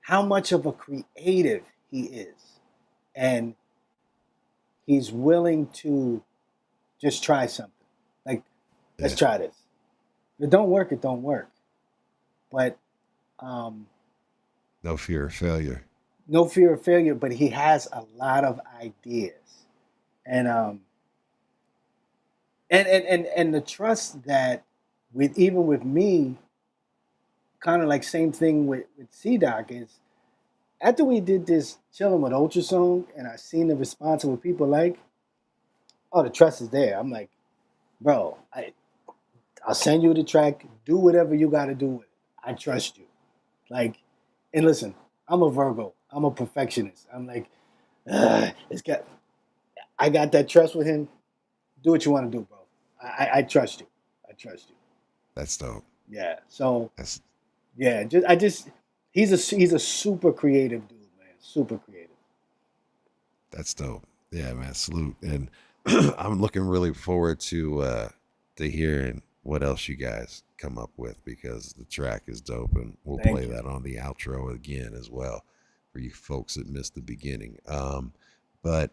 Speaker 4: how much of a creative he is, and he's willing to just try something. Like, let's try this. If it don't work, it don't work. But
Speaker 6: no fear of failure.
Speaker 4: No fear of failure, but he has a lot of ideas. And the trust that even with me, kind of like same thing with C-Doc is, after we did this Chillin with Ultra song and I seen the response of what people like, oh, the trust is there. I'm like, bro, I'll send you the track. Do whatever you got to do with it. I trust you. Like, and listen, I'm a Virgo. I'm a perfectionist. I'm like, I got that trust with him. Do what you want to do, bro. I trust you. I trust you.
Speaker 6: That's dope.
Speaker 4: Yeah. So, he's a super creative dude, man. Super creative.
Speaker 6: That's dope. Yeah, man. Salute. And I'm looking really forward to hearing what else you guys come up with, because the track is dope, and we'll play that on the outro again as well for you folks that missed the beginning. But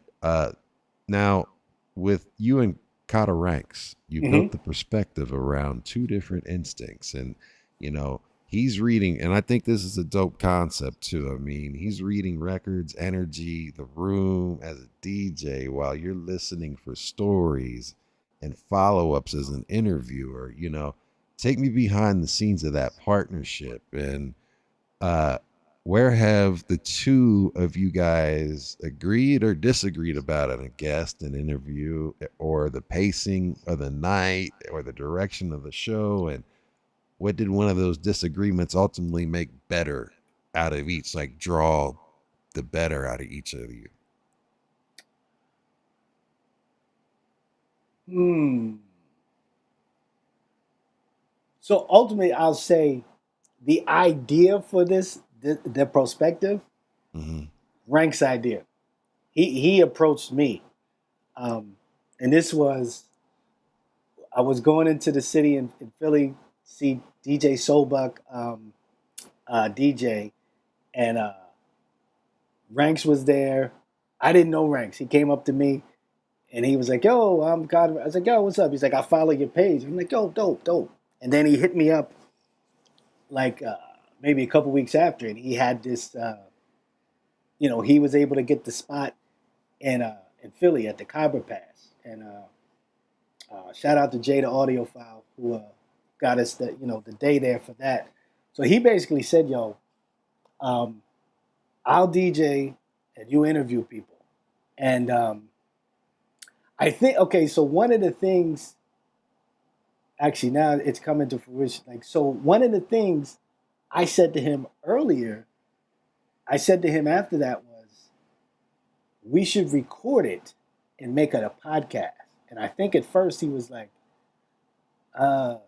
Speaker 6: now with you and Kotta Ranks, you built the perspective around two different instincts, and he's reading, and I think this is a dope concept too. I mean, he's reading records, energy, the room as a DJ, while you're listening for stories and follow-ups as an interviewer. Take me behind the scenes of that partnership, and where have the two of you guys agreed or disagreed about it? A guest, an interview, or the pacing of the night, or the direction of the show, and what did one of those disagreements ultimately make better out of each, like draw the better out of each of you?
Speaker 4: So ultimately, I'll say the idea for this, the perspective, Rank's idea. He approached me, and this was, I was going into the city in Philly, see DJ Soulbuck DJ, and Ranks was there. I didn't know Ranks. He came up to me, and he was like, "Yo, I'm God." I was like, "Yo, what's up?" He's like, "I follow your page." I'm like, "Yo, dope." And then he hit me up, like maybe a couple weeks after, and he had this. He was able to get the spot in Philly at the Khyber Pass, and shout out to Jay the Audiophile who got us the day there for that. So he basically said, "Yo, I'll DJ and you interview people," and I think so one of the things, actually now it's coming to fruition. One of the things I said to him earlier, I said to him after that was, we should record it and make it a podcast. And I think at first he was like, I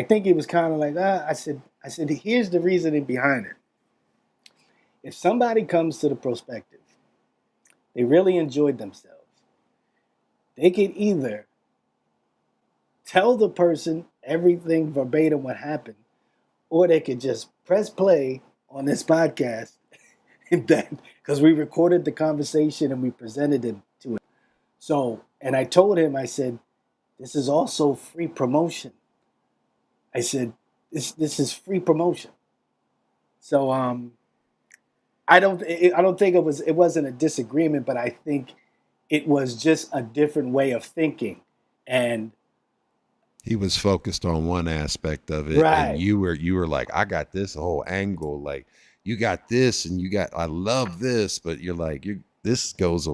Speaker 4: think he was kind of like, I said, here's the reasoning behind it. If somebody comes to the Prospective, they really enjoyed themselves, they could either tell the person everything verbatim what happened, or they could just press play on this podcast, and then, because we recorded the conversation and we presented it to him. So, and I told him, I said, this is also free promotion. I said, this is free promotion. So I don't think it wasn't a disagreement, but I think it was just a different way of thinking. And
Speaker 6: he was focused on one aspect of it,
Speaker 4: right.
Speaker 6: and you were like, I got this whole angle, like you got this, and I love this, but you're like, this goes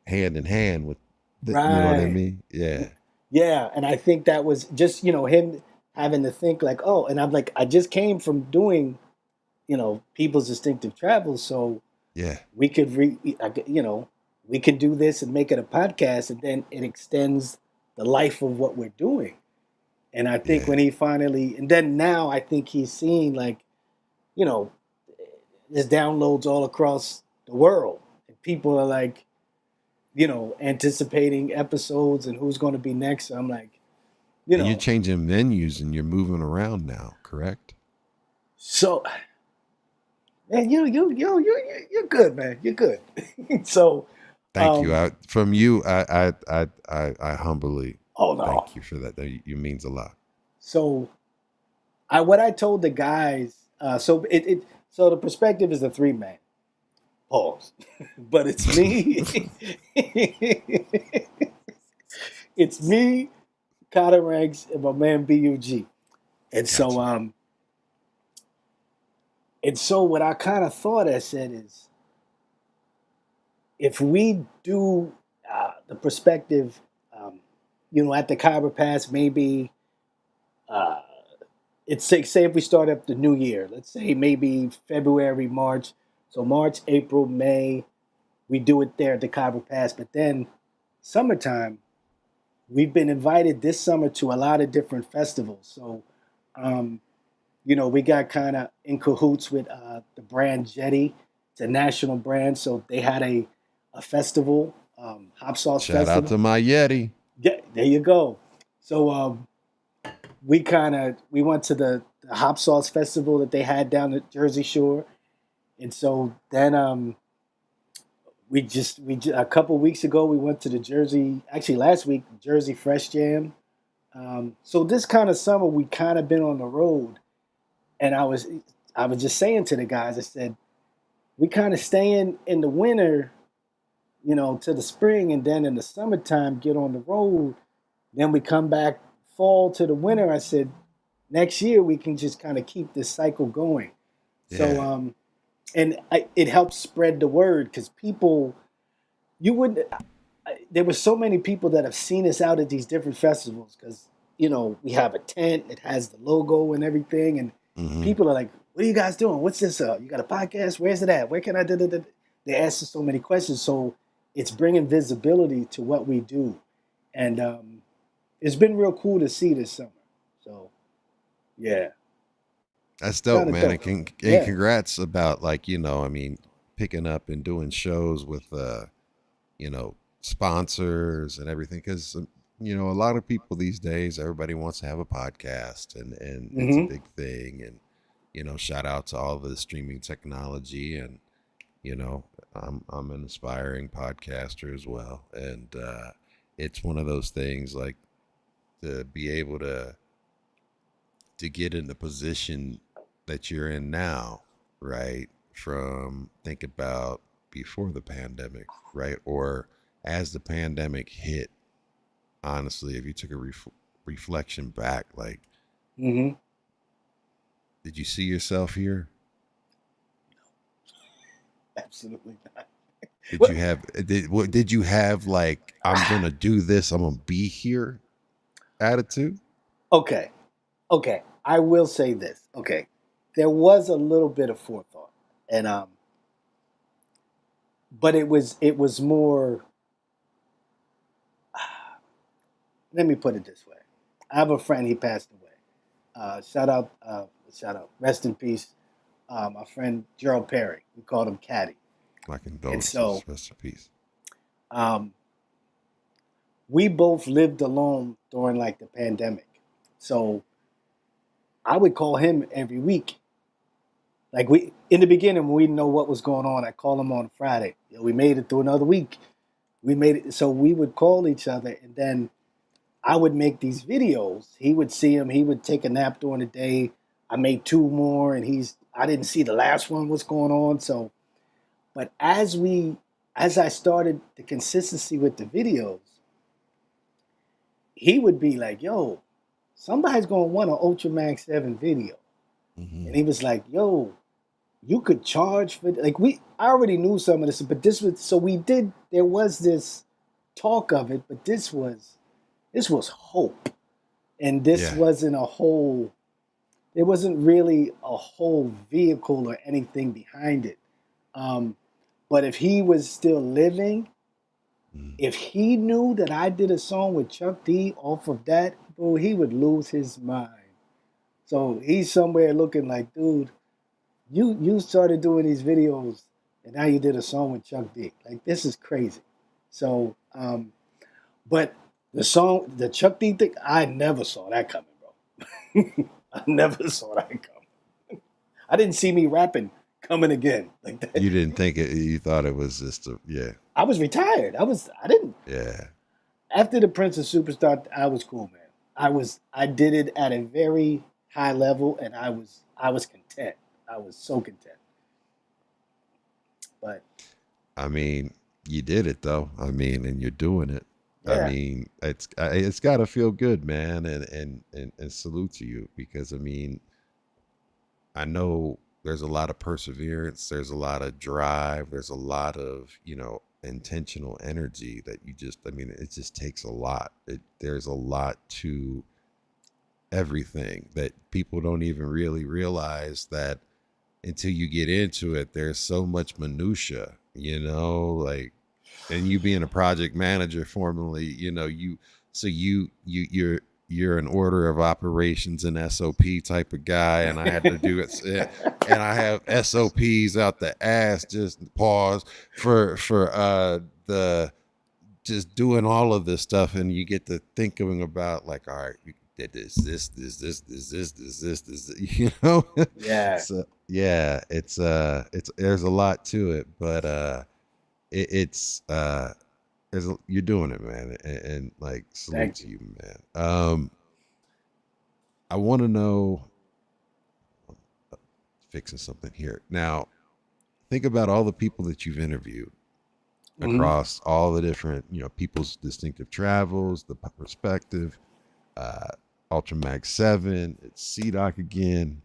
Speaker 6: hand in hand with,
Speaker 4: right.
Speaker 6: You know what I mean? Yeah.
Speaker 4: Yeah, and I think that was just him having to think like, oh, and I'm like, I just came from doing, People's Distinctive Travels, so
Speaker 6: yeah,
Speaker 4: we could we can do this and make it a podcast, and then it extends the life of what we're doing. And I think when he finally, and then now I think he's seeing like, there's downloads all across the world, and people are like, anticipating episodes and who's going to be next. So I'm like,
Speaker 6: and you're changing venues and you're moving around now, correct?
Speaker 4: So, man, you're good, man. You're good. So,
Speaker 6: thank you. I humbly thank you for that. That means a lot.
Speaker 4: So, what I told the guys, so the Perspective is a 3-man. Pause. But it's me. It's me, Kotta Ranks, and my man BUG. And gotcha. So what I kind of thought I said is, if we do the Perspective, at the Khyber Pass, maybe it's say if we start up the new year, let's say maybe February, March. So March, April, May, we do it there at the Khyber Pass. But then summertime, we've been invited this summer to a lot of different festivals. So, we got kind of in cahoots with the brand Jetty. It's a national brand. So they had a festival, Hop Sauce Festival.
Speaker 6: Shout out to my Yeti.
Speaker 4: Yeah, there you go. So we went to the Hop Sauce Festival that they had down at Jersey Shore. And so then we a couple weeks ago, we went to last week, Jersey Fresh Jam. So this kind of summer, we kind of been on the road. And I was just saying to the guys, I said, we kind of stay in the winter, to the spring, and then in the summertime, get on the road. Then we come back fall to the winter. I said, next year, we can just kind of keep this cycle going. Yeah. So, and it helps spread the word, because people, there were so many people that have seen us out at these different festivals, because, we have a tent, it has the logo and everything, and people are like, what are you guys doing? What's this? You got a podcast? Where's it at? Where can I do it? They ask us so many questions, so it's bringing visibility to what we do, and it's been real cool to see this summer. So, yeah.
Speaker 6: That's dope, man. Dope. And congrats about picking up and doing shows with, sponsors and everything. Because, a lot of people these days, everybody wants to have a podcast, and it's a big thing. And, shout out to all the streaming technology. And, I'm an aspiring podcaster as well. And it's one of those things, like, to be able to get in the position that you're in now, right? From think about before the pandemic, right? Or as the pandemic hit, honestly, if you took a reflection back, like, did you see yourself here?
Speaker 4: No, absolutely not.
Speaker 6: Did you have like, I'm going to do this, I'm going to be here attitude?
Speaker 4: Okay. I will say this. Okay. There was a little bit of forethought, and but it was more. Let me put it this way: I have a friend. He passed away. Shout out, rest in peace. My friend Gerald Perry. We called him Caddy.
Speaker 6: My condolences.
Speaker 4: So,
Speaker 6: rest in peace.
Speaker 4: We both lived alone during like the pandemic, so I would call him every week. Like in the beginning, when we didn't know what was going on, I call him on Friday. We made it through another week. We made it. So we would call each other, and then I would make these videos. He would see them. He would take a nap during the day. I made 2 more, and I didn't see the last one, what's going on. So But as I started the consistency with the videos, he would be like, yo, somebody's gonna want an ULTRAMAG7 video. And he was like, yo, you could charge for I already knew some of this, but there was this talk of it, but this was hope. And this wasn't there wasn't really a whole vehicle or anything behind it. But if he was still living, if he knew that I did a song with Chuck D off of that, bro, he would lose his mind. So he's somewhere looking like, dude, you started doing these videos and now you did a song with Chuck D. Like, this is crazy. So, but the Chuck D thing, I never saw that coming, bro. I never saw that coming. I didn't see me rapping coming again like that.
Speaker 6: You didn't think it, you thought it was just
Speaker 4: I was retired. I didn't.
Speaker 6: Yeah.
Speaker 4: After the Prince of Superstar, I was cool, man. I did it at a very high level, and I was content. I was so content. But
Speaker 6: I mean, you did it though. I mean, and you're doing it.
Speaker 4: Yeah.
Speaker 6: I mean, it's got to feel good, man, and salute to you, because I mean, I know there's a lot of perseverance, there's a lot of drive, there's a lot of, intentional energy that it just takes a lot. There's a lot to everything that people don't even really realize that until you get into it. There's so much minutia, and you being a project manager formerly, you're an order of operations and SOP type of guy, and I had to do it, and I have SOPs out the ass. Just pause for the just doing all of this stuff, and you get to thinking about like, all right, we did this,
Speaker 4: yeah.
Speaker 6: So yeah, it's there's a lot to it, but you're doing it, man, and like, salute to you, man. I want to know, fixing something here now. Think about all the people that you've interviewed across all the different, people's distinctive travels, the perspective, ULTRAMAG7, it's C-Doc again.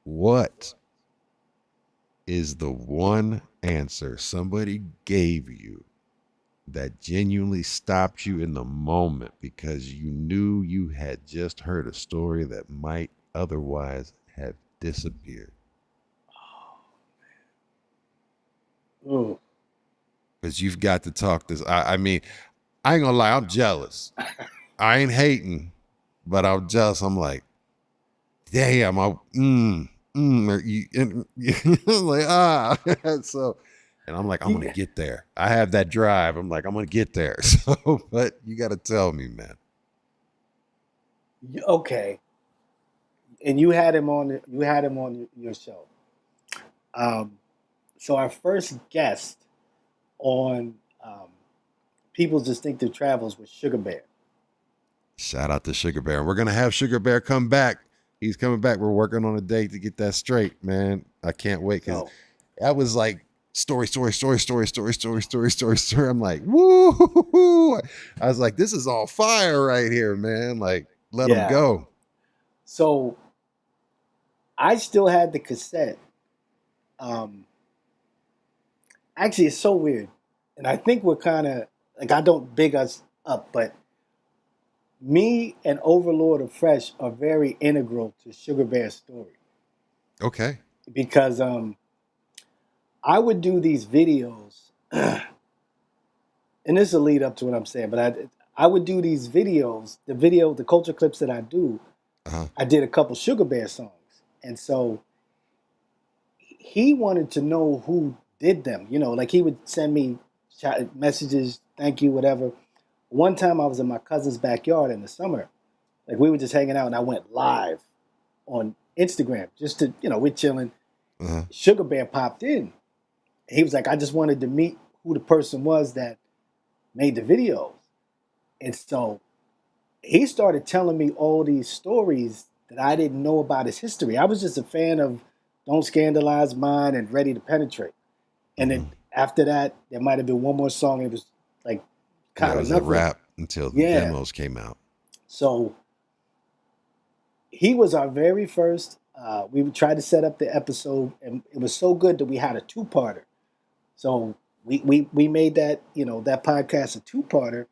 Speaker 6: What is the one answer somebody gave you that genuinely stopped you in the moment because you knew you had just heard a story that might otherwise have disappeared?
Speaker 4: Oh,
Speaker 6: Because you've got to talk this. I mean, I ain't gonna lie, I'm jealous. I ain't hating, but I'm jealous. I'm like, damn, like, so, and I'm like, I'm gonna get there. I have that drive. I'm like, I'm gonna get there. So, but you got to tell me, man.
Speaker 4: okay. And you had him on your show. So our first guest on People's Distinctive Travels was Sugar Bear.
Speaker 6: Shout out to Sugar Bear. We're gonna have Sugar Bear come back. He's coming back. We're working on a date to get that straight, man. I can't wait, because that was like story. I'm like, woo! I was like, this is all fire right here, man. Like, let him go.
Speaker 4: So I still had the cassette. Actually, it's so weird. And I think we're kind of, like, I don't big us up, but me and Overlord of Fresh are very integral to Sugar Bear's story.
Speaker 6: Okay.
Speaker 4: Because I would do these videos, and this will lead up to what I'm saying, but I would do these videos, the culture clips that I do, I did a couple Sugar Bear songs. And so he wanted to know who did them. Like, he would send me messages, thank you, whatever. One time I was in my cousin's backyard in the summer. Like, we were just hanging out, and I went live on Instagram just to, we're chilling. Sugar Bear popped in. He was like, I just wanted to meet who the person was that made the videos. And so he started telling me all these stories that I didn't know about his history. I was just a fan of Don't Scandalize Mine and Ready to Penetrate. And then after that, there might have been one more song. It was like kind of
Speaker 6: it was a rap until the demos came out.
Speaker 4: So he was our very first. We tried to set up the episode, and it was so good that we had a 2-parter. So we made that, that podcast a 2-parter.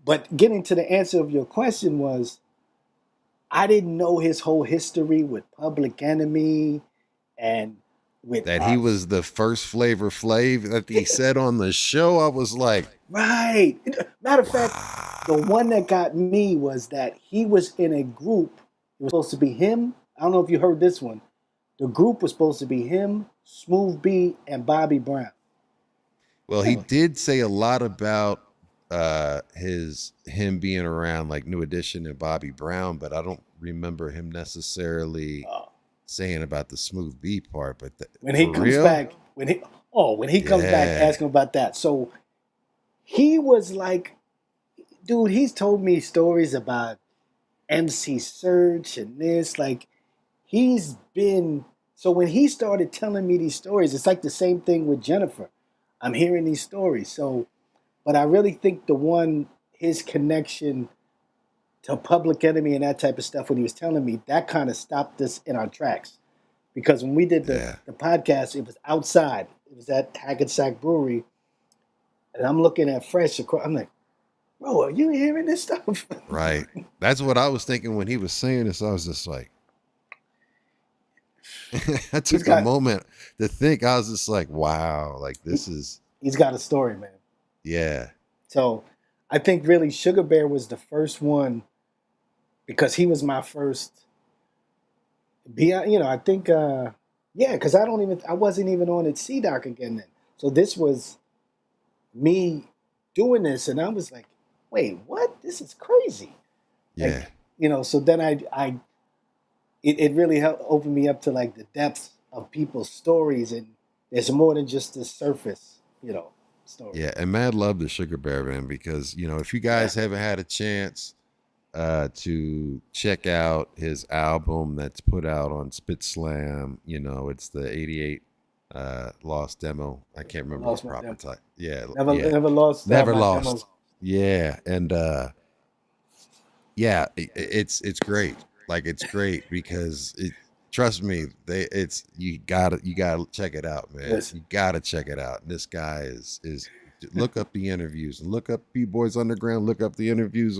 Speaker 4: But getting to the answer of your question was, I didn't know his whole history with Public Enemy and with
Speaker 6: that he was the first Flavor Flav that he said on the show. I was like,
Speaker 4: right. Matter of fact, the one that got me was that he was in a group. It was supposed to be him. I don't know if you heard this one. The group was supposed to be him, Smooth B, and Bobby Brown.
Speaker 6: Well, he did say a lot about him being around like New Edition and Bobby Brown, but I don't remember him necessarily saying about the Smooth B part. But
Speaker 4: when he comes back, when he comes back, ask him about that. So he was like, dude, he's told me stories about MC Serge and this, like he's been. So when he started telling me these stories, it's like the same thing with Jennifer. I'm hearing these stories. So, but I really think his connection to Public Enemy and that type of stuff, when he was telling me, that kind of stopped us in our tracks. Because when we did the podcast, it was outside. It was at Hackensack Brewery. And I'm looking at Fresh across. I'm like, bro, are you hearing this stuff?
Speaker 6: Right. That's what I was thinking when he was saying this. I was just like, I took a moment to think. I was just like, wow, like this is.
Speaker 4: He's got a story, man.
Speaker 6: Yeah. So
Speaker 4: I think really Sugar Bear was the first one because he was my first. I think, because I wasn't even on at CDOC again then. So this was me doing this, and I was like, wait, what? This is crazy.
Speaker 6: Yeah.
Speaker 4: Like, so then it really helped open me up to like the depths of people's stories, and there's more than just the surface, story.
Speaker 6: Yeah, and mad love to Sugar Bear, man, because if you guys haven't had a chance to check out his album that's put out on Spit Slam, it's the 88 Lost Demo. I can't remember the proper title. Yeah,
Speaker 4: never lost.
Speaker 6: Demos. Yeah, and it's great. Like it's great because trust me, you gotta check it out, man. Yes. You gotta check it out. This guy is look up the interviews and look up B-Boys Underground. Look up the interviews.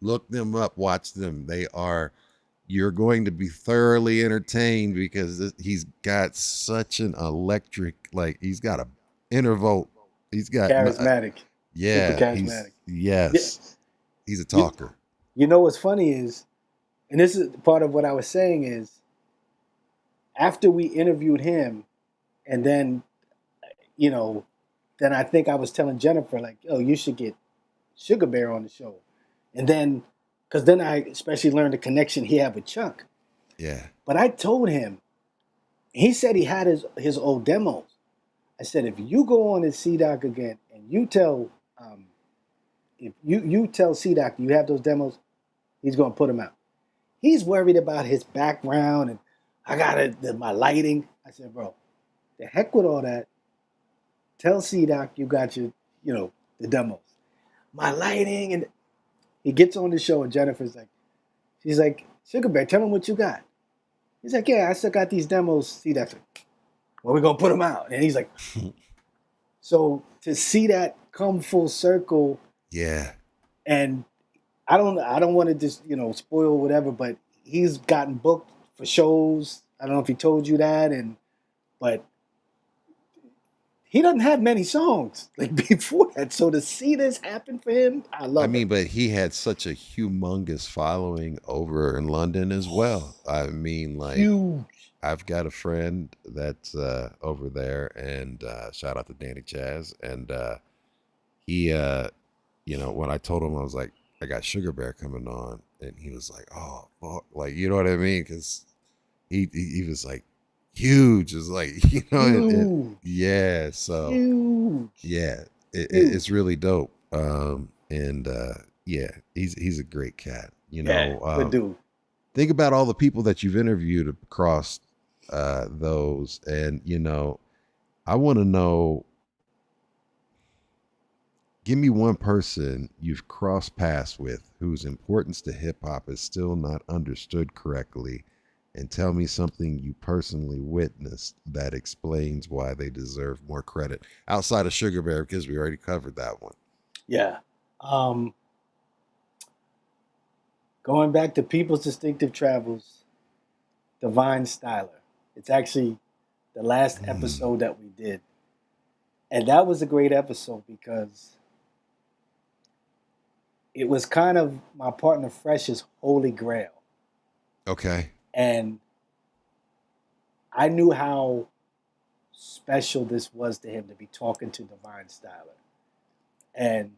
Speaker 6: Look them up. Watch them. You're going to be thoroughly entertained because he's got such an electric. Like he's got a intervolt. He's got
Speaker 4: charismatic.
Speaker 6: Yeah,
Speaker 4: super charismatic.
Speaker 6: He's a talker.
Speaker 4: What's funny is. And this is part of what I was saying is, after we interviewed him, and then, then I think I was telling Jennifer, like, oh, you should get Sugar Bear on the show. And then, because then I especially learned the connection he had with Chuck.
Speaker 6: Yeah.
Speaker 4: But I told him, he said he had his old demos. I said, if you go on to CDOC again, and you tell, if you tell CDOC you have those demos, he's going to put them out. He's worried about his background and I got my lighting. I said, bro, the heck with all that. Tell CDOC you got your, the demos. My lighting. And he gets on the show and she's like, Sugar Bear, tell him what you got. He's like, yeah, I still got these demos. CDOC. Well, we're going to put them out. And he's like, so to see that come full circle.
Speaker 6: Yeah.
Speaker 4: And I don't want to just, spoil whatever, but he's gotten booked for shows. I don't know if he told you that, but he doesn't have many songs like before that. So to see this happen for him, I love it.
Speaker 6: But he had such a humongous following over in London as well.
Speaker 4: Huge.
Speaker 6: I've got a friend that's over there, and shout out to Danny Chaz, and he, when I told him, I was like, I got Sugar Bear coming on, and he was like, "Oh, fuck." Like, you know what I mean?" Because he was like huge. It's like So
Speaker 4: huge.
Speaker 6: Yeah, it's really dope. He's a great cat.
Speaker 4: Good dude.
Speaker 6: think about all the people that you've interviewed across those, and I want to know. Give me one person you've crossed paths with whose importance to hip hop is still not understood correctly, and tell me something you personally witnessed that explains why they deserve more credit outside of Sugar Bear, because we already covered that one.
Speaker 4: Yeah. Going back to People's Distinctive Travels, Divine Styler. It's actually the last episode that we did. And that was a great episode because it was kind of my partner Fresh's holy grail.
Speaker 6: Okay.
Speaker 4: And I knew how special this was to him to be talking to Divine Styler. And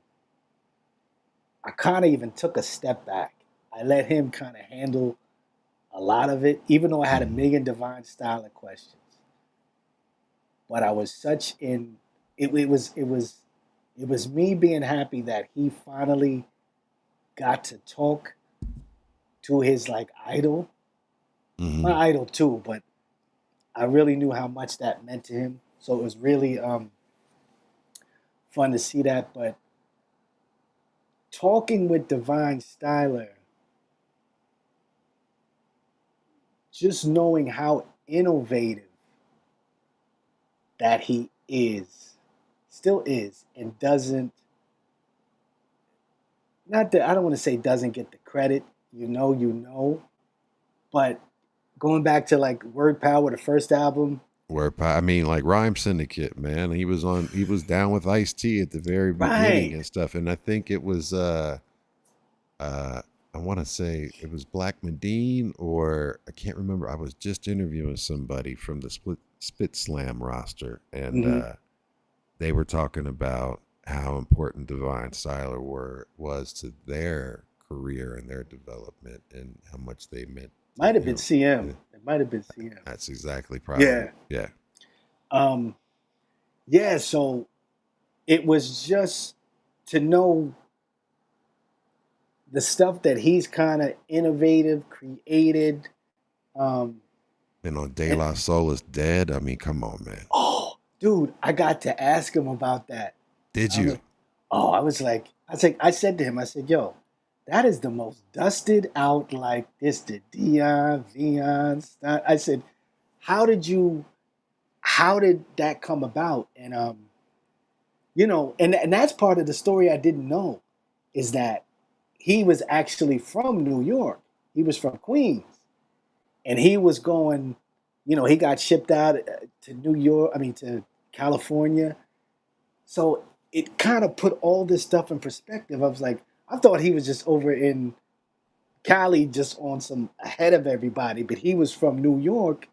Speaker 4: I kind of even took a step back. I let him kind of handle a lot of it, even though I had a million Divine Styler questions. But I was such in it was me being happy that he finally got to talk to his like idol. My idol too, but I really knew how much that meant to him. So it was really fun to see that. But talking with Divine Styler, just knowing how innovative that he is, still is, and doesn't, not that, I don't want to say doesn't get the credit, but going back to like Word Power, the first album.
Speaker 6: Word Power, I mean, like Rhyme Syndicate, man. He was down with Ice-T at the very beginning and stuff. And I think it was, I want to say it was Black Medine, or I can't remember. I was just interviewing somebody from the Spit Slam roster, and they were talking about how important Divine Styler was to their career and their development, and how much they meant.
Speaker 4: Might have been CM. It might have been CM.
Speaker 6: That's exactly probably. Yeah.
Speaker 4: Yeah. So it was just to know the stuff that he's kind of innovative, created.
Speaker 6: And on De La Soul is Dead. I mean, come on, man.
Speaker 4: Oh, dude, I got to ask him about that.
Speaker 6: Did you?
Speaker 4: I said to him, I said, yo, that is the most dusted out, like this, the Vion. I said, how did that come about? And, and that's part of the story I didn't know, is that he was actually from New York. He was from Queens. And he was going, he got shipped out to California. So it kind of put all this stuff in perspective. I was like, I thought he was just over in Cali, just on some ahead of everybody, but he was from New York.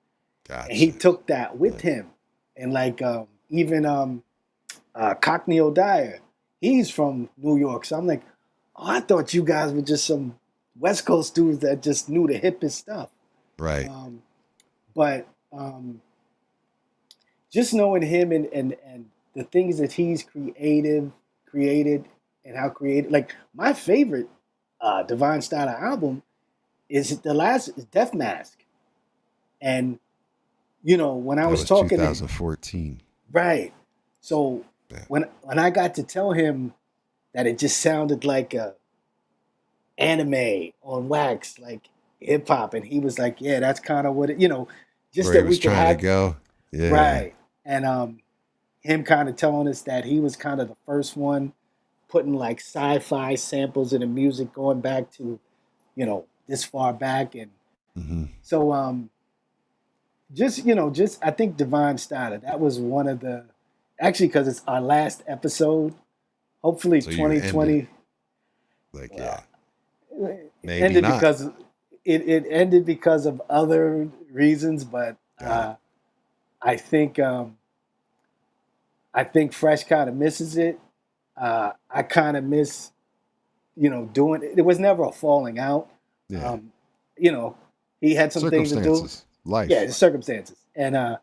Speaker 4: Gotcha. And he took that with him. And like even Cockney O'Dyer, he's from New York. So I'm like, I thought you guys were just some West Coast dudes that just knew the hippest stuff.
Speaker 6: Right.
Speaker 4: But just knowing him and the things that he's created and how creative, like my favorite Divine Styler album is Death Mask. And, when I was talking
Speaker 6: 2014.
Speaker 4: Right. So when I got to tell him that it just sounded like a anime on wax, like hip hop, and he was like, "Yeah, that's kind of what it." Just
Speaker 6: where
Speaker 4: that
Speaker 6: he was
Speaker 4: we could
Speaker 6: trying to go, yeah,
Speaker 4: right. And him kind of telling us that he was kind of the first one putting like sci-fi samples in the music, going back to, this far back, and so just I think Divine Styler, that was one of the, actually, because it's our last episode. Hopefully, so 2020.
Speaker 6: Like, yeah,
Speaker 4: maybe ended not. Because it ended because of other reasons, but I think Fresh kind of misses it. I kind of miss, doing it. It was never a falling out. Yeah. He had some things to do.
Speaker 6: Life.
Speaker 4: Yeah, the circumstances, and I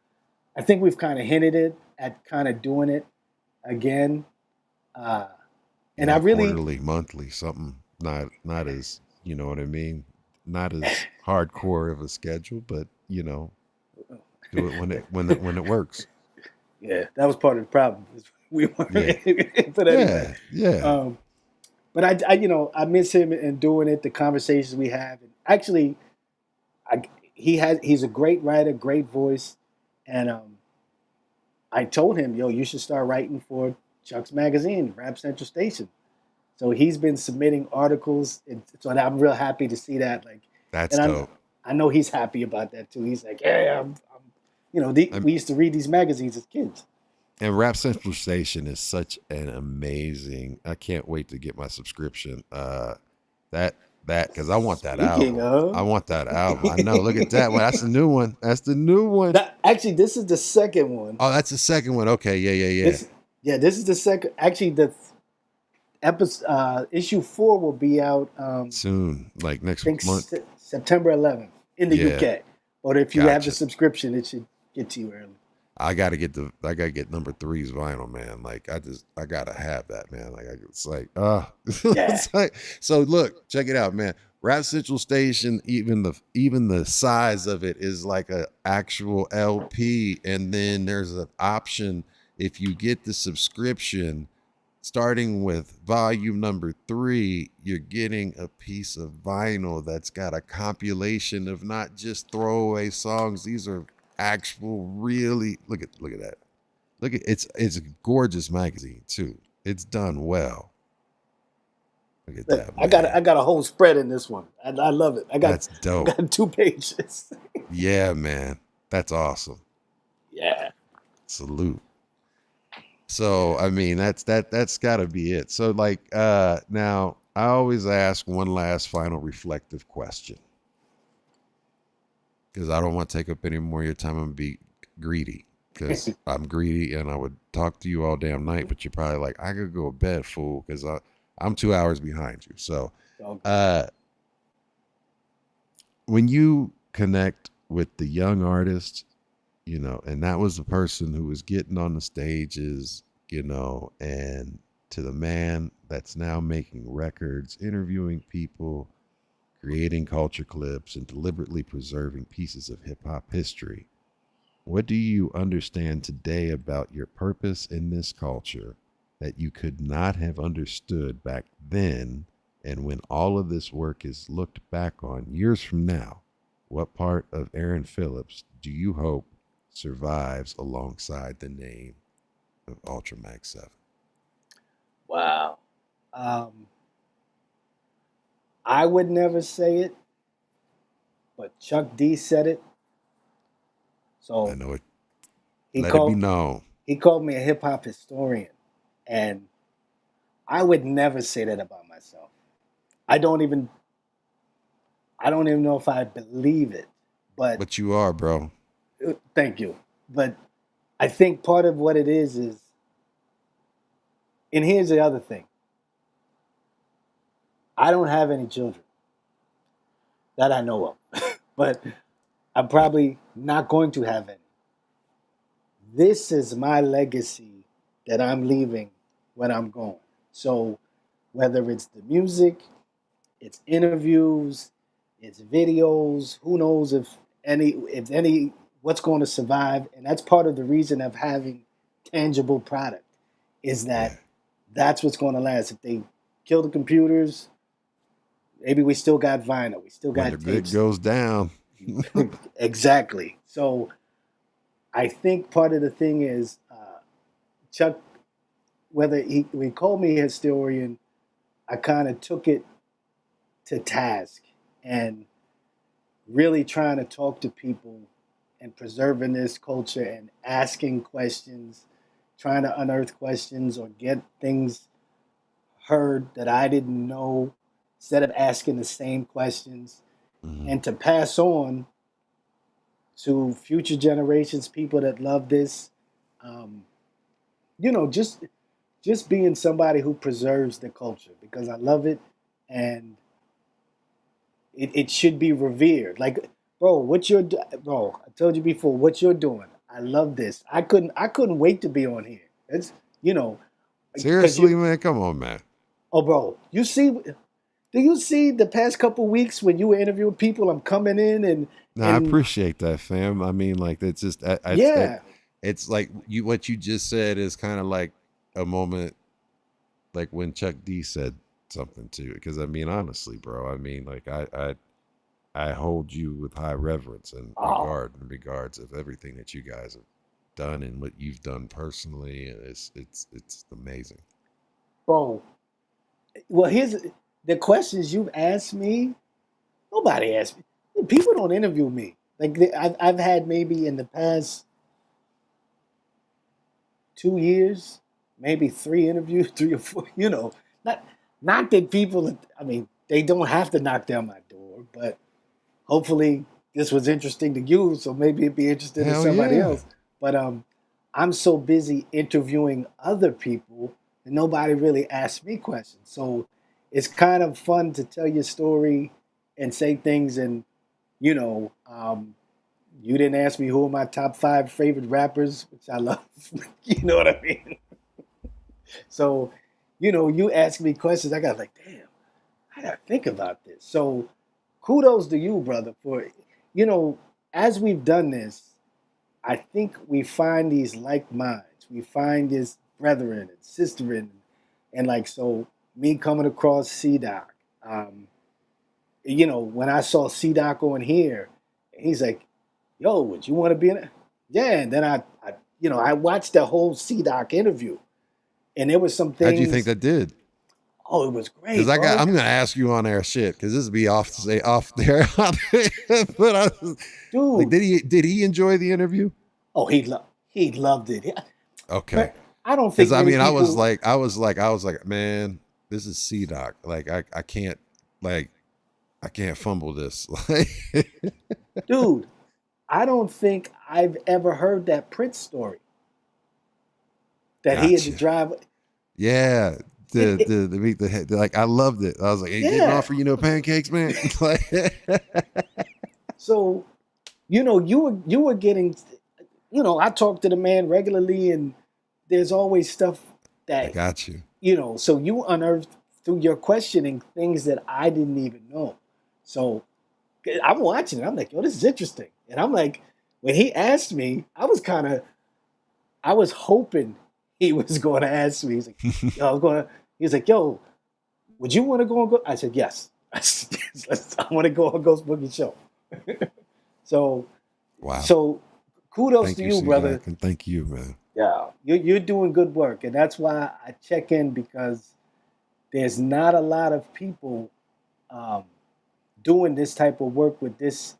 Speaker 4: think we've kind of hinted it at kind of doing it again. And I really
Speaker 6: quarterly, monthly, something not as, you know what I mean, not as hardcore of a schedule, but you know, do it when it works.
Speaker 4: Yeah, that was part of the problem. We weren't. But anyway,
Speaker 6: yeah.
Speaker 4: But I miss him and doing it. The conversations we have, and actually, he's a great writer, great voice, and I told him, yo, you should start writing for Chuck's magazine, Rap Central Station. So he's been submitting articles, and so I'm real happy to see that. Like,
Speaker 6: that's
Speaker 4: and
Speaker 6: dope.
Speaker 4: I know he's happy about that too. He's like, yeah, we used to read these magazines as kids.
Speaker 6: And Rap Central Station is such an amazing. I can't wait to get my subscription. Because I want that album. I want that album. I know. Look at that one. That's the new one. That's the new one.
Speaker 4: Actually, this is the second one.
Speaker 6: Oh, that's the second one. Okay, yeah.
Speaker 4: This is the second. Actually, the episode issue 4 will be out
Speaker 6: soon, like next month,
Speaker 4: September 11th in the UK. But if you have the subscription, it should get to you early.
Speaker 6: I gotta get number 3's vinyl, man. Like I gotta have that, man. Like it's like, it's like, so look, check it out, man. Rap Central Station, even the size of it is like a actual LP, and then there's an option if you get the subscription, starting with volume number 3, you're getting a piece of vinyl that's got a compilation of not just throwaway songs. These are actual, really look at that. Look at it's a gorgeous magazine too. It's done well. Look at that. Man.
Speaker 4: I got a whole spread in this one. I love it.
Speaker 6: That's dope.
Speaker 4: I got 2 pages.
Speaker 6: Yeah, man. That's awesome.
Speaker 4: Yeah.
Speaker 6: Salute. So I mean that's gotta be it. So like now I always ask one last final reflective question. Because I don't want to take up any more of your time and be greedy. Because I'm greedy and I would talk to you all damn night, but you're probably like, I could go to bed, fool, because I'm 2 hours behind you. So when you connect with the young artists, you know, and that was the person who was getting on the stages, you know, and to the man that's now making records, interviewing people, creating culture clips, and deliberately preserving pieces of hip-hop history. What do you understand today about your purpose in this culture that you could not have understood back then? And when all of this work is looked back on years from now, what part of Aaron Phillips do you hope survives alongside the name of ULTRAMAG7?
Speaker 4: Wow. I would never say it, but Chuck D said it. So
Speaker 6: I know it.
Speaker 4: Let
Speaker 6: it be known.
Speaker 4: He called me a hip hop historian, and I would never say that about myself. I don't even know if I believe it,
Speaker 6: but you are, bro.
Speaker 4: Thank you. But I think part of what it is, and here's the other thing. I don't have any children that I know of, but I'm probably not going to have any. This is my legacy that I'm leaving when I'm gone. So whether it's the music, it's interviews, it's videos, who knows if any, what's going to survive. And that's part of the reason of having tangible product is that that's what's going to last. If they kill the computers, maybe we still got vinyl. We still got
Speaker 6: when the grid goes down.
Speaker 4: Exactly. So I think part of the thing is Chuck, whether he called me a historian, I kind of took it to task and really trying to talk to people and preserving this culture and asking questions, trying to unearth questions or get things heard that I didn't know, instead of asking the same questions, and to pass on to future generations, people that love this, just being somebody who preserves the culture, because I love it and it should be revered. Like, bro, I told you before, what you're doing. I love this. I couldn't wait to be on here. It's,
Speaker 6: seriously, man, come on, man.
Speaker 4: Oh, bro, you see, Do you see the past couple weeks when you were interviewing people? I'm coming in and
Speaker 6: No, I appreciate that, fam. I mean, like, it's just, it's like what you just said is kind of like a moment, like when Chuck D said something too. Because I mean, honestly, bro, I mean, like, I hold you with high reverence and regards of everything that you guys have done and what you've done personally. It's amazing,
Speaker 4: bro. Well, here's the questions you've asked me. Nobody asked me. People don't interview me. Like I've had maybe in the past 2 years, maybe 3 interviews, 3 or 4. You know, not that people. I mean, they don't have to knock down my door, but hopefully this was interesting to you, so maybe it'd be interesting to somebody else. But I'm so busy interviewing other people that nobody really asks me questions. So it's kind of fun to tell your story and say things. And, you know, you didn't ask me who are my top 5 favorite rappers, which I love. You know what I mean? So, you know, you ask me questions, I got like, damn, I got to think about this. So kudos to you, brother, for, you know, as we've done this, I think we find these like minds. We find this brethren and sisterin. And like, so me coming across C-Doc, you know, when I saw C-Doc on here, he's like, yo, would you want to be in it? Yeah. And then I watched the whole C-Doc interview. And there was some things.
Speaker 6: How'd you think that did?
Speaker 4: Oh, it was great.
Speaker 6: Because I'm gonna ask you on air shit because this would be off there. But dude, like, did he enjoy the interview?
Speaker 4: Oh, he loved it.
Speaker 6: Okay.
Speaker 4: But I don't think.
Speaker 6: Because I mean, I was like, man, this is C-Doc. Like, I can't fumble this.
Speaker 4: Dude, I don't think I've ever heard that Prince story. That he had to drive.
Speaker 6: Yeah. Like, I loved it. I was like, hey, didn't offer pancakes, man.
Speaker 4: So, you know, you were getting, you know, I talk to the man regularly, and there's always stuff that
Speaker 6: I got you.
Speaker 4: You know, so you unearthed through your questioning things that I didn't even know. So I'm watching it. I'm like, yo, this is interesting. And I'm like, when he asked me, I was hoping he was going to ask me. He's like, yo, he's like, yo, would you want to go on Ghost? I said, yes. I want to go on Ghost Boogie Show. So,
Speaker 6: wow.
Speaker 4: So kudos to you, brother.
Speaker 6: Thank you, man.
Speaker 4: Yeah, you're doing good work. And that's why I check in, because there's not a lot of people doing this type of work with this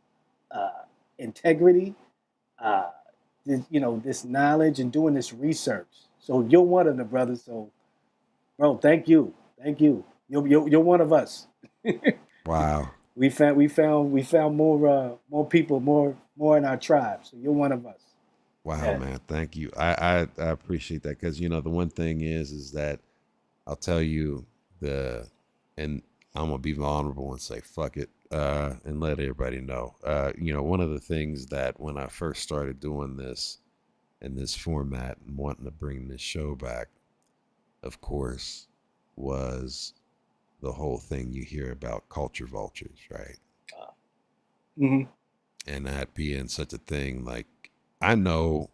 Speaker 4: integrity, this knowledge, and doing this research. So you're one of the brothers. So, bro, thank you. You're one of us.
Speaker 6: Wow.
Speaker 4: We found more people, more in our tribe. So you're one of us.
Speaker 6: Wow, yeah. Man, thank you. I appreciate that, because the one thing is that I'll tell you and I'm gonna be vulnerable and say fuck it, and let everybody know. One of the things that when I first started doing this in this format and wanting to bring this show back, of course, was the whole thing you hear about culture vultures, right?
Speaker 4: Mm-hmm.
Speaker 6: And that being such a thing, like, I know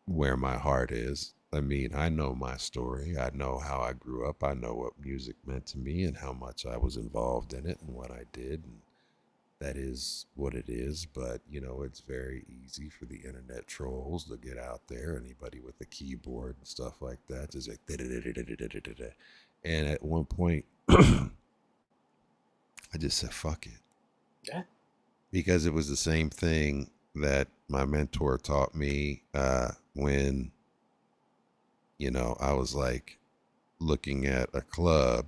Speaker 6: where my heart is. I mean, I know my story. I know how I grew up. I know what music meant to me and how much I was involved in it and what I did. And that is what it is. But, it's very easy for the internet trolls to get out there. Anybody with a keyboard and stuff like that, just like, da-da-da-da-da-da-da-da. And at one point, I just said, fuck it.
Speaker 4: Yeah.
Speaker 6: Because it was the same thing that my mentor taught me when, I was like looking at a club.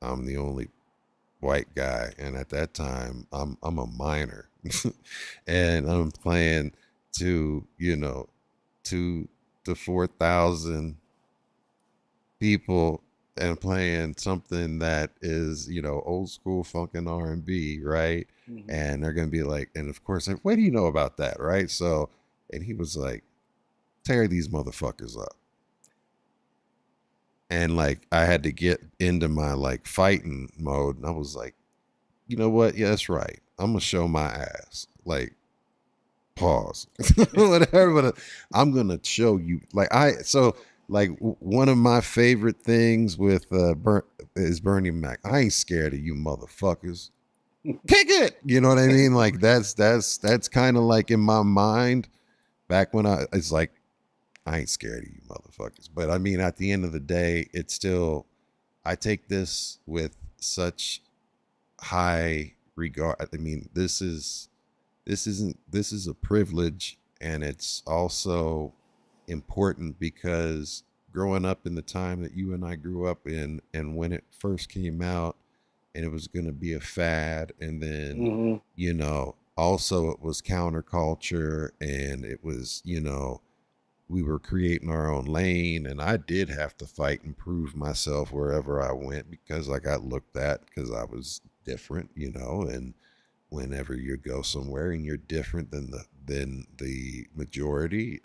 Speaker 6: I'm the only white guy, and at that time I'm a minor, and I'm playing to 2,000 to 4,000 people and playing something that is old school funk and R&B, right? Mm-hmm. And they're gonna be like, and of course, like, what do you know about that, right? So, and he was like, tear these motherfuckers up. And like I had to get into my like fighting mode, and I was like, you know what? Yeah, that's right. I'm gonna show my ass. Like, pause, whatever. But I'm gonna show you. One of my favorite things with is Bernie Mac. I ain't scared of you motherfuckers. Pick it. You know what I mean? Like that's kind of like in my mind back when it's like, I ain't scared of you motherfuckers. But I mean, at the end of the day, it's still, I take this with such high regard. I mean, this is a privilege, and it's also important because growing up in the time that you and I grew up in, and when it first came out and it was going to be a fad, and then, you know, also it was counterculture, and it was, you know, we were creating our own lane, and I did have to fight and prove myself wherever I went because I got looked at because I was different, you know. And whenever you go somewhere and you're different than the majority,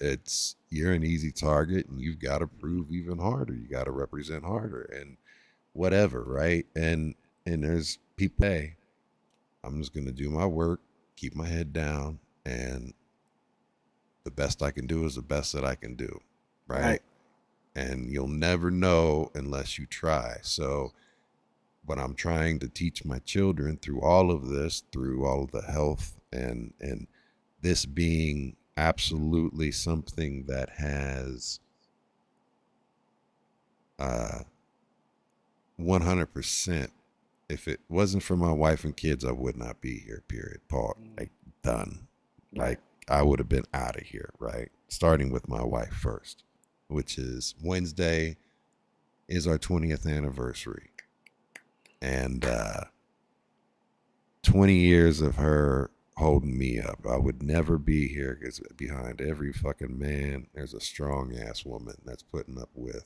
Speaker 6: you're an easy target, and you've got to prove even harder. You got to represent harder and whatever, right? And there's people, hey, I'm just gonna do my work, keep my head down, and the best I can do is the best that I can do, right? And you'll never know unless you try. So what I'm trying to teach my children through all of this, through all of the health and this being absolutely something that has 100%. If it wasn't for my wife and kids, I would not be here, period. Paul, like, done. Like, I would have been out of here, right? Starting with my wife first, which is Wednesday is our 20th anniversary. And 20 years of her holding me up. I would never be here because behind every fucking man, there's a strong ass woman that's putting up with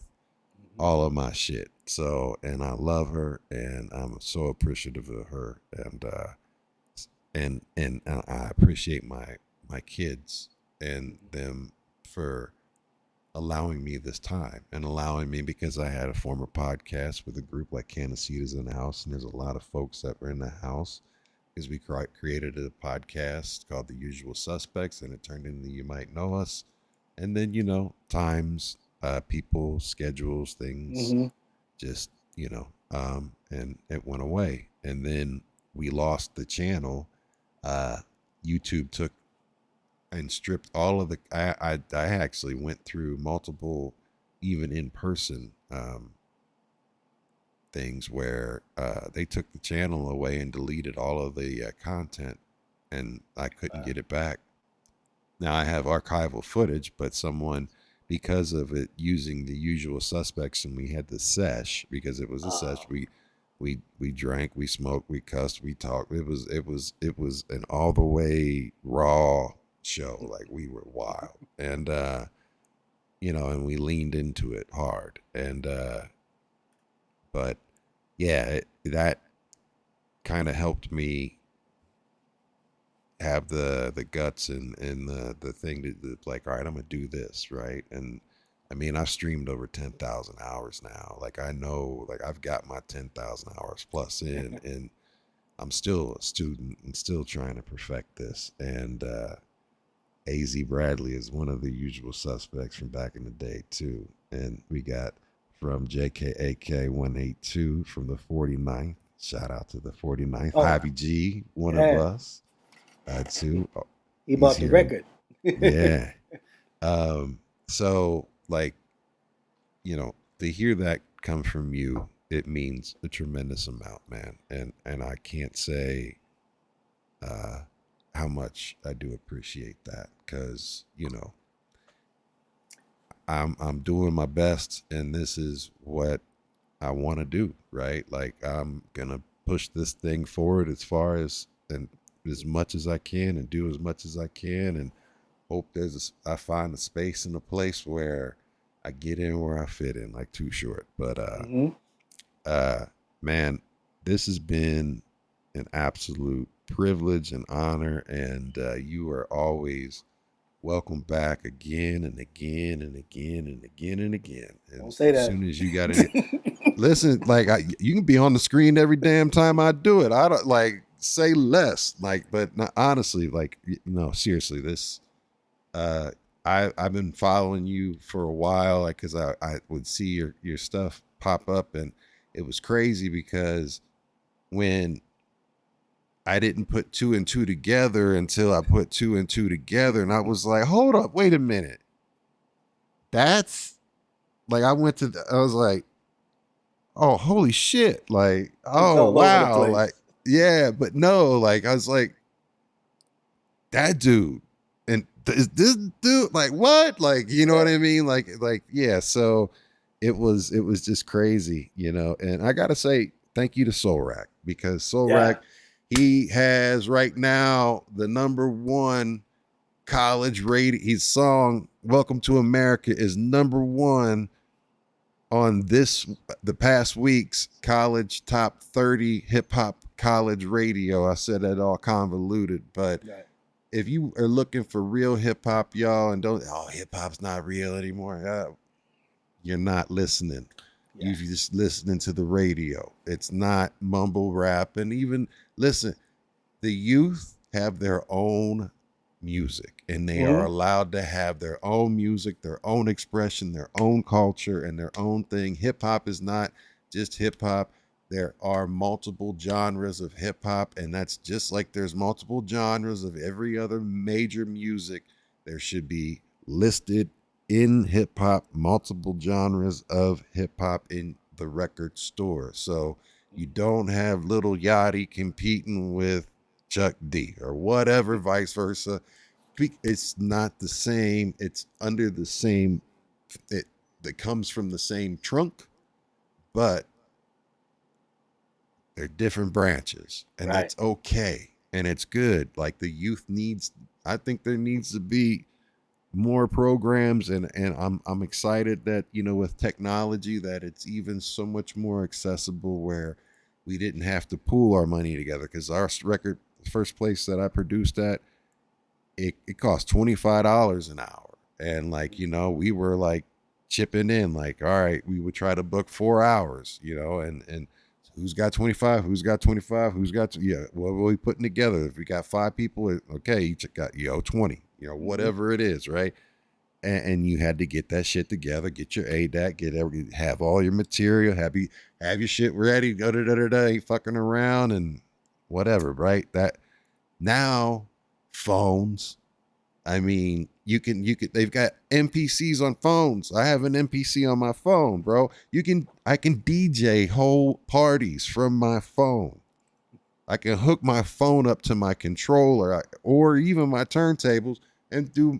Speaker 6: all of my shit. So, and I love her, and I'm so appreciative of her, and I appreciate my kids and them for allowing me this time, and allowing me, because I had a former podcast with a group like Canasitas in the house, and there's a lot of folks that were in the house because we created a podcast called The Usual Suspects, and it turned into You Might Know Us. And then, you know, times, people, schedules, things, just, you know, and it went away. And then we lost the channel. YouTube took and stripped all of the, I actually went through multiple, even in person, things where they took the channel away and deleted all of the content, and I couldn't get it back. Now I have archival footage, but someone, because of it using The Usual Suspects, and we had the sesh, because it was a sesh, we drank, we smoked, we cussed, we talked. It was an all the way raw show. Like, we were wild, and you know, and we leaned into it hard. And but yeah, that kind of helped me have the guts and the thing to like, all right, I'm gonna do this, right? And I mean, I've streamed over 10,000 hours now. Like, I know, like, I've got my 10,000 hours plus in, and I'm still a student and still trying to perfect this. And AZ Bradley is one of the usual suspects from back in the day too. And we got from JKAK 182 from the 49th. Shout out to the 49th. Ivy G, one of us. Too.
Speaker 4: He bought the record.
Speaker 6: Yeah. So, like, you know, to hear that come from you, it means a tremendous amount, man. And I can't say how much I do appreciate that, because, you know, I'm doing my best, and this is what I want to do, right? Like, I'm gonna push this thing forward as far as and as much as I can, and do as much as I can, and hope I find a space and a place where I get in where I fit in, like Too Short. But man, this has been an absolute privilege and honor, and you are always welcome back again and again and again and again and again. And
Speaker 4: Don't say that.
Speaker 6: As soon as you got it, listen, like you can be on the screen every damn time I do it. I don't like say less, like, but not, honestly, like, no, seriously, this, I've been following you for a while, like, cause I would see your stuff pop up, and it was crazy because when I didn't put 2 and 2 together until I put 2 and 2 together. And I was like, hold up, wait a minute. That's like, I was like, oh, holy shit. Like, oh, wow. Like, yeah, but no, like, I was like, that dude. And is this dude, like, what? Like, you know what I mean? Like, yeah. So it was just crazy, you know? And I got to say, thank you to Soul Rack, because Soul Rack, he has right now the #1 college rating. His song "Welcome to America" is #1 on the past week's college top 30 hip hop college radio. I said that all convoluted, but if you are looking for real hip hop, y'all, and hip hop's not real anymore, you're not listening. You're just listening to the radio. It's not mumble rap. And even, listen, the youth have their own music, and they are allowed to have their own music, their own expression, their own culture, and their own thing. Hip hop is not just hip hop. There are multiple genres of hip hop, and that's just like there's multiple genres of every other major music. There should be listed in hip hop, multiple genres of hip hop in the record store. So you don't have Lil Yachty competing with Chuck D or whatever, vice versa. It's not the same. It's under the same, that comes from the same trunk, but they're different branches, and that's okay. And it's good. Like, the youth I think there needs to be more programs, and I'm excited that, you know, with technology, that it's even so much more accessible, where we didn't have to pool our money together, because our record, the first place that I produced at, it cost $25 an hour, and, like, you know, we were like chipping in, like, all right, we would try to book 4 hours, you know, and who's got 25, who's got 25, who's got what are we putting together? If we got 5 people, okay, each got 20, you know, whatever it is, right? And you had to get that shit together, get your ADAT, have all your material, have your shit ready, ain't fucking around and whatever, right? That now phones, I mean, they've got NPCs on phones. I have an NPC on my phone, bro. I can DJ whole parties from my phone. I can hook my phone up to my controller or even my turntables and do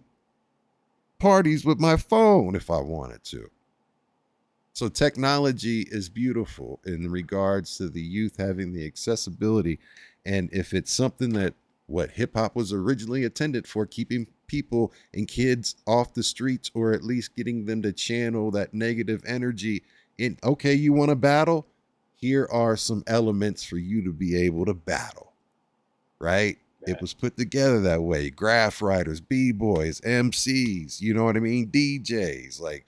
Speaker 6: parties with my phone if I wanted to. So technology is beautiful in regards to the youth having the accessibility. And if it's something that what hip hop was originally intended for, keeping people and kids off the streets, or at least getting them to channel that negative energy in, okay, you want to battle? Here are some elements for you to be able to battle, right? It was put together that way. Graph writers, B-boys, MCs, you know what I mean? DJs, like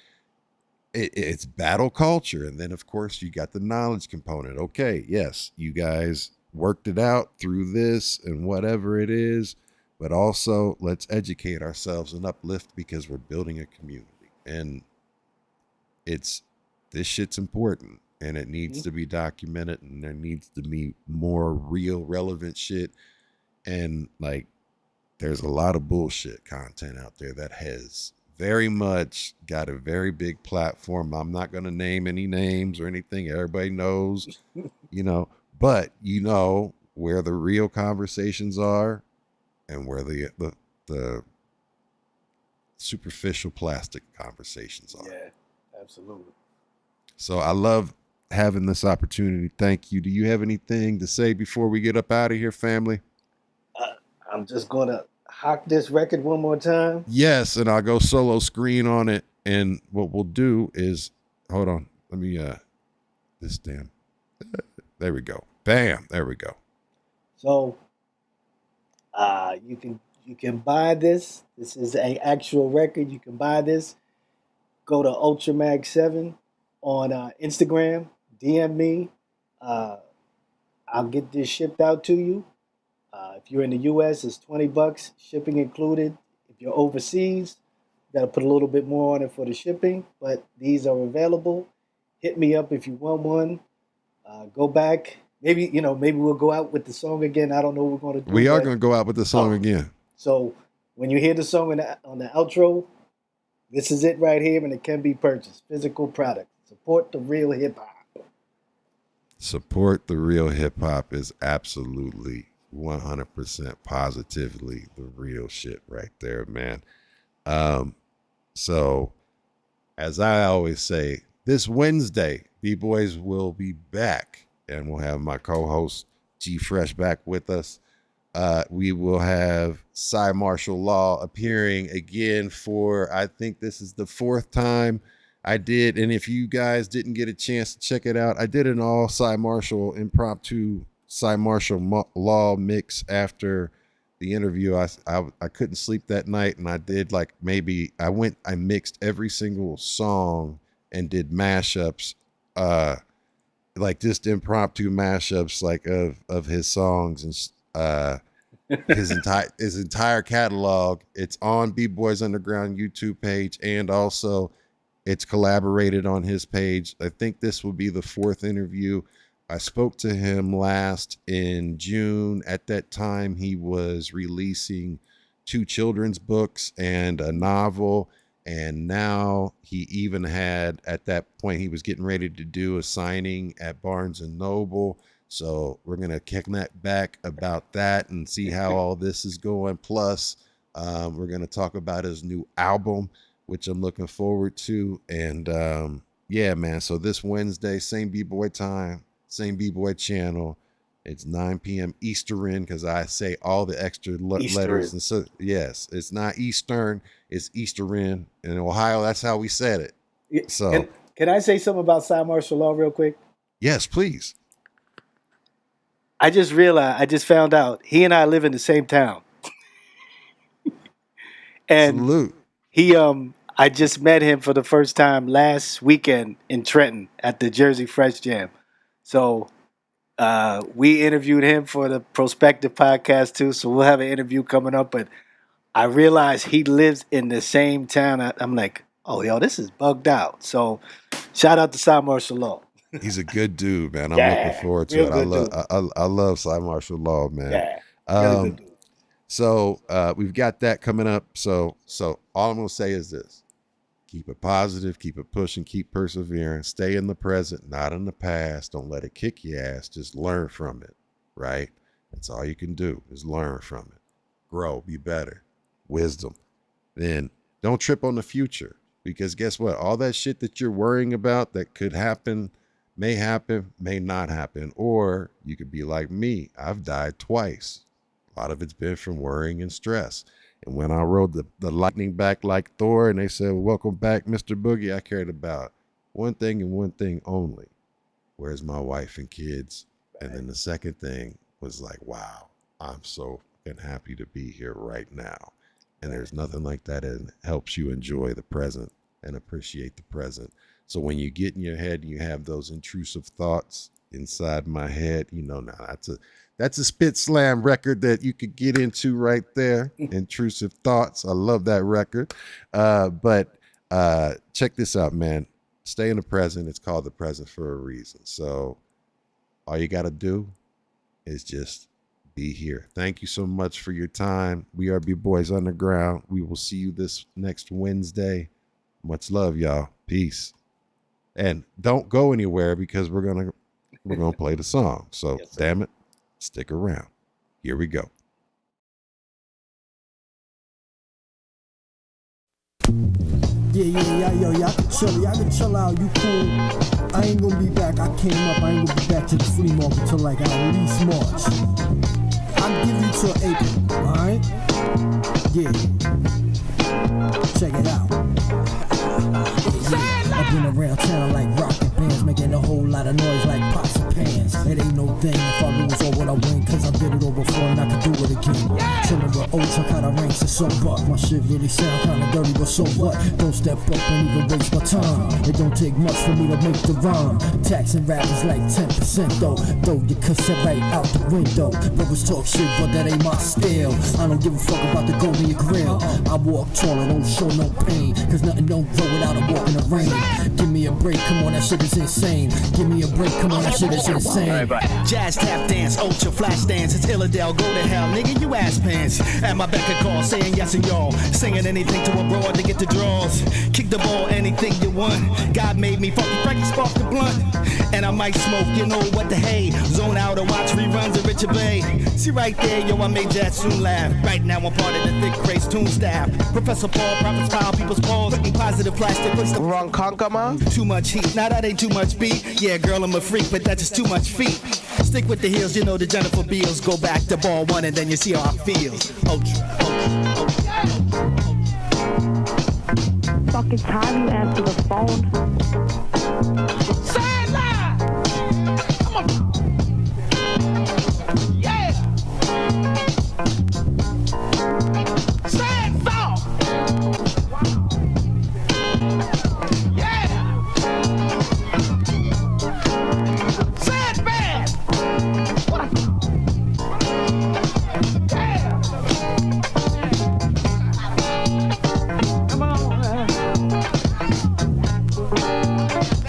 Speaker 6: it's battle culture. And then of course you got the knowledge component. Okay, yes, you guys worked it out through this and whatever it is, but also let's educate ourselves and uplift, because we're building a community, and this shit's important, and it needs to be documented, and there needs to be more real relevant shit. And like, there's a lot of bullshit content out there that has very much got a very big platform. I'm not going to name any names or anything. Everybody knows, you know, but you know where the real conversations are and where the superficial plastic conversations are.
Speaker 4: Yeah, absolutely.
Speaker 6: So I love having this opportunity. Thank you. Do you have anything to say before we get up out of here, family?
Speaker 4: I'm just going to hock this record one more time.
Speaker 6: Yes, and I'll go solo screen on it. And what we'll do is, hold on, let me, there we go. Bam, there we go.
Speaker 4: So you You can buy this. This is an actual record. You can buy this. Go to ULTRAMAG7 on Instagram. DM me. I'll get this shipped out to you. If you're in the U.S., it's $20, shipping included. If you're overseas, you got to put a little bit more on it for the shipping, but these are available. Hit me up if you want one. Go back. Maybe we'll go out with the song again. I don't know what we're going to do.
Speaker 6: We are going to go out with the song again.
Speaker 4: So when you hear the song on the outro, this is it right here, and it can be purchased. Physical product. Support the real hip-hop.
Speaker 6: Support the real hip-hop is absolutely 100% positively the real shit right there, man. So as I always say, this Wednesday, B-Boys will be back, and we'll have my co-host G Fresh back with us. We will have Cy Martial Law appearing again for, I think this is the 4th time I did. And if you guys didn't get a chance to check it out, I did an all Cy Martial impromptu Cy Martial Law mix after the interview. I couldn't sleep that night, and I did I mixed every single song and did mashups, like just impromptu mashups, like of his songs and his entire catalog. It's on B-Boys Underground YouTube page, and also it's collaborated on his page. I think this will be the 4th interview. I spoke to him last in June. At that time, he was releasing 2 children's books and a novel. And now he even had, at that point, he was getting ready to do a signing at Barnes & Noble. So we're going to connect back about that and see how all this is going. Plus, we're going to talk about his new album, which I'm looking forward to. And yeah, man. So this Wednesday, same B-Boy time, same B-Boy channel. It's 9 p.m. Eastern, because I say all the extra letters. And so, yes, it's not Eastern, it's Eastern. In Ohio, that's how we said it. So,
Speaker 4: can I say something about Cy Martial Law real quick?
Speaker 6: Yes, please.
Speaker 4: I just found out he and I live in the same town. And
Speaker 6: salute.
Speaker 4: I just met him for the first time last weekend in Trenton at the Jersey Fresh Jam. So we interviewed him for the Prospective Podcast too. So we'll have an interview coming up. But I realized he lives in the same town. I'm like, oh, yo, this is bugged out. So shout out to Cy Martial Law.
Speaker 6: He's a good dude, man. I'm looking forward to it. I love Cy Martial Law, man.
Speaker 4: Yeah.
Speaker 6: So we've got that coming up. So all I'm gonna say is this: keep it positive, keep it pushing, keep persevering, stay in the present, not in the past. Don't let it kick your ass. Just learn from it, right? That's all you can do is learn from it. Grow, be better, wisdom. Then don't trip on the future, because guess what? All that shit that you're worrying about that could happen, may not happen. Or you could be like me. I've died twice. A lot of it's been from worrying and stress. And when I rode the lightning back like Thor, and they said, welcome back, Mr. Boogie, I cared about one thing and one thing only. Where's my wife and kids? And then the second thing was like, wow, I'm so fucking happy to be here right now. And there's nothing like that. It helps you enjoy the present and appreciate the present. So when you get in your head and you have those intrusive thoughts inside my head, now that's a Spit Slam record that you could get into right there. Intrusive Thoughts. I love that record. But check this out, man. Stay in the present. It's called the present for a reason. So all you got to do is just be here. Thank you so much for your time. We are B-Boys Underground. We will see you this next Wednesday. Much love, y'all. Peace. And don't go anywhere, because we're gonna play the song. So yes, damn it, stick around. Here we go.
Speaker 2: Yeah, I can chill out, you cool. I ain't gonna be back. I came up, I ain't gonna be back to the flea market till like at least March. I'll give you till April, alright? Yeah. Check it out. Yeah, I've been around town like rocket bands, making making a whole lot of noise like pots and pans. It ain't no thing if I lose or when I win, cause I did it all before and I can do it again. Chillin' with Ultra, Kotta Ranks and so what? My shit really sound kinda dirty, but so what? Don't step up and even waste my time. It don't take much for me to make the rhyme. Taxing rappers like 10% though. Throw your cassette right out the window. Brothers talk shit, but that ain't my style. I don't give a fuck about the gold in your grill. I walk tall and don't show no pain, cause nothing don't grow without a walk in the rain. Give me a break, come on, that shit is insane. Give me a break, come on, that shit is insane.
Speaker 3: Jazz, tap dance, ultra flash dance. It's Illidale, go to hell, nigga, you ass pants. At my beck and call, saying yes and y'all. Singing anything to a broad to get the draws. Kick the ball, anything you want. God made me funky, Frankie spark the blunt. And I might smoke, you know what the hay. Zone out or watch reruns of Richard Bay. See right there, yo, I made that soon laugh. Right now I'm part of the thick craze tune staff. Professor Paul, prophets pile, people's balls. Looking positive plastic, place the
Speaker 7: Wrong conquer, man.
Speaker 3: too much heat. Now that ain't too much beat. Yeah, girl, I'm a freak, but that's just too much feet. Stick with the heels, you know the Jennifer Beals. Go back to ball one and then you see how I feel. Ultra.
Speaker 5: Fucking time you answer the phone.
Speaker 7: Say it loud. Come on. Yeah. Say it soft. Yeah. Say it fast. What? Yeah. Come on.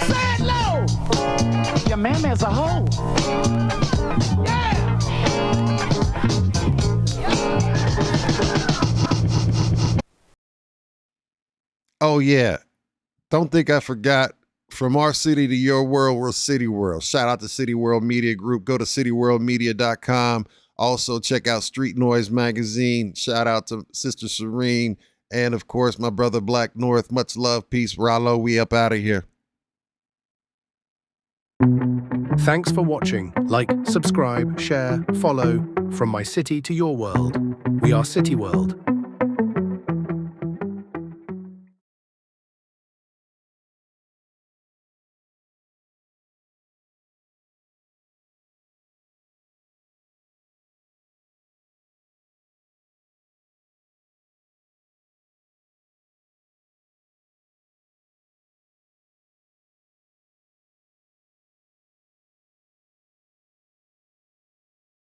Speaker 7: Say it low. Your man as a whole. Yeah.
Speaker 6: Oh, yeah. Don't think I forgot. From our city to your world, we're City World. Shout out to City World Media Group. Go to cityworldmedia.com. Also, check out Street Noise Magazine. Shout out to Sister Serene. And, of course, my brother Black North. Much love, peace. Rallo, we up out of here.
Speaker 8: Thanks for watching. Like, subscribe, share, follow. From my city to your world. We are City World.